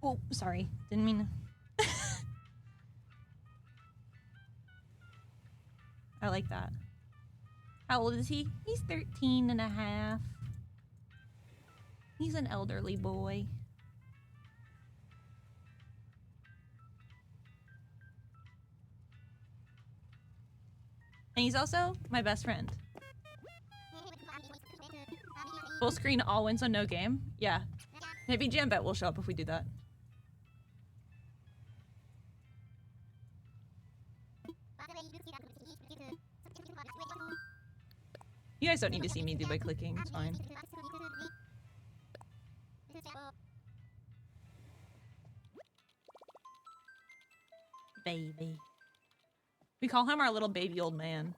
Oh, sorry. Didn't mean to. I like that. How old is he? He's 13 and a half. He's an elderly boy. And he's also my best friend. Full screen, all wins on no game? Yeah. Maybe Jambette will show up if we do that. You guys don't need to see me do by clicking, it's fine. Baby. We call him our little baby old man.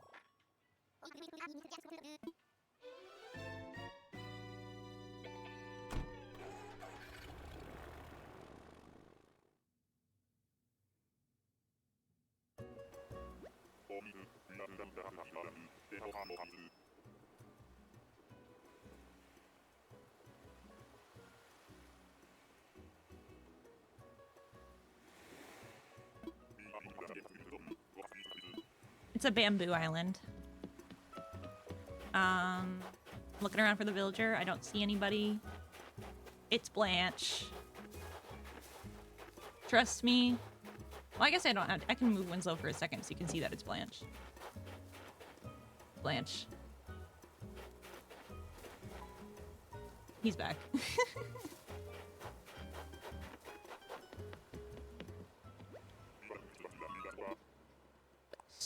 It's a bamboo island. Looking around for the villager. I don't see anybody. It's Blanche. Trust me. Well, I guess I don't have to, I can move Winslow for a second so you can see that it's Blanche. Blanche. He's back.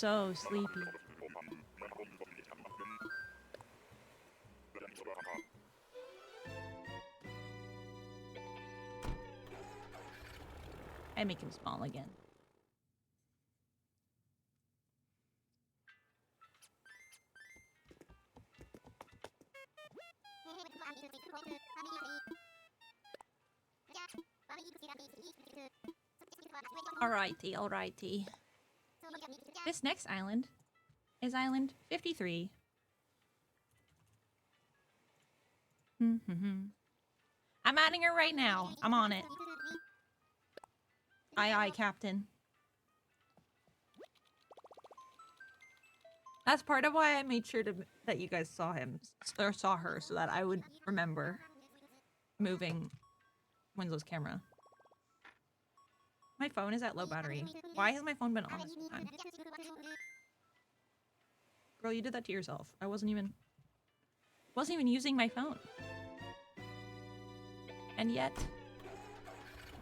so sleepy. I make him small again. Alrighty, alrighty. This next island is island 53. I'm adding her right now. I'm on it. Aye, aye, Captain. That's part of why I made sure that you guys saw him or saw her, so that I would remember moving Winslow's camera. My phone is at low battery. Why has my phone been on this whole time? Girl, you did that to yourself. I wasn't even using my phone. And yet,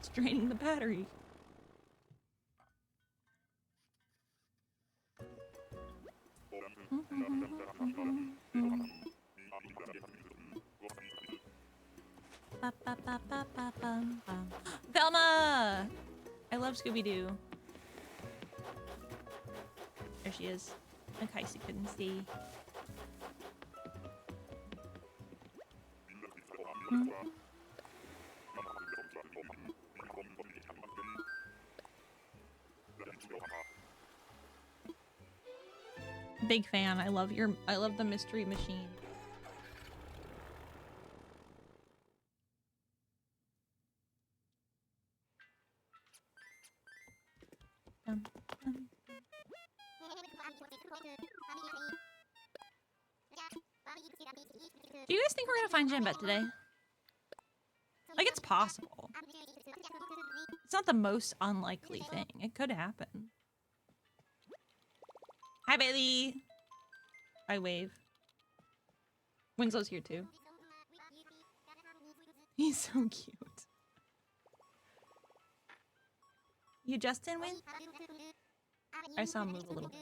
it's draining the battery. Velma! I love Scooby-Doo. There she is. In case you couldn't see. Big fan. I love the mystery machine. Do you guys think we're gonna find Jambette today? Like, it's possible. It's not the most unlikely thing. It could happen. Hi, Bailey. I wave. Winslow's here too. He's so cute. You Justin win? I saw him move a little bit.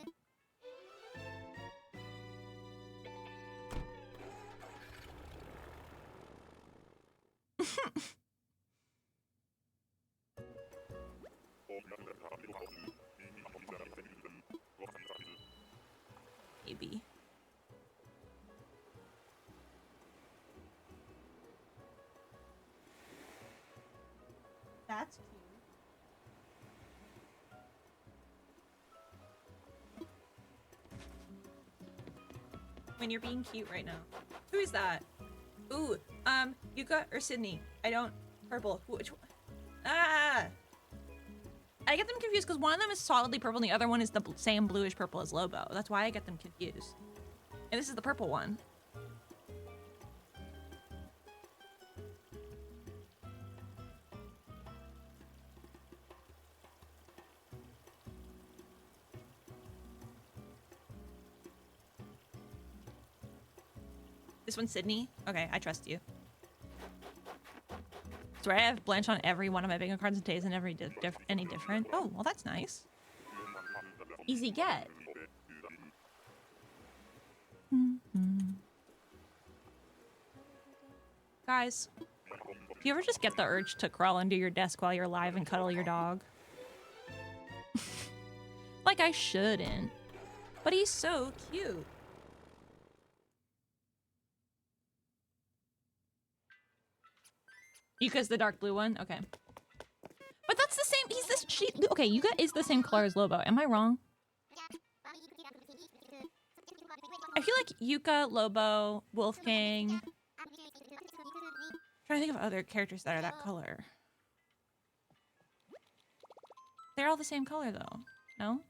Maybe. That's cute. When you're being cute right now. Who is that? Ooh, Yuka or Sydney? I don't. Purple. Which one? Ah! I get them confused because one of them is solidly purple and the other one is the same bluish purple as Lobo. That's why I get them confused. And this is the purple one. This one's Sydney? Okay, I trust you. Swear I have Blanche on every one of my bingo cards and Taze and any different. Oh, well that's nice. Easy get. Guys, if you ever just get the urge to crawl under your desk while you're live and cuddle your dog. Like I shouldn't. But he's so cute. Yuka's the dark blue one? Okay. But that's the same, okay, Yuka is the same color as Lobo. Am I wrong? I feel like Yuka, Lobo, Wolfgang. I'm trying to think of other characters that are that color. They're all the same color though, no?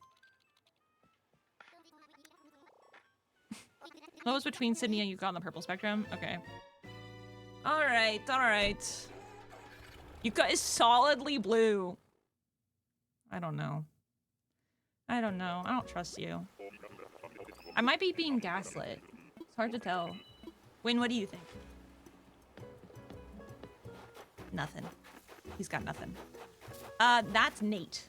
Lobo's between Sydney and Yuka on the purple spectrum? Okay. Alright, alright. Yuka is solidly blue. I don't know. I don't know. I don't trust you. I might be being gaslit. It's hard to tell. Win, what do you think? Nothing. He's got nothing. That's Nate.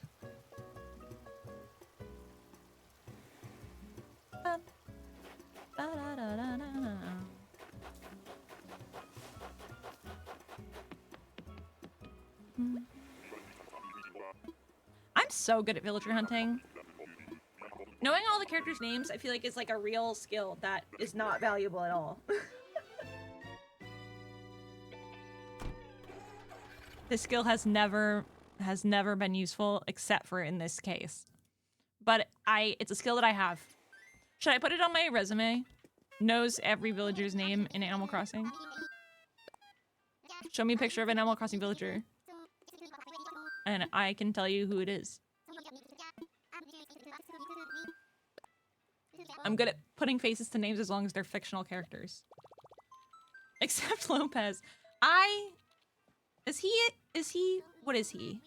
so good at villager hunting. Knowing all the characters' names, I feel like is like a real skill that is not valuable at all. This skill has never been useful except for in this case. But it's a skill that I have. Should I put it on my resume? Knows every villager's name in Animal Crossing. Show me a picture of an Animal Crossing villager. And I can tell you who it is. I'm good at putting faces to names as long as they're fictional characters. Except Lopez. Is he, what is he?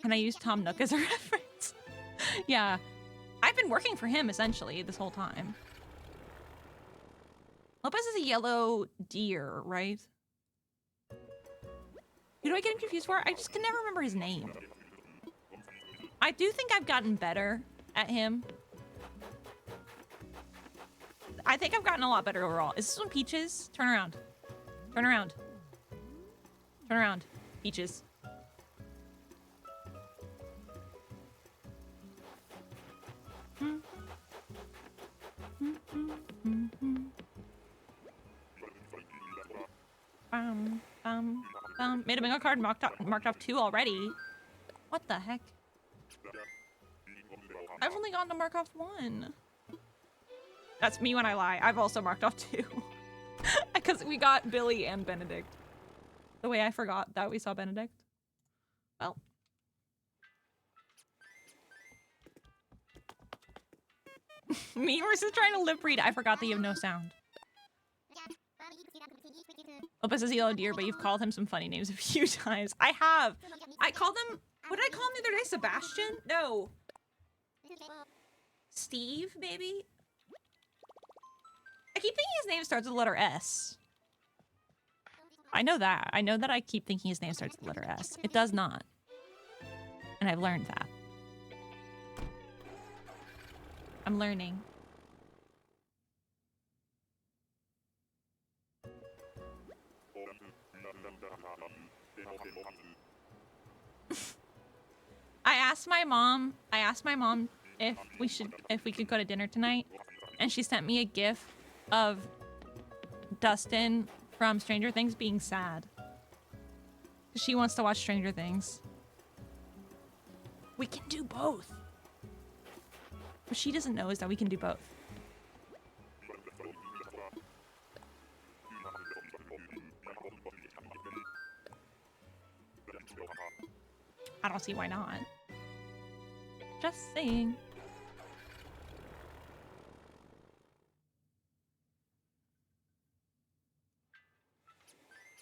Can I use Tom Nook as a reference? Yeah. I've been working for him, essentially, this whole time. Lopez is a yellow deer, right? Who do I get him confused for? I just can never remember his name. I do think I've gotten better at him. I think I've gotten a lot better overall. Is this one Peaches? Turn around. Turn around. Turn around. Peaches. Made a bingo card marked off 2 already. What the heck? I've only gotten to mark off 1. That's me when I lie. I've also marked off 2. Because we got Billy and Benedict. The way I forgot that we saw Benedict. Well. Me versus trying to lip read. I forgot that you have no sound. Lopez is a yellow deer, but you've called him some funny names a few times. I have. I called him... What did I call him the other day? Sebastian? No. Steve, maybe? I keep thinking his name starts with the letter S. I know that. I know that I keep thinking his name starts with the letter S. It does not. And I've learned that. I'm learning. I asked my mom if we could go to dinner tonight, and she sent me a gif of Dustin from Stranger Things being sad. She wants to watch Stranger Things. We can do both. What she doesn't know is that we can do both. I don't see why not. Just saying.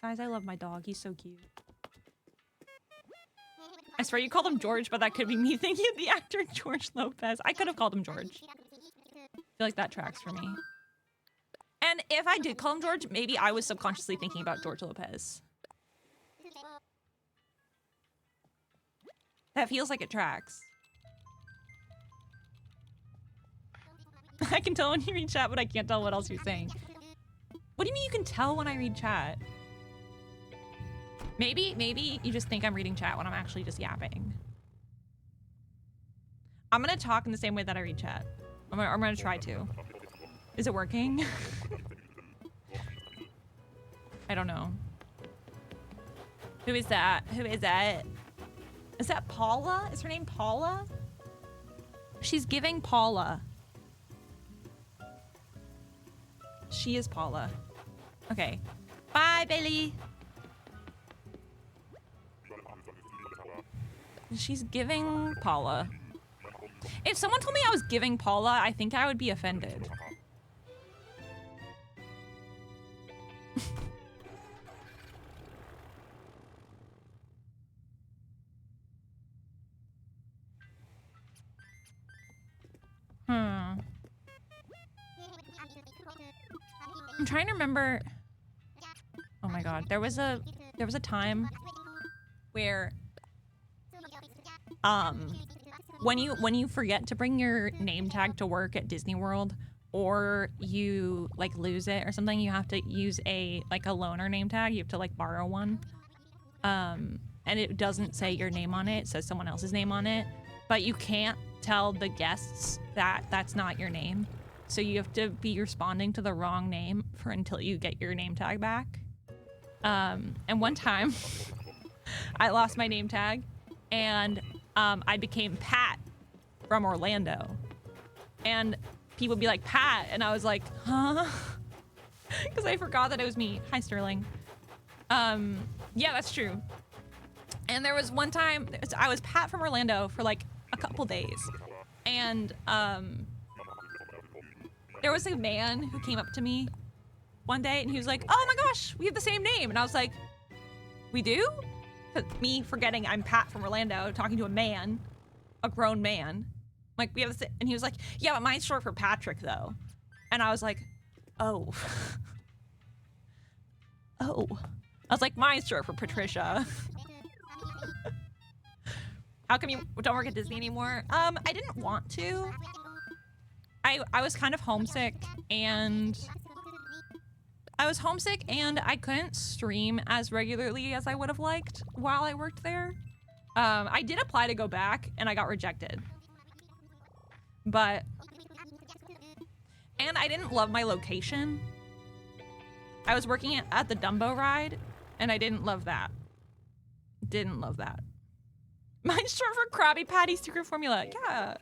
Guys, I love my dog. He's so cute. I swear you called him George, but that could be me thinking of the actor George Lopez. I could have called him George. I feel like that tracks for me. And if I did call him George, maybe I was subconsciously thinking about George Lopez. That feels like it tracks. I can tell when you read chat, but I can't tell what else you're saying. What do you mean you can tell when I read chat? Maybe you just think I'm reading chat when I'm actually just yapping. I'm gonna talk in the same way that I read chat. I'm gonna try to. Is it working? I don't know. Who is that? Who is that? Is that Paula? Is her name Paula? She's giving Paula. She is Paula. Okay. Bye, Billy. She's giving Paula. If someone told me I was giving Paula, I think I would be offended. I'm trying to remember. Oh my god, there was a time where when you forget to bring your name tag to work at Disney World, or you like lose it or something, you have to use a loaner name tag. You have to like borrow one. And it doesn't say your name on it. It says someone else's name on it. But you can't tell the guests that that's not your name. So you have to be responding to the wrong name for until you get your name tag back. And one time I lost my name tag and I became Pat from Orlando. And people would be like, Pat, and I was like, huh? Because I forgot that it was me. Hi, Sterling. Yeah, that's true. And there was one time, I was Pat from Orlando for like a couple days. And there was a man who came up to me one day and he was like, oh my gosh, we have the same name. And I was like, we do? Me forgetting I'm Pat from Orlando, talking to a man, a grown man. Like, we have this, and he was like, yeah, but mine's short for Patrick though. And I was like, oh. Oh. I was like, mine's short for Patricia. How come you don't work at Disney anymore? I didn't want to. I was kind of homesick and I couldn't stream as regularly as I would have liked while I worked there. I did apply to go back and I got rejected. And I didn't love my location. I was working at the Dumbo ride and I didn't love that. Didn't love that. Mine's short for Krabby Patty Secret Formula. Yeah.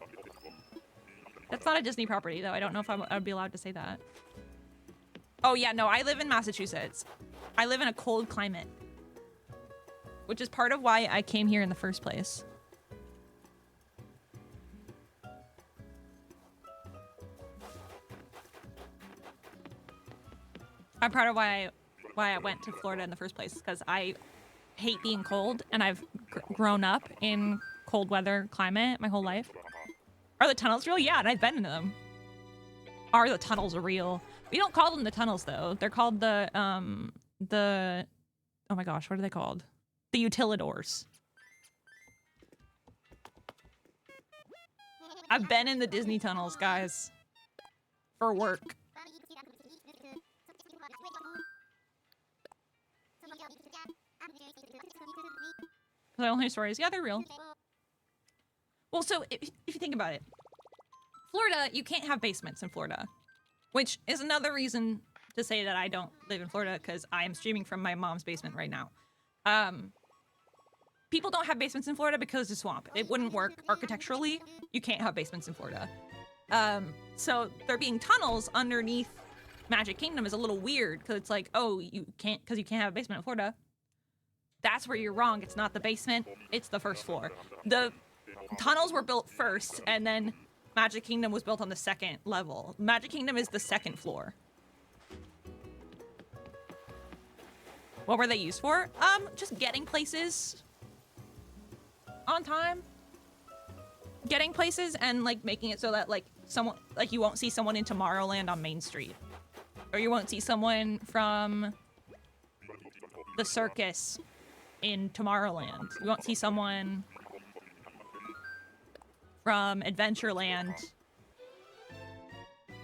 That's not a Disney property though. I don't know if I'd be allowed to say that. Oh yeah, no, I live in Massachusetts. I live in a cold climate, which is part of why I came here in the first place. I'm part of why I went to Florida in the first place, because I hate being cold and I've grown up in cold weather climate my whole life. Are the tunnels real? Yeah, and I've been in them. Are the tunnels real? We don't call them the tunnels though. They're called the oh my gosh, what are they called? The utilidors. I've been in the Disney tunnels, guys, for work. I don't hear stories. Yeah, they're real. Well, so if you think about it, Florida, you can't have basements in Florida, which is another reason to say that I don't live in Florida, because I am streaming from my mom's basement right now. People don't have basements in Florida because it's a swamp. It wouldn't work architecturally. You can't have basements in Florida. So there being tunnels underneath Magic Kingdom is a little weird, because it's like, oh, you can't have a basement in Florida. That's where you're wrong. It's not the basement. It's the first floor. The tunnels were built first, and then Magic Kingdom was built on the second level. Magic Kingdom is the second floor. What were they used for? Just getting places on time. Getting places and like making it so that like someone, like you won't see someone in Tomorrowland on Main Street. Or you won't see someone from the circus in Tomorrowland. You won't see someone from Adventureland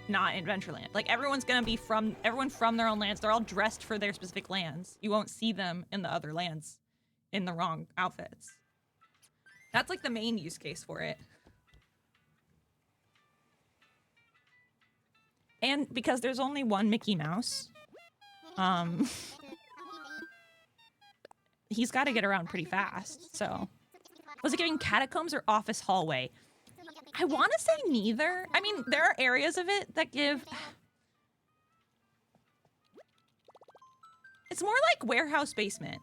not in Adventureland. Like, everyone's gonna be everyone from their own lands. They're all dressed for their specific lands. You won't see them in the other lands in the wrong outfits. That's like the main use case for it. And because there's only one Mickey Mouse, he's got to get around pretty fast, so. Was it giving catacombs or office hallway? I want to say neither. I mean, there are areas of it that give... It's more like warehouse basement.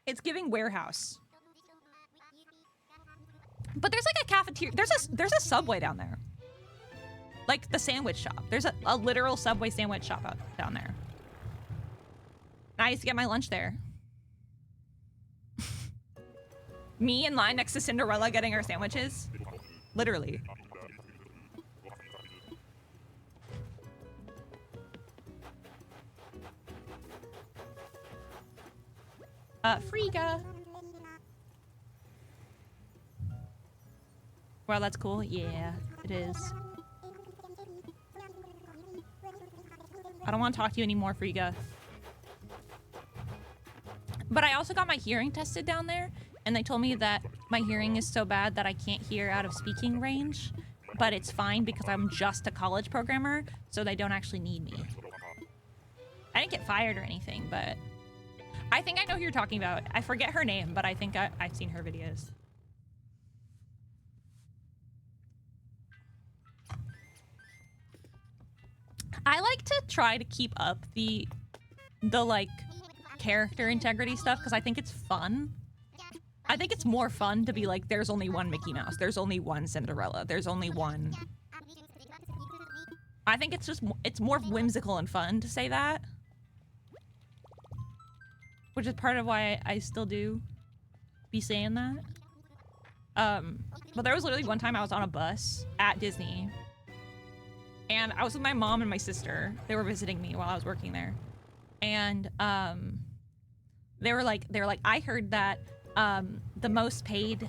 It's giving warehouse. But there's like a cafeteria. There's a Subway down there. Like the sandwich shop. There's a literal Subway sandwich shop down there. And I used to get my lunch there. Me in line next to Cinderella getting her sandwiches. Literally. Frigga. Well, that's cool. Yeah, it is. I don't want to talk to you anymore, Frigga. But I also got my hearing tested down there, and they told me that my hearing is so bad that I can't hear out of speaking range, but it's fine because I'm just a college programmer, so they don't actually need me. I didn't get fired or anything, but I think I know who you're talking about. I forget her name, but I think I've seen her videos. I like to try to keep up the like character integrity stuff because I think it's fun. I think it's more fun to be like, there's only one Mickey Mouse, there's only one Cinderella, there's only one. I think it's just, it's more whimsical and fun to say that. Which is part of why I still do be saying that. But there was literally one time I was on a bus at Disney, and I was with my mom and my sister. They were visiting me while I was working there. And they were like, I heard that the most paid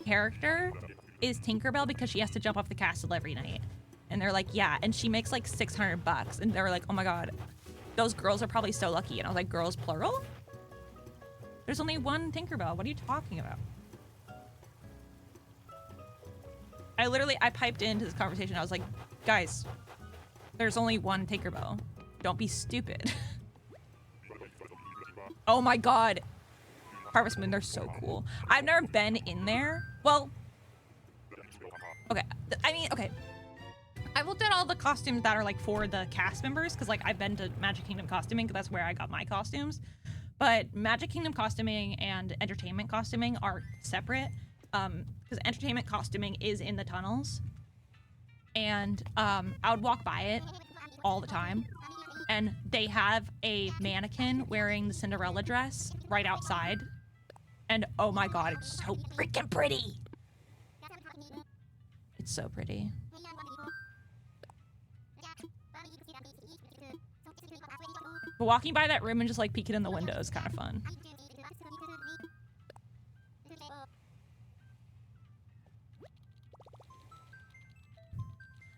character is Tinkerbell because she has to jump off the castle every night. And they're like, yeah, and she makes like $600. And they were like, oh my god, those girls are probably so lucky. And I was like, girls plural? There's only one Tinkerbell. What are you talking about? I piped into this conversation. I was like, guys, there's only one Tinkerbell. Don't be stupid. Oh my god. Harvest Moon, they're so cool. I've never been in there. Well, okay. I mean, okay. I've looked at all the costumes that are like for the cast members because like I've been to Magic Kingdom costuming because that's where I got my costumes. But Magic Kingdom costuming and entertainment costuming are separate because entertainment costuming is in the tunnels. And I would walk by it all the time. And they have a mannequin wearing the Cinderella dress right outside. And oh my god, it's so freaking pretty. It's so pretty. But walking by that room and just like peeking in the window is kind of fun.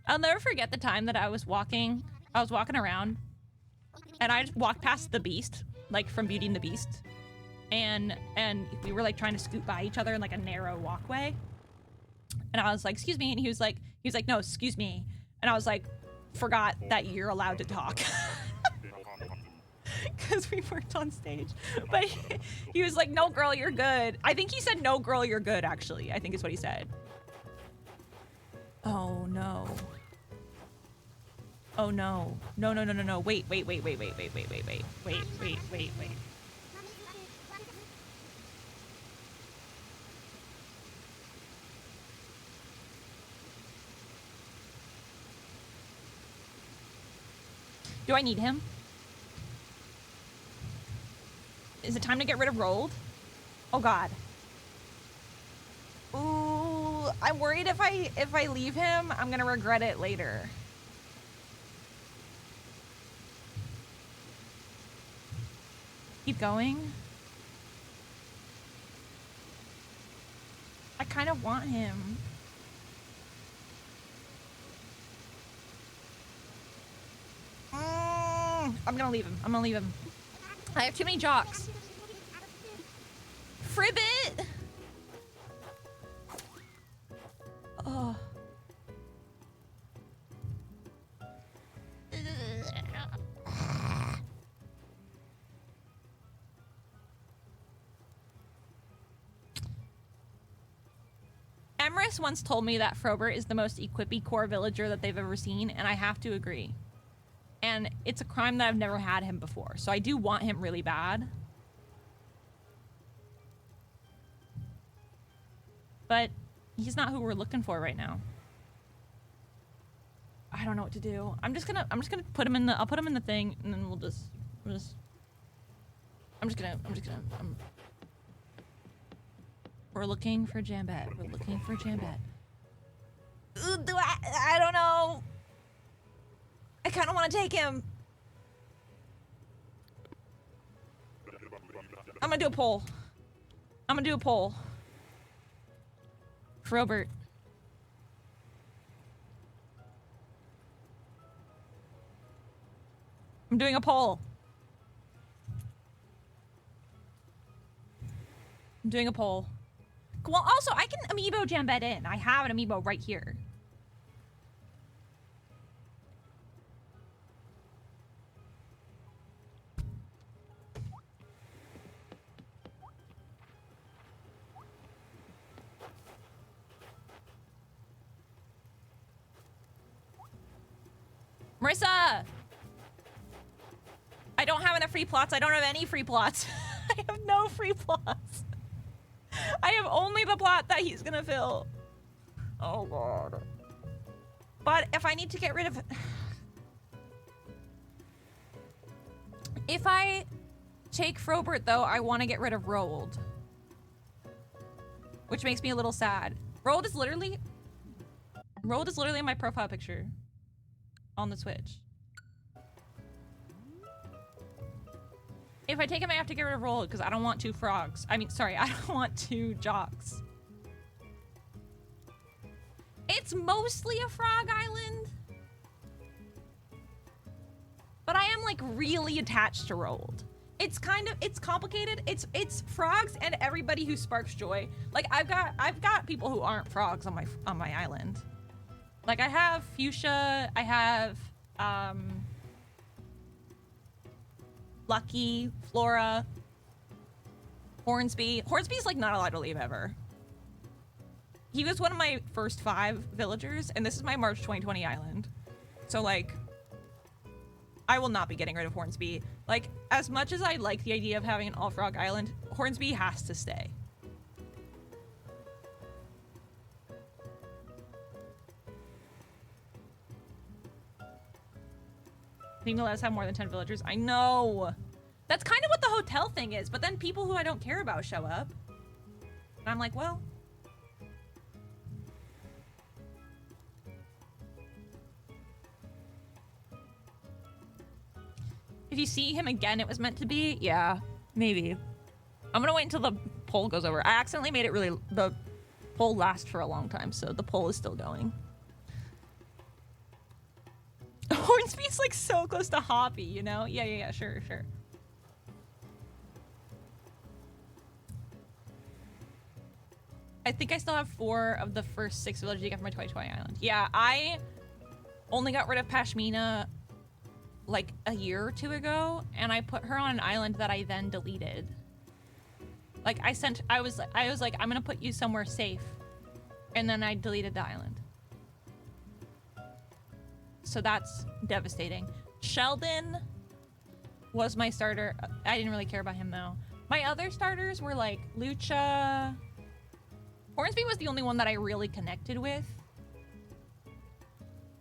I'll never forget the time that I was walking around and I just walked past the Beast, like from Beauty and the Beast. And we were like trying to scoot by each other in like a narrow walkway. And I was like, excuse me. And he was like, no, excuse me. And I was like, forgot that you're allowed to talk. Because we worked on stage. But he was like, no, girl, you're good. I think he said, no, girl, you're good, actually. I think is what he said. Oh, no. Oh, no. No, no, no, no, no. Wait. Do I need him? Is it time to get rid of Rolled? Oh god. Ooh, I'm worried if I leave him, I'm gonna regret it later. Keep going. I kind of want him. I'm gonna leave him. I have too many jocks. Fribbit! Oh. Emrys once told me that Frobert is the most equippy core villager that they've ever seen, and I have to agree. And it's a crime that I've never had him before, so I do want him really bad. But he's not who we're looking for right now. I don't know what to do. I'm just gonna put him in the, I'll put him in the thing, and then we're looking for Jambette. Ooh, I don't know. I kind of want to take him. I'm gonna do a poll. Frobert. I'm doing a poll. I'm doing a poll. Well, also, I can amiibo jambette in. I have an amiibo right here. Marissa! I don't have enough free plots. I don't have any free plots. I have no free plots. I have only the plot that he's gonna fill. Oh god. But if I need to get rid of... If I take Frobert, though, I want to get rid of Roald. Which makes me a little sad. Roald is literally my profile picture on the Switch. If I take him, I have to get rid of Roald because I don't want two frogs. I mean, sorry, I don't want two jocks. It's mostly a frog island. But I am like really attached to Roald. It's complicated. It's frogs and everybody who sparks joy. Like I've got people who aren't frogs on my island. Like I have Fuchsia, I have Lucky, Flora, Hornsby. Hornsby's like not allowed to leave ever. He was one of my first 5 villagers, and this is my March 2020 island. So like, I will not be getting rid of Hornsby. Like, as much as I like the idea of having an all-frog island, Hornsby has to stay. I think let us have more than 10 villagers. I know. That's kind of what the hotel thing is, but then people who I don't care about show up. And I'm like, well. If you see him again, it was meant to be? Yeah, maybe. I'm gonna wait until the poll goes over. I accidentally made it really, the poll last for a long time, so the poll is still going. Hornsby's like so close to Hoppy, you know? Yeah, sure. I think I still have 4 of the first 6 villages you get from my 2020 island. Yeah, I only got rid of Pashmina like a year or 2 ago, and I put her on an island that I then deleted. Like I was like, I'm gonna put you somewhere safe, and then I deleted the island. So that's devastating. Sheldon was my starter. I didn't really care about him though. My other starters were like Lucha. Hornsby was the only one that I really connected with.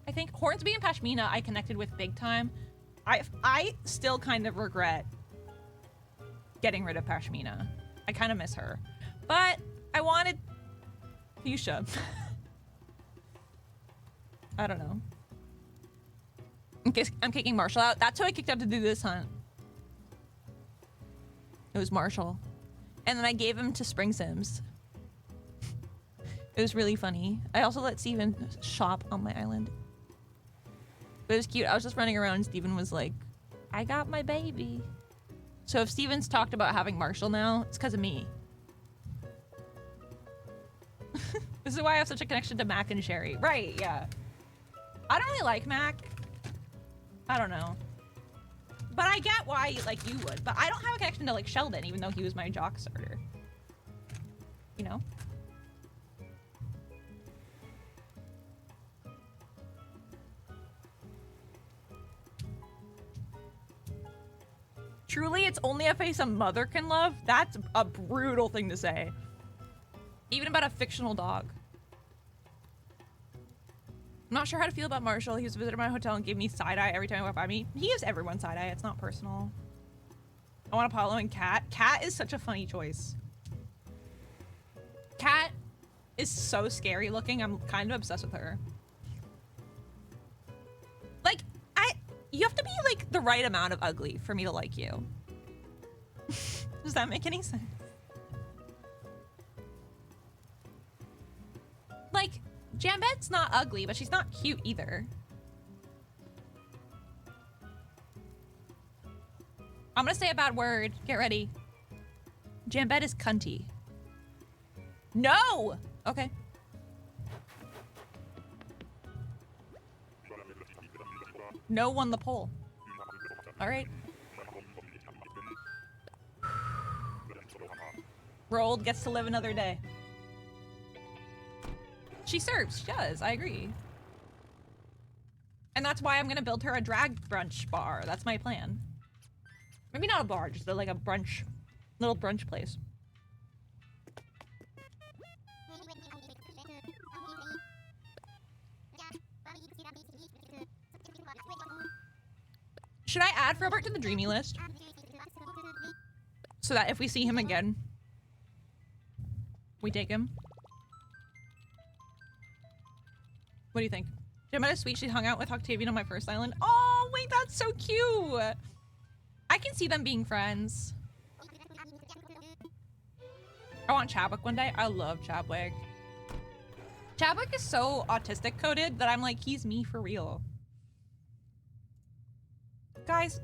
I think Hornsby and Pashmina I connected with big time. I still kind of regret getting rid of Pashmina. I kind of miss her. But I wanted Fuchsia. I don't know. I'm kicking Marshall out. That's who I kicked out to do this hunt. It was Marshall. And then I gave him to Spring Sims. It was really funny. I also let Steven shop on my island. But it was cute. I was just running around and Steven was like, I got my baby. So if Steven's talked about having Marshall now, it's because of me. This is why I have such a connection to Mac and Sherry. Right, yeah. I don't really like Mac. I don't know. But I get why like you would. But I don't have a connection to like Sheldon, even though he was my jock starter. You know? Truly, it's only a face a mother can love? That's a brutal thing to say. Even about a fictional dog. I'm not sure how to feel about Marshall. He was a visitor to my hotel and gave me side-eye every time he went by me. He gives everyone side-eye. It's not personal. I want Apollo and Cat. Cat is such a funny choice. Cat is so scary looking. I'm kind of obsessed with her. Like, you have to be like the right amount of ugly for me to like you. Does that make any sense? Like, Jambette's not ugly, but she's not cute either. I'm gonna say a bad word. Get ready. Jambette is cunty. No! Okay. No won the poll. All right. Rolled gets to live another day. She serves. She does. I agree. And that's why I'm gonna build her a drag brunch bar. That's my plan. Maybe not a bar, just like a brunch, little brunch place. Should I add Frobert to the dreamy list? So that if we see him again, we take him? What do you think? Jambette is sweet. She hung out with Octavian on my first island. Oh, wait, that's so cute. I can see them being friends. I want Chadwick one day. I love Chadwick. Chadwick is so autistic coded that I'm like, he's me for real. Guys,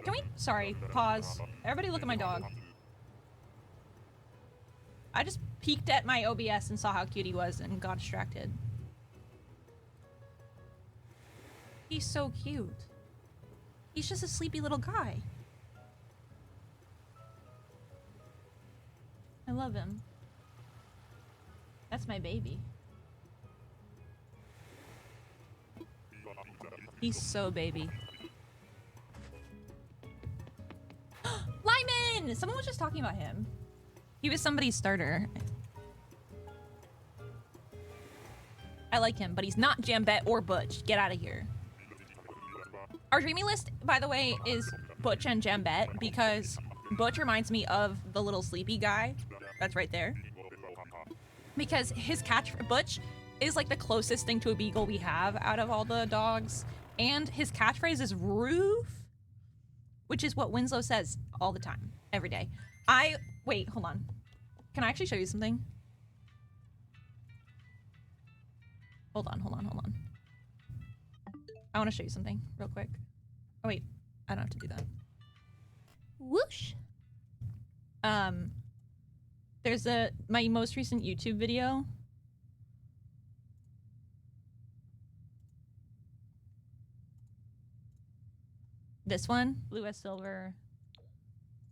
can we, sorry, pause. Everybody look at my dog. I just peeked at my OBS and saw how cute he was and got distracted. He's so cute. He's just a sleepy little guy. I love him. That's my baby. He's so baby. Lyman! Someone was just talking about him. He was somebody's starter. I like him, but he's not Jambette or Butch. Get out of here. Our dreamy list, by the way, is Butch and Jambette because Butch reminds me of the little sleepy guy that's right there. Because his Butch is like the closest thing to a beagle we have out of all the dogs. And his catchphrase is roof, which is what Winslow says all the time, every day. Wait, hold on. Can I actually show you something? Hold on. I want to show you something real quick. Oh wait, I don't have to do that. Whoosh. There's my most recent YouTube video. This one, blue as silver.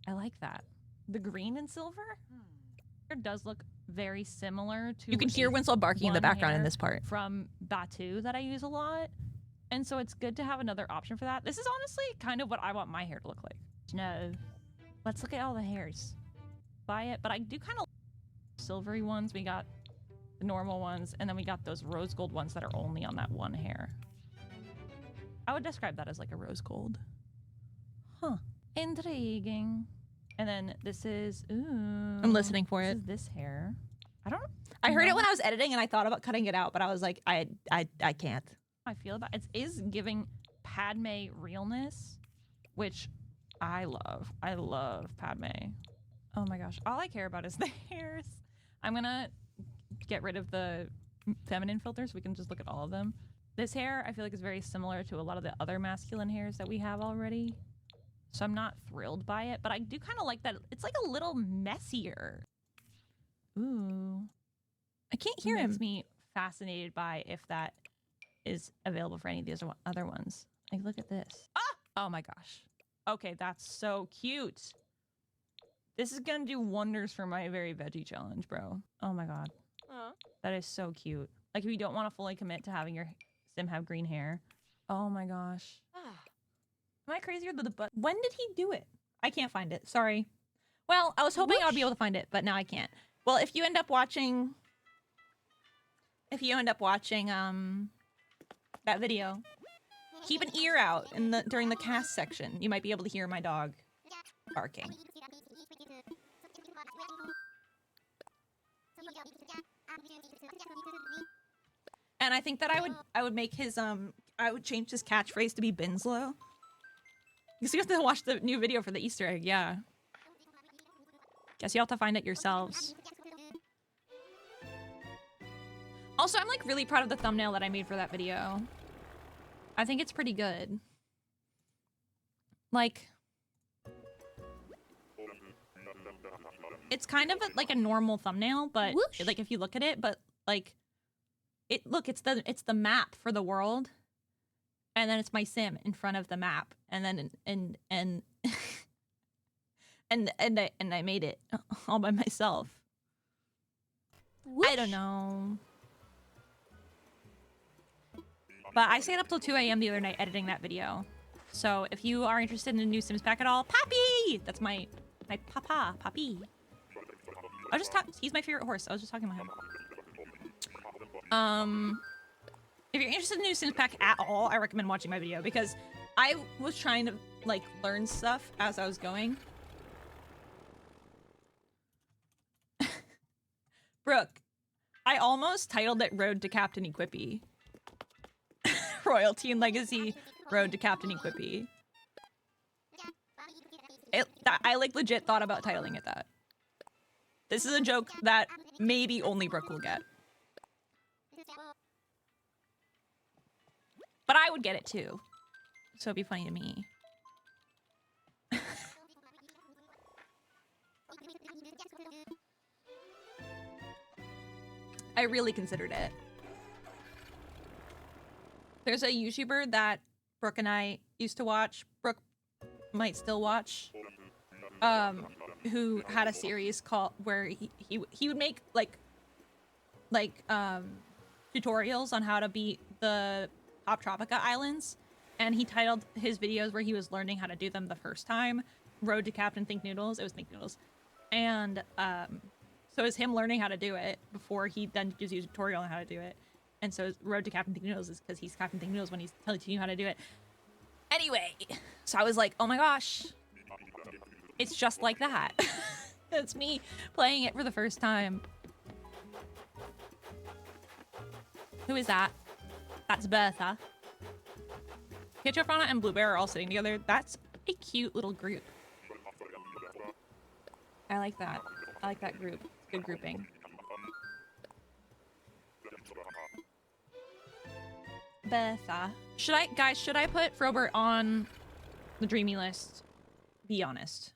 I like that. The green and silver? It does look very similar to. You can hear Winslow barking in the background in this part. From Batu that I use a lot. And so it's good to have another option for that. This is honestly kind of what I want my hair to look like. No. Let's look at all the hairs. Buy it, but I do kind of like silvery ones. We got the normal ones, and then we got those rose gold ones that are only on that one hair. I would describe that as like a rose gold. Huh. Intriguing. And then this is, ooh. I'm listening for it. This is this hair. I heard it when I was editing and I thought about cutting it out, but I was like, I can't. I feel about it is giving Padme realness, which I love. I love Padme. Oh my gosh. All I care about is the hairs. I'm gonna get rid of the feminine filter so we can just look at all of them. This hair I feel like is very similar to a lot of the other masculine hairs that we have already. So I'm not thrilled by it, but I do kind of like that. It's like a little messier. Ooh. I can't hear him. Makes me fascinated by if that is available for any of these other ones. Like, look at this. Ah! Oh my gosh. Okay, that's so cute. This is gonna do wonders for my very veggie challenge, bro. Oh my god. That is so cute. Like, if you don't want to fully commit to having your sim have green hair. Oh my gosh. Am I crazier than the butt? When did he do it? I can't find it. Sorry. Well, I was hoping I would be able to find it, but now I can't. Well, if you end up watching that video, keep an ear out during the cast section. You might be able to hear my dog barking. And I think that I would make his I would change his catchphrase to be Binslow. Because you have to watch the new video for the Easter egg, yeah. Guess you'll have to find it yourselves. Also, I'm like really proud of the thumbnail that I made for that video. I think it's pretty good. Like, it's kind of like a normal thumbnail, but Whoosh. like if you look at it, but like it's the map for the world, and then it's my sim in front of the map, and then and I made it all by myself. Whoosh. I don't know. But I stayed up till 2 a.m. the other night editing that video. So if you are interested in a new Sims pack at all, Poppy! That's my papa, Poppy. I was just he's my favorite horse. I was just talking about him. If you're interested in a new Sims pack at all, I recommend watching my video because I was trying to like learn stuff as I was going. Brooke, I almost titled it Road to Captain Equippy. Royalty and Legacy Road to Captain Equippy. I like legit thought about titling it that. This is a joke that maybe only Brooke will get. But I would get it too. So it'd be funny to me. I really considered it. There's a YouTuber that Brooke and I used to watch. Brooke might still watch. Who had a series called where he would make like tutorials on how to beat the Top Tropica Islands, and he titled his videos where he was learning how to do them the first time Road to Captain Think Noodles. It was Think Noodles. And so it's him learning how to do it before he then gives you a tutorial on how to do it. And so Road to Captain Think Noodles is because he's Captain Think Noodles when he's telling you how to do it. Anyway, so I was like, oh my gosh, it's just like that. It's me playing it for the first time. Who is that? That's Bertha. Ketchup, Rana, and Blueberry are all sitting together. That's a cute little group. I like that. I like that group. Good grouping. Bertha. Should I put Frobert on the dreamy list? Be honest.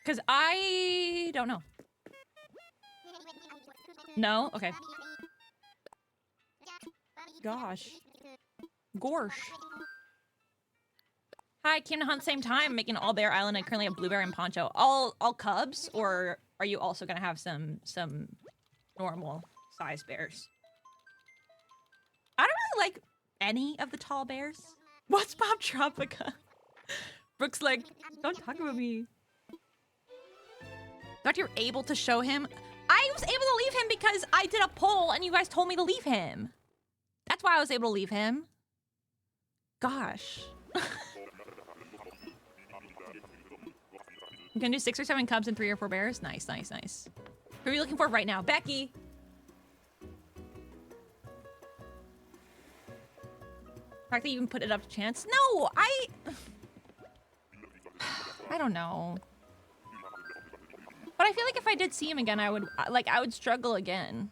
Because I don't know. No? Okay. Gosh. Gorsh. Hi, came to hunt same time, making all bear island. I currently have Blueberry and Poncho. All cubs, or are you also gonna have some normal size bears? I don't really like any of the tall bears. What's Bob Tropica? Brooke's like, don't talk about me. But you're able to show him. I was able to leave him because I did a poll and you guys told me to leave him. That's why I was able to leave him. Gosh. You can do 6 or 7 cubs and 3 or 4 bears. Nice, nice, nice. Who are you looking for right now? Becky. The fact that you even put it up to chance. No, I don't know. But I feel like if I did see him again, I would struggle again.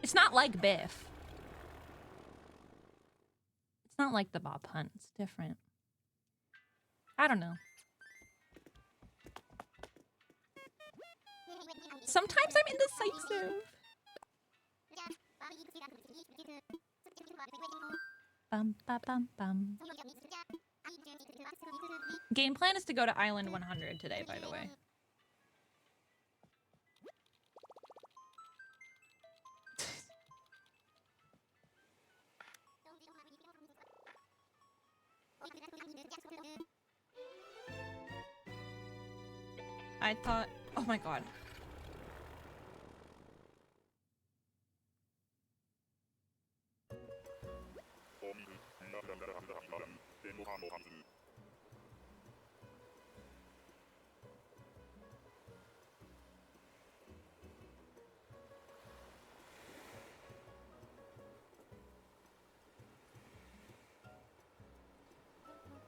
It's not like Biff. It's not like the Bob Hunt. It's different. I don't know. Sometimes I'm indecisive. Bum, ba, bum, bum. Game plan is to go to Island 100 today, by the way. I thought, oh my god.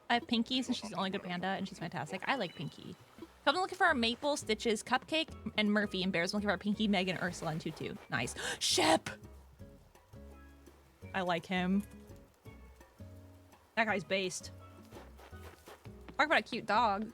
I have Pinky since she's the only good panda and she's fantastic. I like Pinky. Come looking for our Maple, Stitches, Cupcake, and Murphy, and Bears looking for our Pinky, Megan, Ursula, and Tutu. Nice. Shep! I like him. That guy's based. Talk about a cute dog.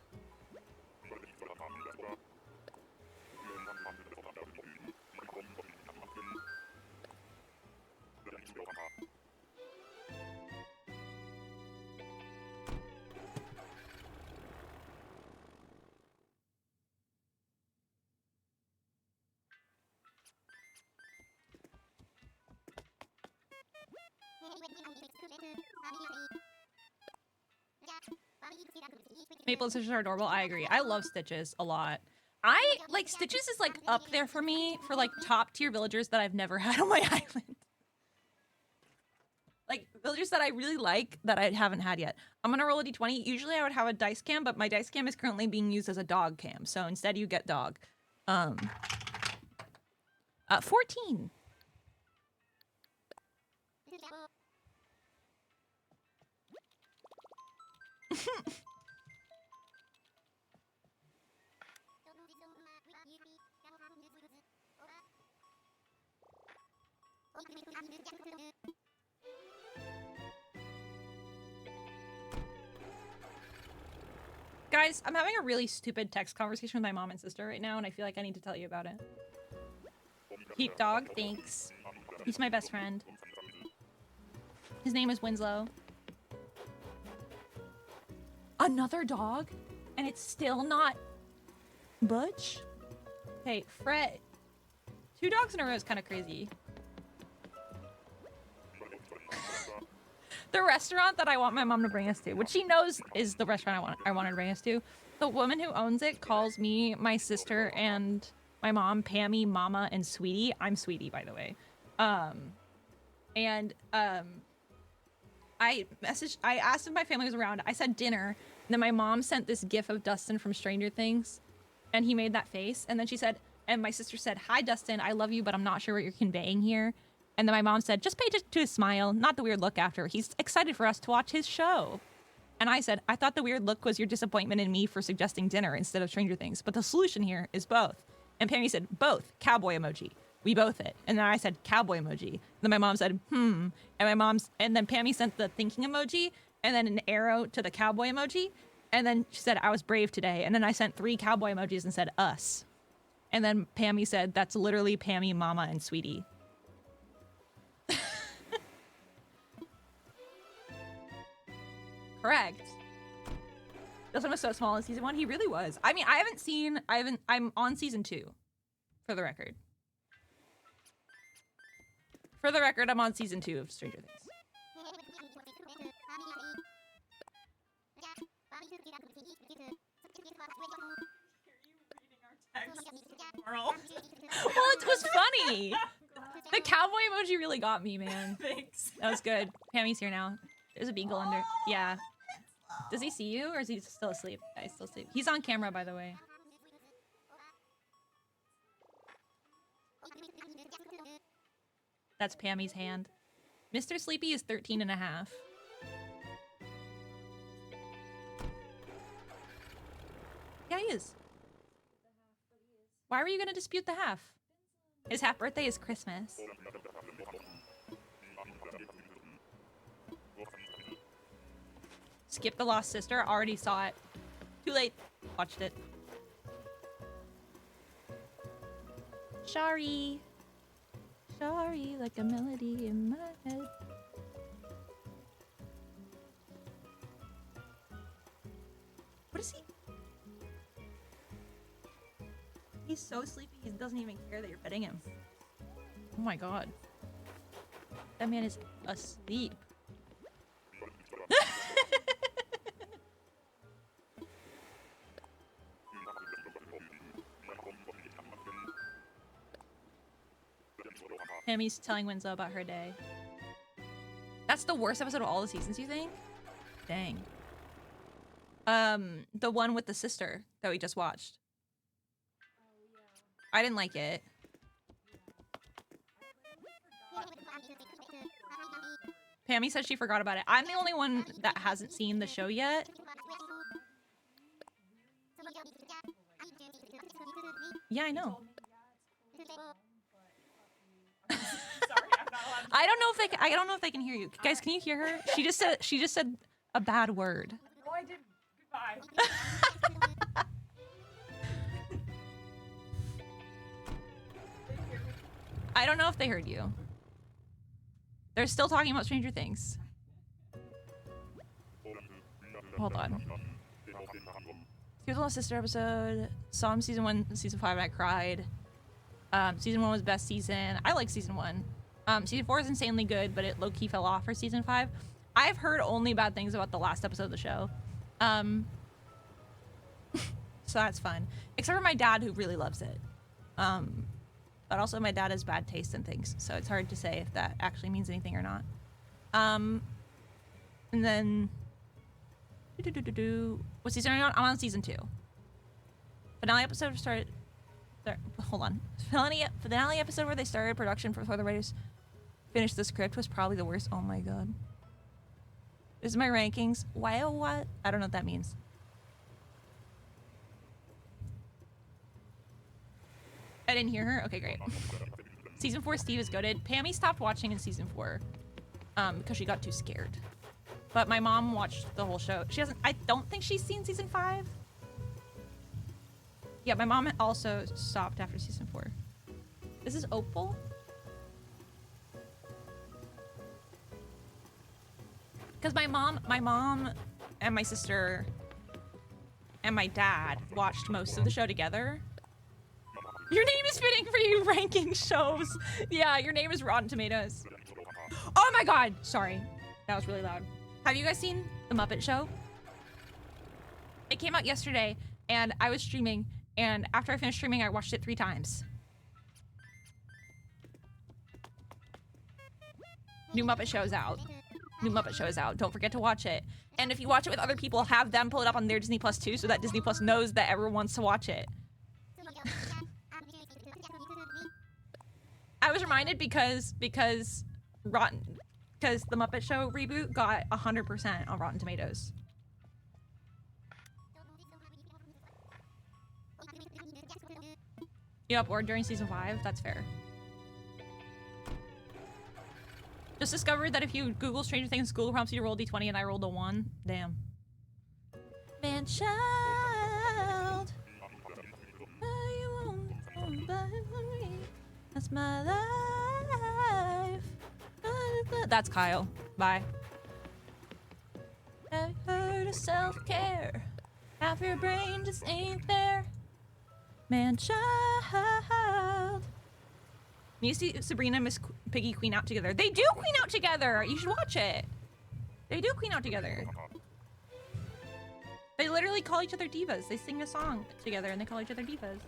Maple and Stitches are adorable. I agree. I love Stitches a lot. I like Stitches is like up there for me for like top tier villagers that I've never had on my island. Like villagers that I really like that I haven't had yet. I'm gonna roll a d20. Usually I would have a dice cam, but my dice cam is currently being used as a dog cam. So instead you get dog. 14. Guys, I'm having a really stupid text conversation with my mom and sister right now, and I feel like I need to tell you about it. Heat dog, thanks. He's my best friend. His name is Winslow. Another dog? And it's still not Butch? Hey, Fred. 2 dogs in a row is kind of crazy. The restaurant that I want my mom to bring us to, which she knows is the restaurant I want her to bring us to, the woman who owns it calls me, my sister, and my mom, Pammy, Mama, and Sweetie. I'm Sweetie, by the way. I asked if my family was around. I said dinner, and then my mom sent this gif of Dustin from Stranger Things, and he made that face, and then she said, and my sister said, "Hi, Dustin, I love you, but I'm not sure what you're conveying here." And then my mom said, "Just pay to his smile, not the weird look after. He's excited for us to watch his show." And I said, "I thought the weird look was your disappointment in me for suggesting dinner instead of Stranger Things, but the solution here is both." And Pammy said, "Both, cowboy emoji." We both hit. And then I said, "Cowboy emoji." And then my mom said, "Hmm." And then Pammy sent the thinking emoji and then an arrow to the cowboy emoji. And then she said, "I was brave today." And then I sent 3 cowboy emojis and said, "Us." And then Pammy said, "That's literally Pammy, Mama, and Sweetie." Correct. Dustin was so small in season 1. He really was. I mean, I'm on season 2, for the record. For the record, I'm on season 2 of Stranger Things. Well, it was funny. The cowboy emoji really got me, man. Thanks. That was good. Pammy's here now. There's a beagle under. Yeah. Does he see you, or is he still asleep? Yeah, he's still asleep. He's on camera, by the way. That's Pammy's hand. Mr. Sleepy is 13 and a half. Yeah, he is. Why were you gonna dispute the half? His half birthday is Christmas. Skip the Lost Sister. Already saw it. Too late. Watched it. Sorry. Sorry, like a melody in my head. What is he? He's so sleepy, he doesn't even care that you're petting him. Oh my god. That man is asleep. Tammy's telling Winslow about her day. That's the worst episode of all the seasons, you think? Dang. The one with the sister that we just watched. I didn't like it. Pammy said she forgot about it. I'm the only one that hasn't seen the show yet. Yeah, I know. I don't know if they can hear you. Guys, can you hear her? She just said a bad word. No, I didn't. Goodbye. I don't know if they heard you. They're still talking about Stranger Things. Hold on. He was on a sister episode. Saw him season 1, season 5, and I cried. Season 1 was best season. I like season 1. Season 4 is insanely good, but it low-key fell off for season 5. I've heard only bad things about the last episode of the show. So that's fun. Except for my dad, who really loves it. But also my dad has bad taste in things, so it's hard to say if that actually means anything or not. And then... What season are you on? I'm on season 2. Finale episode started... Hold on. Finale episode where they started production before the writers finished the script was probably the worst. Oh my god. This is my rankings. Why oh what? I don't know what that means. I didn't hear her? Okay, great. Season 4 Steve is goated. Pammy stopped watching in season 4 because she got too scared. But my mom watched the whole show. She hasn't... I don't think she's seen season 5. Yeah, my mom also stopped after season 4. This is Opal? Because my mom and my sister and my dad watched most of the show together. Your name is fitting for you ranking shows. Yeah, your name is Rotten Tomatoes. Oh my god! Sorry. That was really loud. Have you guys seen The Muppet Show? It came out yesterday, and I was streaming, and after I finished streaming, I watched it 3 times. New Muppet Show is out. New Muppet Show is out. Don't forget to watch it. And if you watch it with other people, have them pull it up on their Disney Plus too, so that Disney Plus knows that everyone wants to watch it. I was reminded because the Muppet Show reboot got 100% on Rotten Tomatoes. You got bored during season 5? That's fair. Just discovered that if you Google Stranger Things, Google prompts you to roll D20 and I rolled a 1. Damn. Man child. That's my life. That's Kyle. Bye. Have you heard of self-care? Half your brain just ain't there. Man child. You see Sabrina and Miss Piggy queen out together. They do queen out together. You should watch it. They do queen out together. They literally call each other divas. They sing a song together and they call each other divas.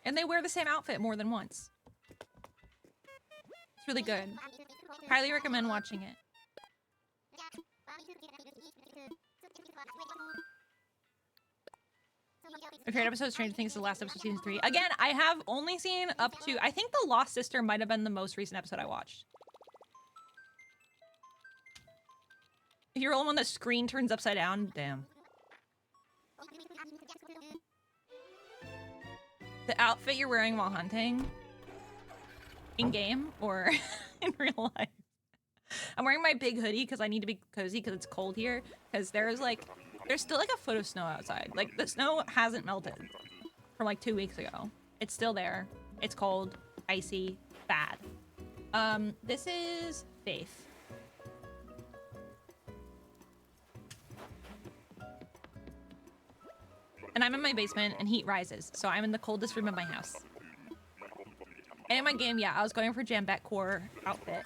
And they wear the same outfit more than once. It's really good. Highly recommend watching it. My favorite episode of Stranger Things is the last episode of season 3. Again, I have only seen up to... I think The Lost Sister might have been the most recent episode I watched. If you're the one that screen turns upside down, damn. The outfit you're wearing while hunting? In-game or in real life? I'm wearing my big hoodie because I need to be cozy because it's cold here. Because there's still like a foot of snow outside. Like the snow hasn't melted from like 2 weeks ago. It's still there. It's cold, icy, bad. This is Faith. And I'm in my basement and heat rises. So I'm in the coldest room of my house. And in my game, yeah, I was going for jambette core outfit.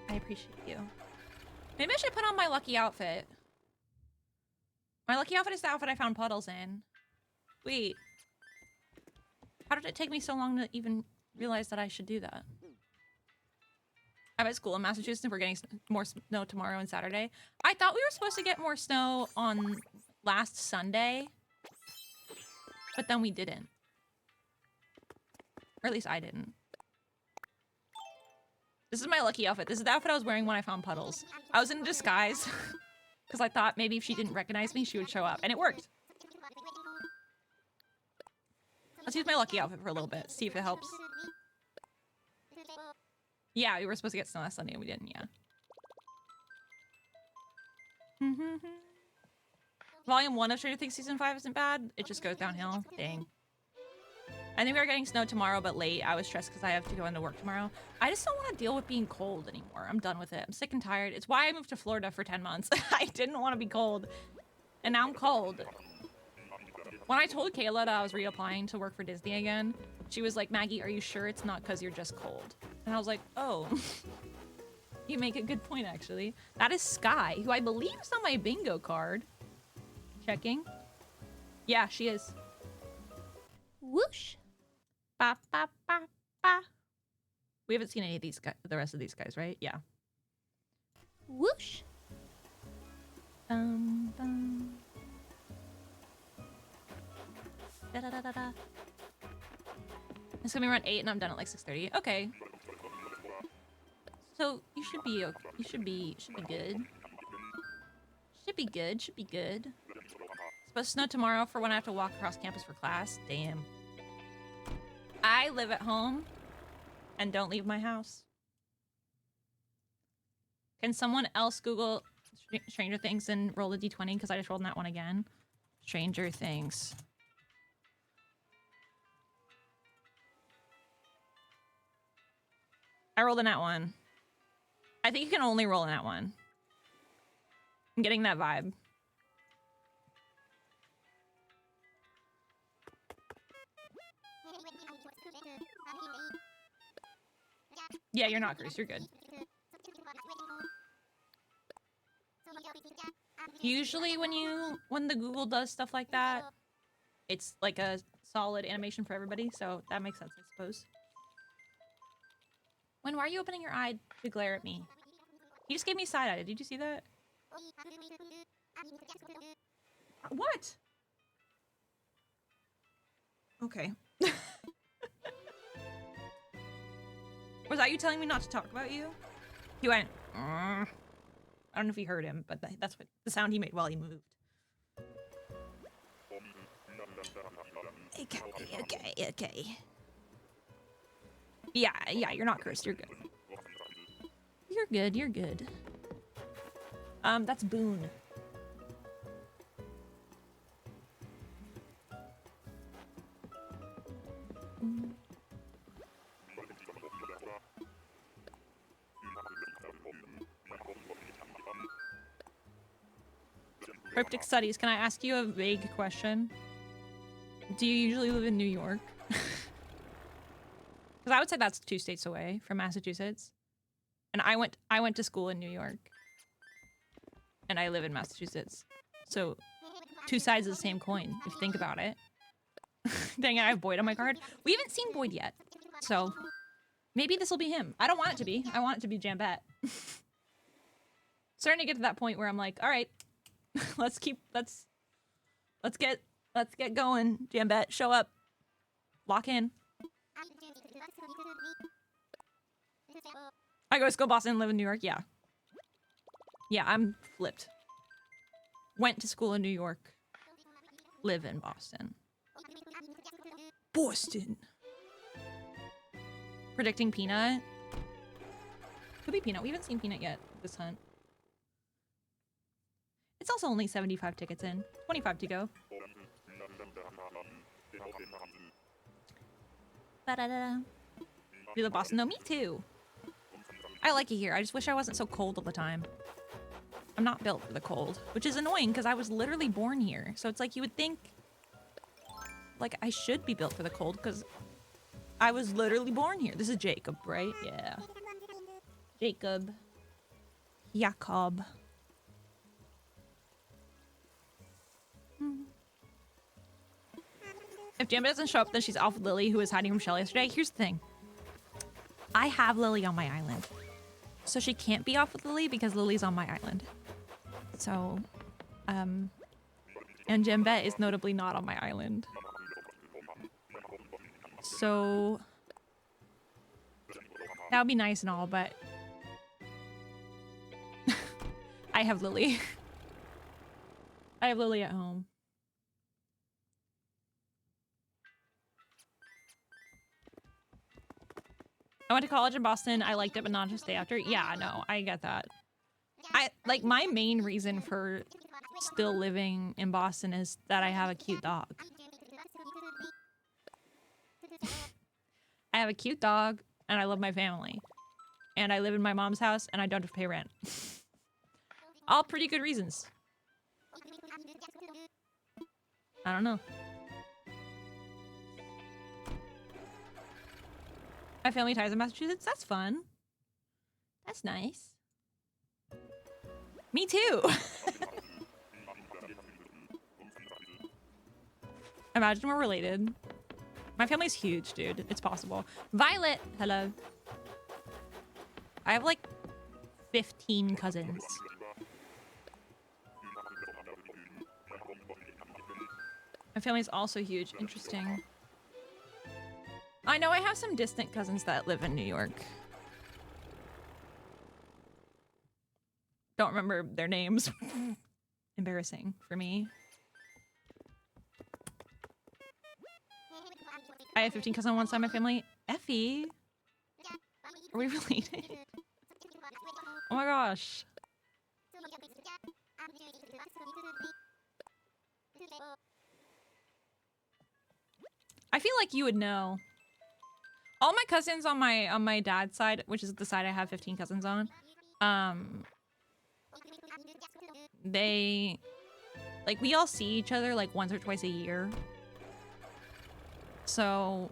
I appreciate you. Maybe I should put on my lucky outfit. My lucky outfit is the outfit I found puddles in. Wait. How did it take me so long to even realize that I should do that? I'm at school in Massachusetts and we're getting more snow tomorrow and Saturday. I thought we were supposed to get more snow on last Sunday. But then we didn't. Or at least I didn't. This is my lucky outfit. This is the outfit I was wearing when I found puddles. I was in disguise because I thought maybe if she didn't recognize me, she would show up. And it worked. Let's use my lucky outfit for a little bit. See if it helps. Yeah, we were supposed to get snow last Sunday and we didn't, yeah. Volume 1 of Stranger Things Season 5 isn't bad. It just goes downhill. Dang. I think we are getting snow tomorrow, but late. I was stressed because I have to go into work tomorrow. I just don't want to deal with being cold anymore. I'm done with it. I'm sick and tired. It's why I moved to Florida for 10 months. I didn't want to be cold. And now I'm cold. When I told Kayla that I was reapplying to work for Disney again, she was like, Maggie, are you sure it's not because you're just cold? And I was like, oh. You make a good point, actually. That is Sky, who I believe is on my bingo card. Checking. Yeah, she is. Whoosh. Ba, ba, ba, ba. We haven't seen any of these guys, the rest of these guys, right? Yeah. Whoosh. Bum. Da, da, da, da, da. It's gonna be around 8 and I'm done at like 6:30. Okay. So you should be okay. You should be good. Should be good. Should be good. It's supposed to snow tomorrow for when I have to walk across campus for class. Damn. I live at home and don't leave my house. Can someone else Google Stranger Things and roll the d20? Because I just rolled that one again. Stranger Things. I rolled in that one. I think you can only roll in that one. I'm getting that vibe. Yeah, you're not, Grace. You're good. Usually when the Google does stuff like that, it's like a solid animation for everybody, so that makes sense, I suppose. When why are you opening your eye to glare at me? He just gave me side-eye. Did you see that? What? Okay. Was that you telling me not to talk about you? He went, I don't know if you heard him, but that's what the sound he made while he moved. Okay. Yeah, you're not cursed. You're good. You're good. That's Boone. Cryptic studies. Can I ask you a vague question? Do you usually live in New York? Because I would say that's 2 states away from Massachusetts. And I went to school in New York. And I live in Massachusetts. So 2 sides of the same coin, if you think about it. Dang it, I have Boyd on my card. We haven't seen Boyd yet. So maybe this will be him. I don't want it to be. I want it to be Jambette. Starting to get to that point where I'm like, all right, let's get going. Jambette, show up. Lock in. I go to school in Boston, live in New York. Yeah. Yeah, I'm flipped. Went to school in New York. Live in Boston. Boston. Predicting Peanut. Could be Peanut. We haven't seen Peanut yet this hunt. It's also only 75 tickets in. 25 to go. Ba-da-da. You live in Boston? No, me too. I like it here. I just wish I wasn't so cold all the time. I'm not built for the cold, which is annoying because I was literally born here. So it's like you would think, like, I should be built for the cold because I was literally born here. This is Jacob, right? Yeah. Jacob. Jacob. If Jambette doesn't show up, then she's off with Lily, who was hiding from Shelly yesterday. Here's the thing. I have Lily on my island. So she can't be off with Lily because Lily's on my island. So, and Jambette is notably not on my island. So, that would be nice and all, but I have Lily. I have Lily at home. I went to college in Boston. I liked it, but not just stay after. Yeah, no, I get that. Like, my main reason for still living in Boston is that I have a cute dog. I have a cute dog, and I love my family. And I live in my mom's house, and I don't have to pay rent. All pretty good reasons. I don't know. My family ties in Massachusetts? That's fun. That's nice. Me too! Imagine we're related. My family's huge, dude. It's possible. Violet! Hello. I have like 15 cousins. My family's also huge. Interesting. I know I have some distant cousins that live in New York. Don't remember their names. Embarrassing for me. I have 15 cousins on one side of my family. Effie? Are we related? Oh my gosh. I feel like you would know. All my cousins on my dad's side, which is the side I have 15 cousins on, they, like, we all see each other like once or twice a year. So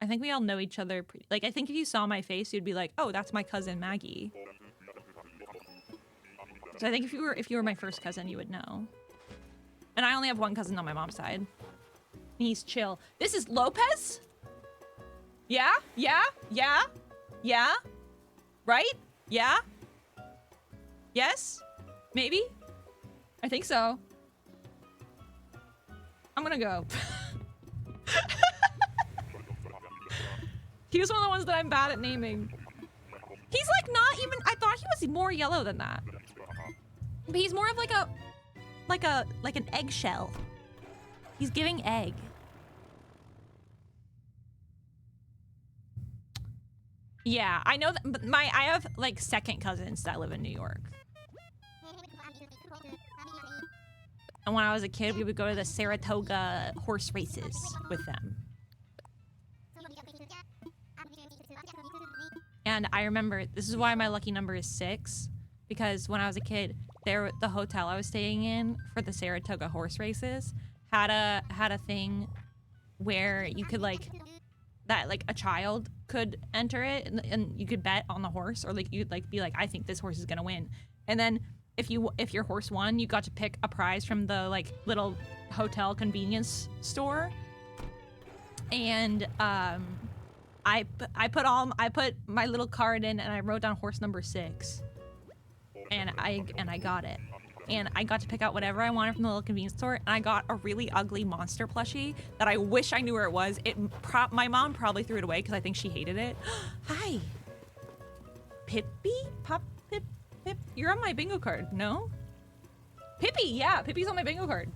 I think we all know each other pretty, like, I think if you saw my face, you'd be like, oh, that's my cousin Maggie. So I think if you were my first cousin, you would know. And I only have one cousin on my mom's side. He's chill. This is Lopez? Yeah? Yeah? Yeah? Yeah? Right? Yeah? Yes? Maybe? I think so. I'm gonna go. He was one of the ones that I'm bad at naming. He's like not even, I thought he was more yellow than that. But he's more of like an eggshell. He's giving egg. Yeah, I know that, but I have like second cousins that live in New York. And when I was a kid, we would go to the Saratoga horse races with them. And I remember, this is why my lucky number is 6, because when I was a kid, the hotel I was staying in for the Saratoga horse races had a thing where you could like a child could enter it and you could bet on the horse, or like you'd like be like, I think this horse is gonna win. And then if your horse won, you got to pick a prize from the like little hotel convenience store. And I put my little card in and I wrote down horse number 6. And I got it. And I got to pick out whatever I wanted from the little convenience store, and I got a really ugly monster plushie that I wish I knew where it was. My mom probably threw it away because I think she hated it. Hi. Pippi? Pip. You're on my bingo card, no? Pippi, yeah, Pippi's on my bingo card.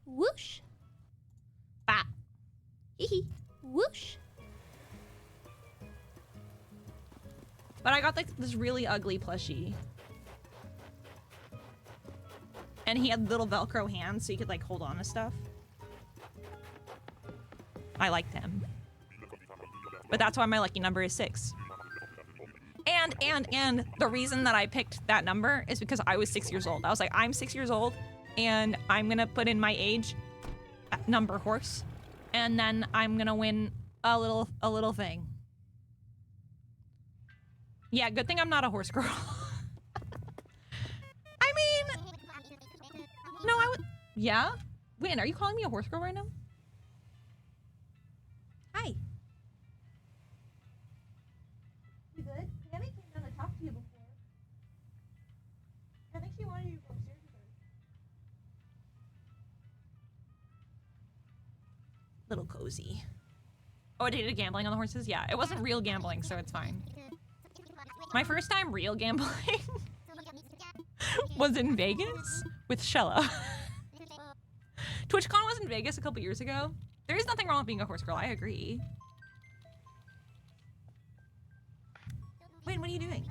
Whoosh. Ah. Hee whoosh. But I got like this really ugly plushie. And he had little Velcro hands so you could like hold on to stuff. I liked him. But that's why my lucky number is 6. And the reason that I picked that number is because I was 6 years old. I was like, I'm 6 years old and I'm gonna put in my age number horse, and then I'm gonna win a little thing. Yeah, good thing I'm not a horse girl. I mean, no, I would. Yeah? Win, are you calling me a horse girl right now? Hi. You good? Tammy came down to talk to you before. I think she wanted you to go upstairs with her. Little cozy. Oh, I did gambling on the horses? Yeah, it wasn't real gambling, so it's fine. My first time real gambling was in Vegas with Shella. TwitchCon was in Vegas a couple years ago. There is nothing wrong with being a horse girl, I agree. what are you doing?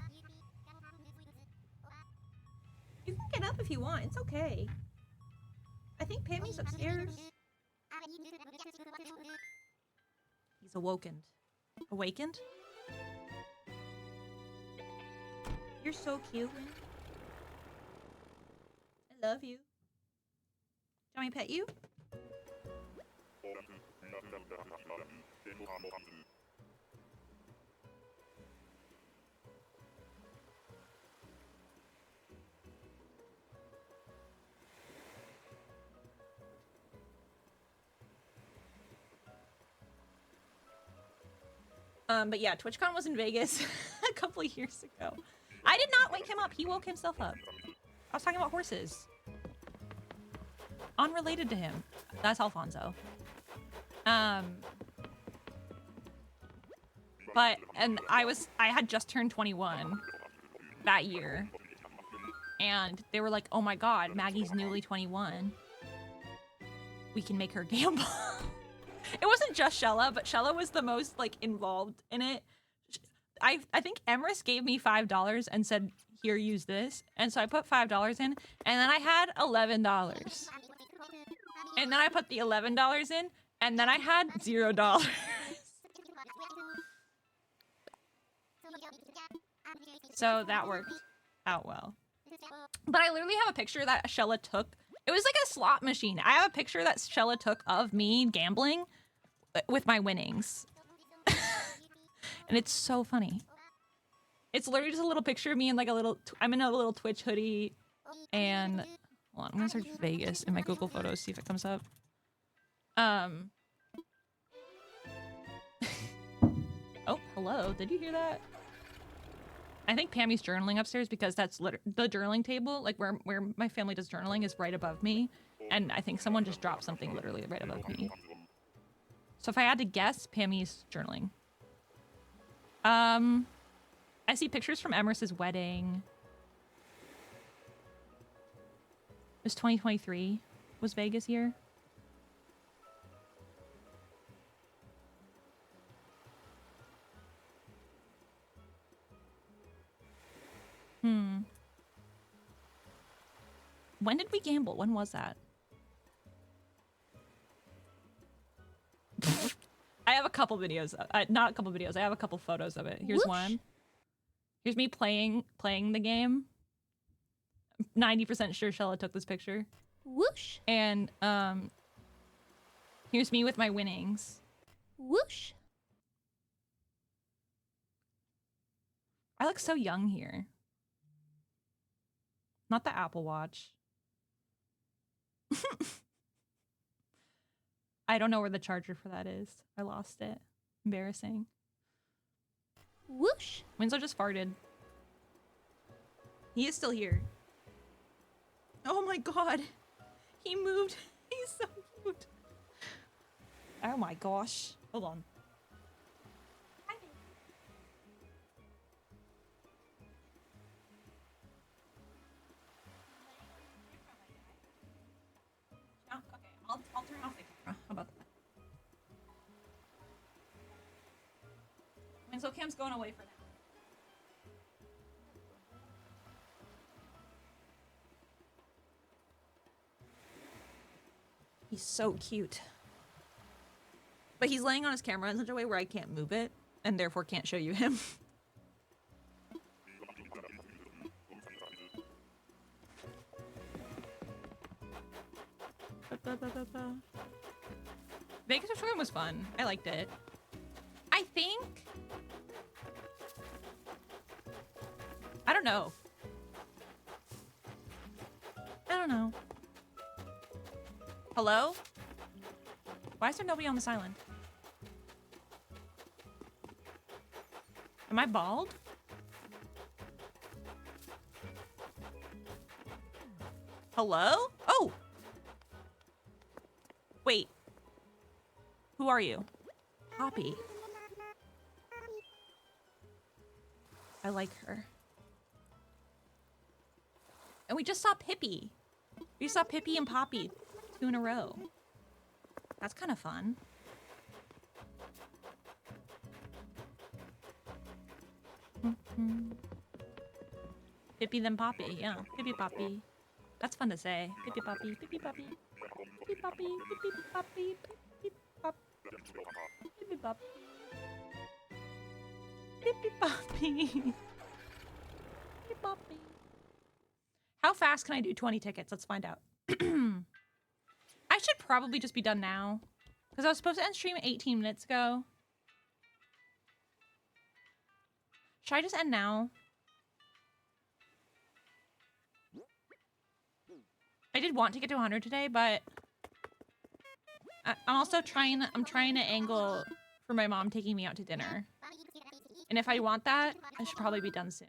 You can get up if you want. It's okay. I think Pammy's upstairs. He's awakened. Awakened? You're so cute. I love you. Do you want me to pet you? But yeah, TwitchCon was in Vegas a couple of years ago. I did not wake him up. He woke himself up. I was talking about horses. Unrelated to him. That's Alfonso. But, and I had just turned 21 that year. And they were like, oh my god, Maggie's newly 21. We can make her gamble. It wasn't just Shella, but Shella was the most, like, involved in it. I think Emrys gave me $5 and said, here, use this. And so I put $5 in, and then I had $11. And then I put the $11 in, and then I had $0. So that worked out well. But I literally have a picture that Shella took. It was like a slot machine. I have a picture that Shella took of me gambling with my winnings. And it's so funny. It's literally just a little picture of me in like a little, I'm in a little Twitch hoodie. And, hold on, I'm gonna search Vegas in my Google Photos, see if it comes up. Oh, hello, did you hear that? I think Pammy's journaling upstairs because that's the journaling table, like where my family does journaling, is right above me. And I think someone just dropped something literally right above me. So if I had to guess, Pammy's journaling. I see pictures from Emrys's wedding. It was 2023. Was Vegas year? When did we gamble? When was that? I have a couple videos. Not a couple videos. I have a couple photos of it. Here's Whoosh. one. Here's me playing the game. 90% sure Shella took this picture. Whoosh. And here's me with my winnings. Whoosh. I look so young here. Not the Apple Watch. I don't know where the charger for that is. I lost it. Embarrassing. Whoosh. Winslow just farted. He is still here. Oh my god. He moved. He's so cute. Oh my gosh. Hold on. Oh, okay, I'll turn off the camera. How about that? Winslow Cam's going away for now. He's so cute. But he's laying on his camera in such a way where I can't move it, and therefore can't show you him. Vegas Return was fun. I liked it. I think... I don't know. I don't know. Hello? Why is there nobody on this island? Am I bald? Hello? Oh! Wait. Who are you? Poppy. I like her. And we just saw Pippi. We saw Pippi and Poppy 2 in a row. That's kind of fun. Pippi then Poppy, yeah. Pippi Poppy. That's fun to say. Pippi Poppy, Pippi Poppy. Pippi Poppy, Pippi Poppy, Pippi Pop. Pippi Pop. Pippi Poppy. Pippi Poppy. How fast can I do 20 tickets? Let's find out. I should probably just be done now. Because I was supposed to end stream 18 minutes ago. Should I just end now? I did want to get to 100 today, but I'm also trying to angle for my mom taking me out to dinner. And if I want that, I should probably be done soon.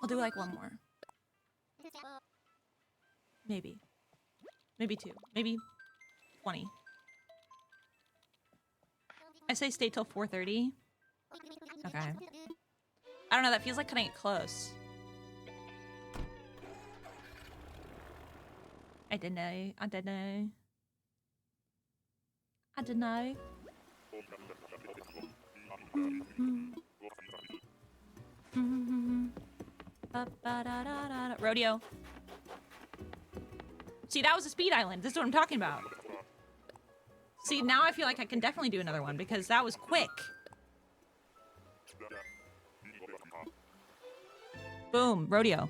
I'll do like one more. Maybe. Maybe 2. Maybe 20. I say stay till 4:30. Okay. I don't know, that feels like cutting it close. I don't know. I don't know. I don't know. Rodeo. See, that was a speed island. This is what I'm talking about. See, now I feel like I can definitely do another one because that was quick. Boom, rodeo.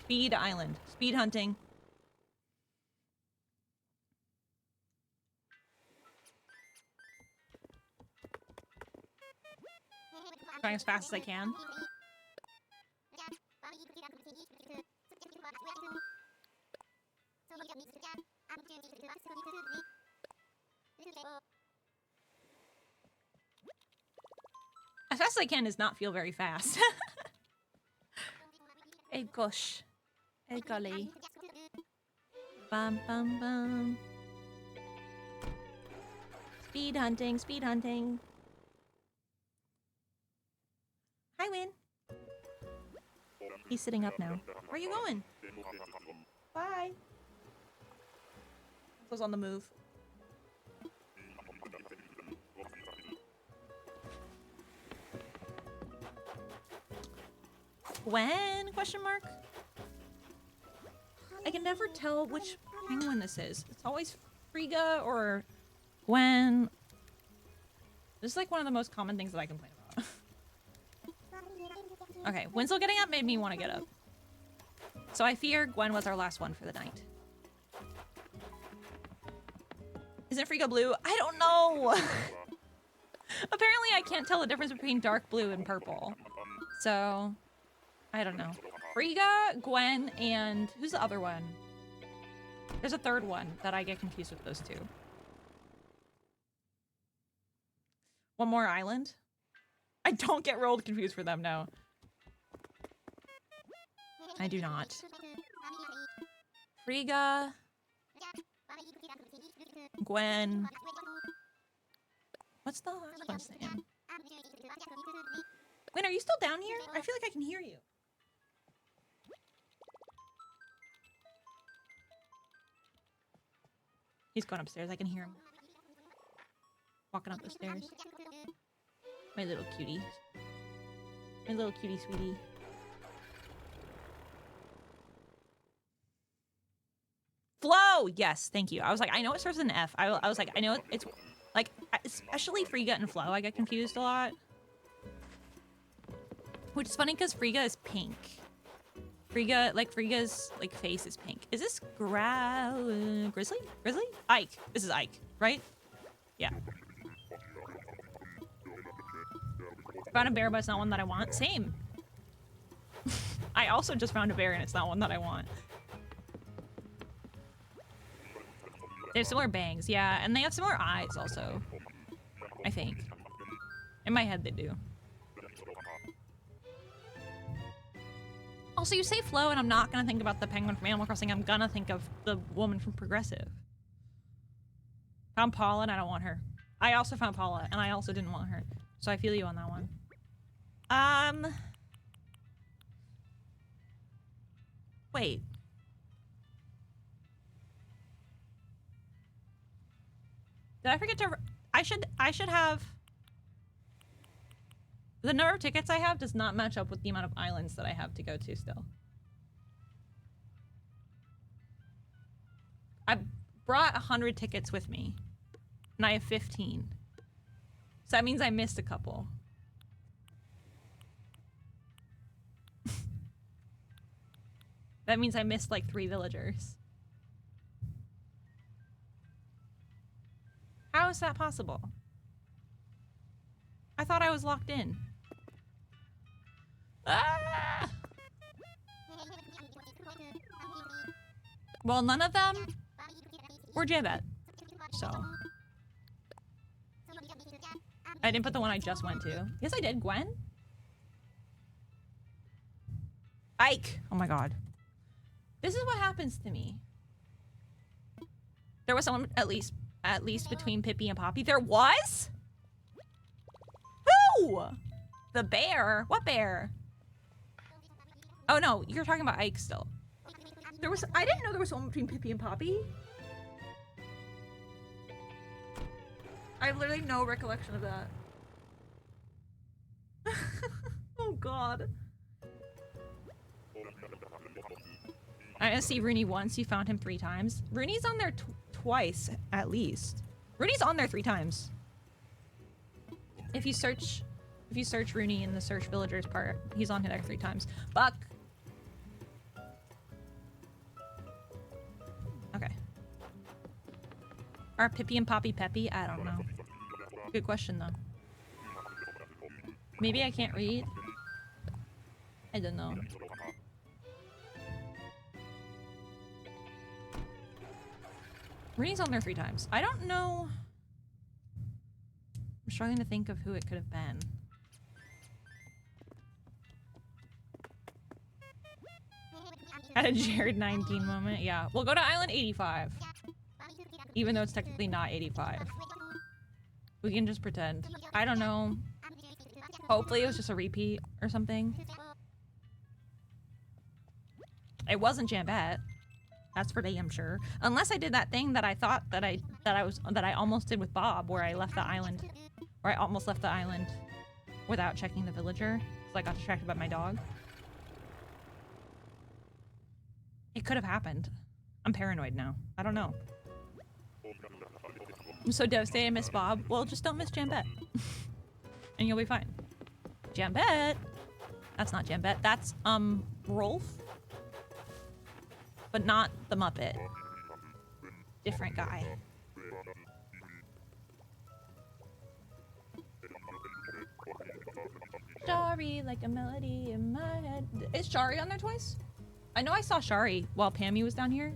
Speed island. Speed hunting. Going as fast as I can. As fast as I can does not feel very fast. Hey gosh. Hey golly. Bum bum bum. Speed hunting, speed hunting. Hi, Win. He's sitting up now. Where are you going? Bye. Was on the move. When? Question mark? I can never tell which penguin this is. It's always Frigga or Gwen. This is like one of the most common things that I complain about. Okay, Winslow getting up made me want to get up. So I fear Gwen was our last one for the night. Isn't Frigga blue? I don't know! Apparently I can't tell the difference between dark blue and purple. So, I don't know. Frigga, Gwen, and who's the other one? There's a third one that I get confused with those two. One more island? I don't get rolled confused for them, no. I do not. Frigga. Gwen. What's the last one's name? Gwen, are you still down here? I feel like I can hear you. He's going upstairs. I can hear him. Walking up the stairs. My little cutie. My little cutie sweetie. Flow! Yes, thank you. I was like, I know it starts with an F. I was like, I know it's like, especially Frigga and Flow, I get confused a lot. Which is funny because Frigga is pink. Frigga's like face is pink. Is this Grizzly? Grizzly? Ike. This is Ike, right? Yeah. Found a bear, but it's not one that I want. Same. I also just found a bear and it's not one that I want. They have similar bangs, yeah, and they have similar eyes also. I think. In my head, they do. Also, you say Flo, and I'm not gonna think about the penguin from Animal Crossing. I'm gonna think of the woman from Progressive. Found Paula, and I don't want her. I also found Paula, and I also didn't want her. So I feel you on that one. Wait. Did I forget to... I should have... The number of tickets I have does not match up with the amount of islands that I have to go to still. I brought 100 tickets with me. And I have 15. So that means I missed a couple. That means I missed like 3 villagers. How is that possible? I thought I was locked in. Ah! Well, none of them were jambette. So. I didn't put the one I just went to. Yes, I did. Gwen? Ike! Oh my god. This is what happens to me. There was someone at least between Pippi and Poppy. There was? Who? The bear? What bear? Oh no, you're talking about Ike still. I didn't know there was someone between Pippi and Poppy. I have literally no recollection of that. Oh god. I didn't see Rooney once, you found him 3 times. Rooney's on there twice, at least. Rooney's on there 3 times. If you search Rooney in the search villagers part, he's on there 3 times. Buck! Okay. Are Pippi and Poppy peppy? I don't know. Good question, though. Maybe I can't read? I don't know. Rooney's on there 3 times. I don't know. I'm struggling to think of who it could have been. At a Jared 19 moment. Yeah. We'll go to Island 85. Even though it's technically not 85. We can just pretend. I don't know. Hopefully it was just a repeat or something. It wasn't Jambette. That's for damn sure. Unless I did that thing that I thought that I almost did with Bob, where I left the island, or I almost left the island without checking the villager, so I got distracted by my dog. It could have happened. I'm paranoid now. I don't know. I'm so devastated I miss Bob. Well, just don't miss Jambette. And you'll be fine. Jambette? That's not Jambette. That's, Rolf. But not the Muppet. Different guy. Shari, like a melody in my head. Is Shari on there twice? I know I saw Shari while Pammy was down here.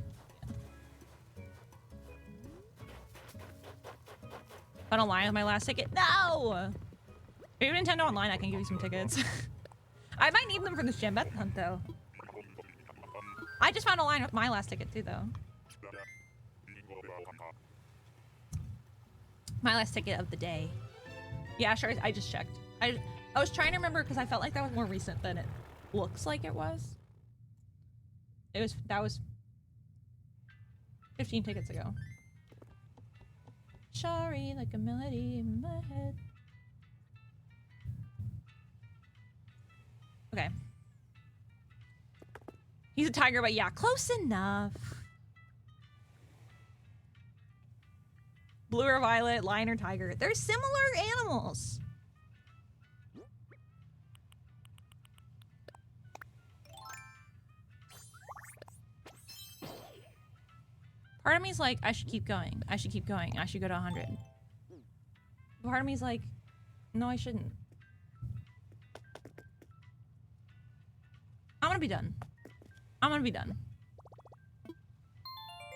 Found a line with my last ticket. No! If you have Nintendo Online, I can give you some tickets. I might need them for this Jambette hunt, though. I just found a line with my last ticket, too, though. My last ticket of the day. Yeah, sure, I just checked. I was trying to remember because I felt like that was more recent than it looks like it was. That was 15 tickets ago. Shari, like a melody in my head. Okay. He's a tiger, but yeah, close enough. Blue or violet, lion or tiger. They're similar animals. Part of me is like, I should keep going. I should keep going. I should go to 100. Part of me is like, no, I shouldn't. I'm gonna be done. I'm gonna be done.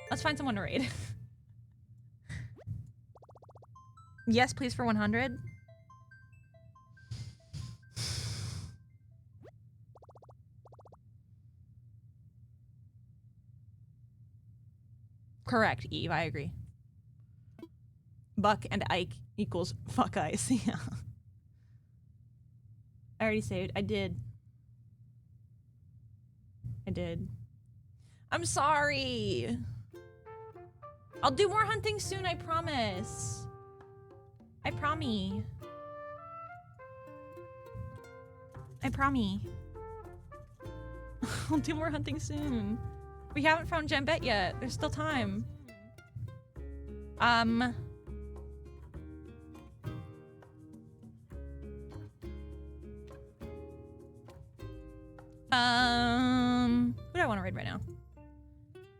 Let's find someone to raid. Yes, please, for 100. Correct, Eve, I agree. Buck and Ike equals fuck ice. Yeah. I already saved. I did. I'm sorry. I'll do more hunting soon, I promise. I promise. I promise. I'll do more hunting soon. We haven't found jambette yet. There's still time. Who do I want to raid right now?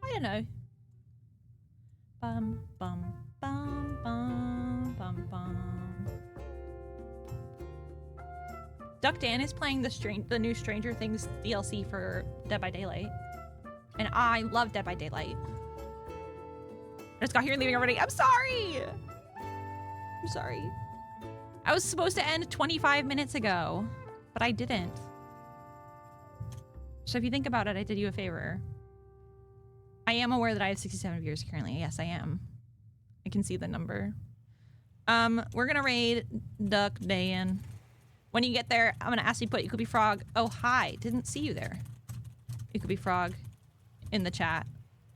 I don't know. Bum bum bum bum bum bum. Duck Dan is playing the new Stranger Things DLC for Dead by Daylight, and I love Dead by Daylight. I just got here leaving already. I'm sorry. I'm sorry. I was supposed to end 25 minutes ago, but I didn't. So if you think about it, I did you a favor. I am aware that I have 67 viewers currently. Yes, I am. I can see the number. We're gonna raid Duck Dan. When you get there, I'm gonna ask you to put You Could Be Frog. Oh, hi. Didn't see you there. You Could Be Frog in the chat.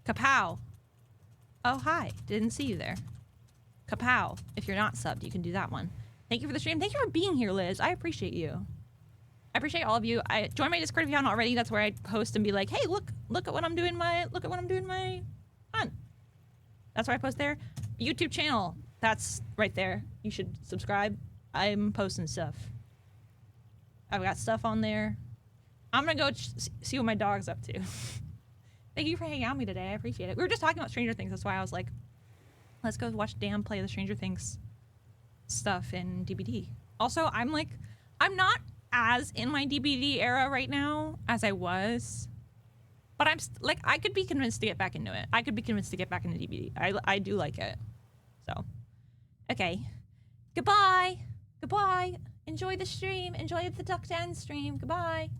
Kapow. Oh, hi. Didn't see you there. Kapow. If you're not subbed, you can do that one. Thank you for the stream. Thank you for being here, Liz. I appreciate you. I appreciate all of you. Join my Discord if you haven't already. That's where I post and be like, hey, look at what I'm doing my fun. That's where I post there. YouTube channel. That's right there. You should subscribe. I'm posting stuff. I've got stuff on there. I'm gonna go see what my dog's up to. Thank you for hanging out with me today. I appreciate it. We were just talking about Stranger Things. That's why I was like, let's go watch Dan play the Stranger Things stuff in DBD. Also, I'm not as in my DBD era right now as I was, but I'm I could be convinced to get back into it. I could be convinced to get back into DBD. I do like it. So, okay. Goodbye. Goodbye. Enjoy the stream. Enjoy the Duck Dan stream. Goodbye.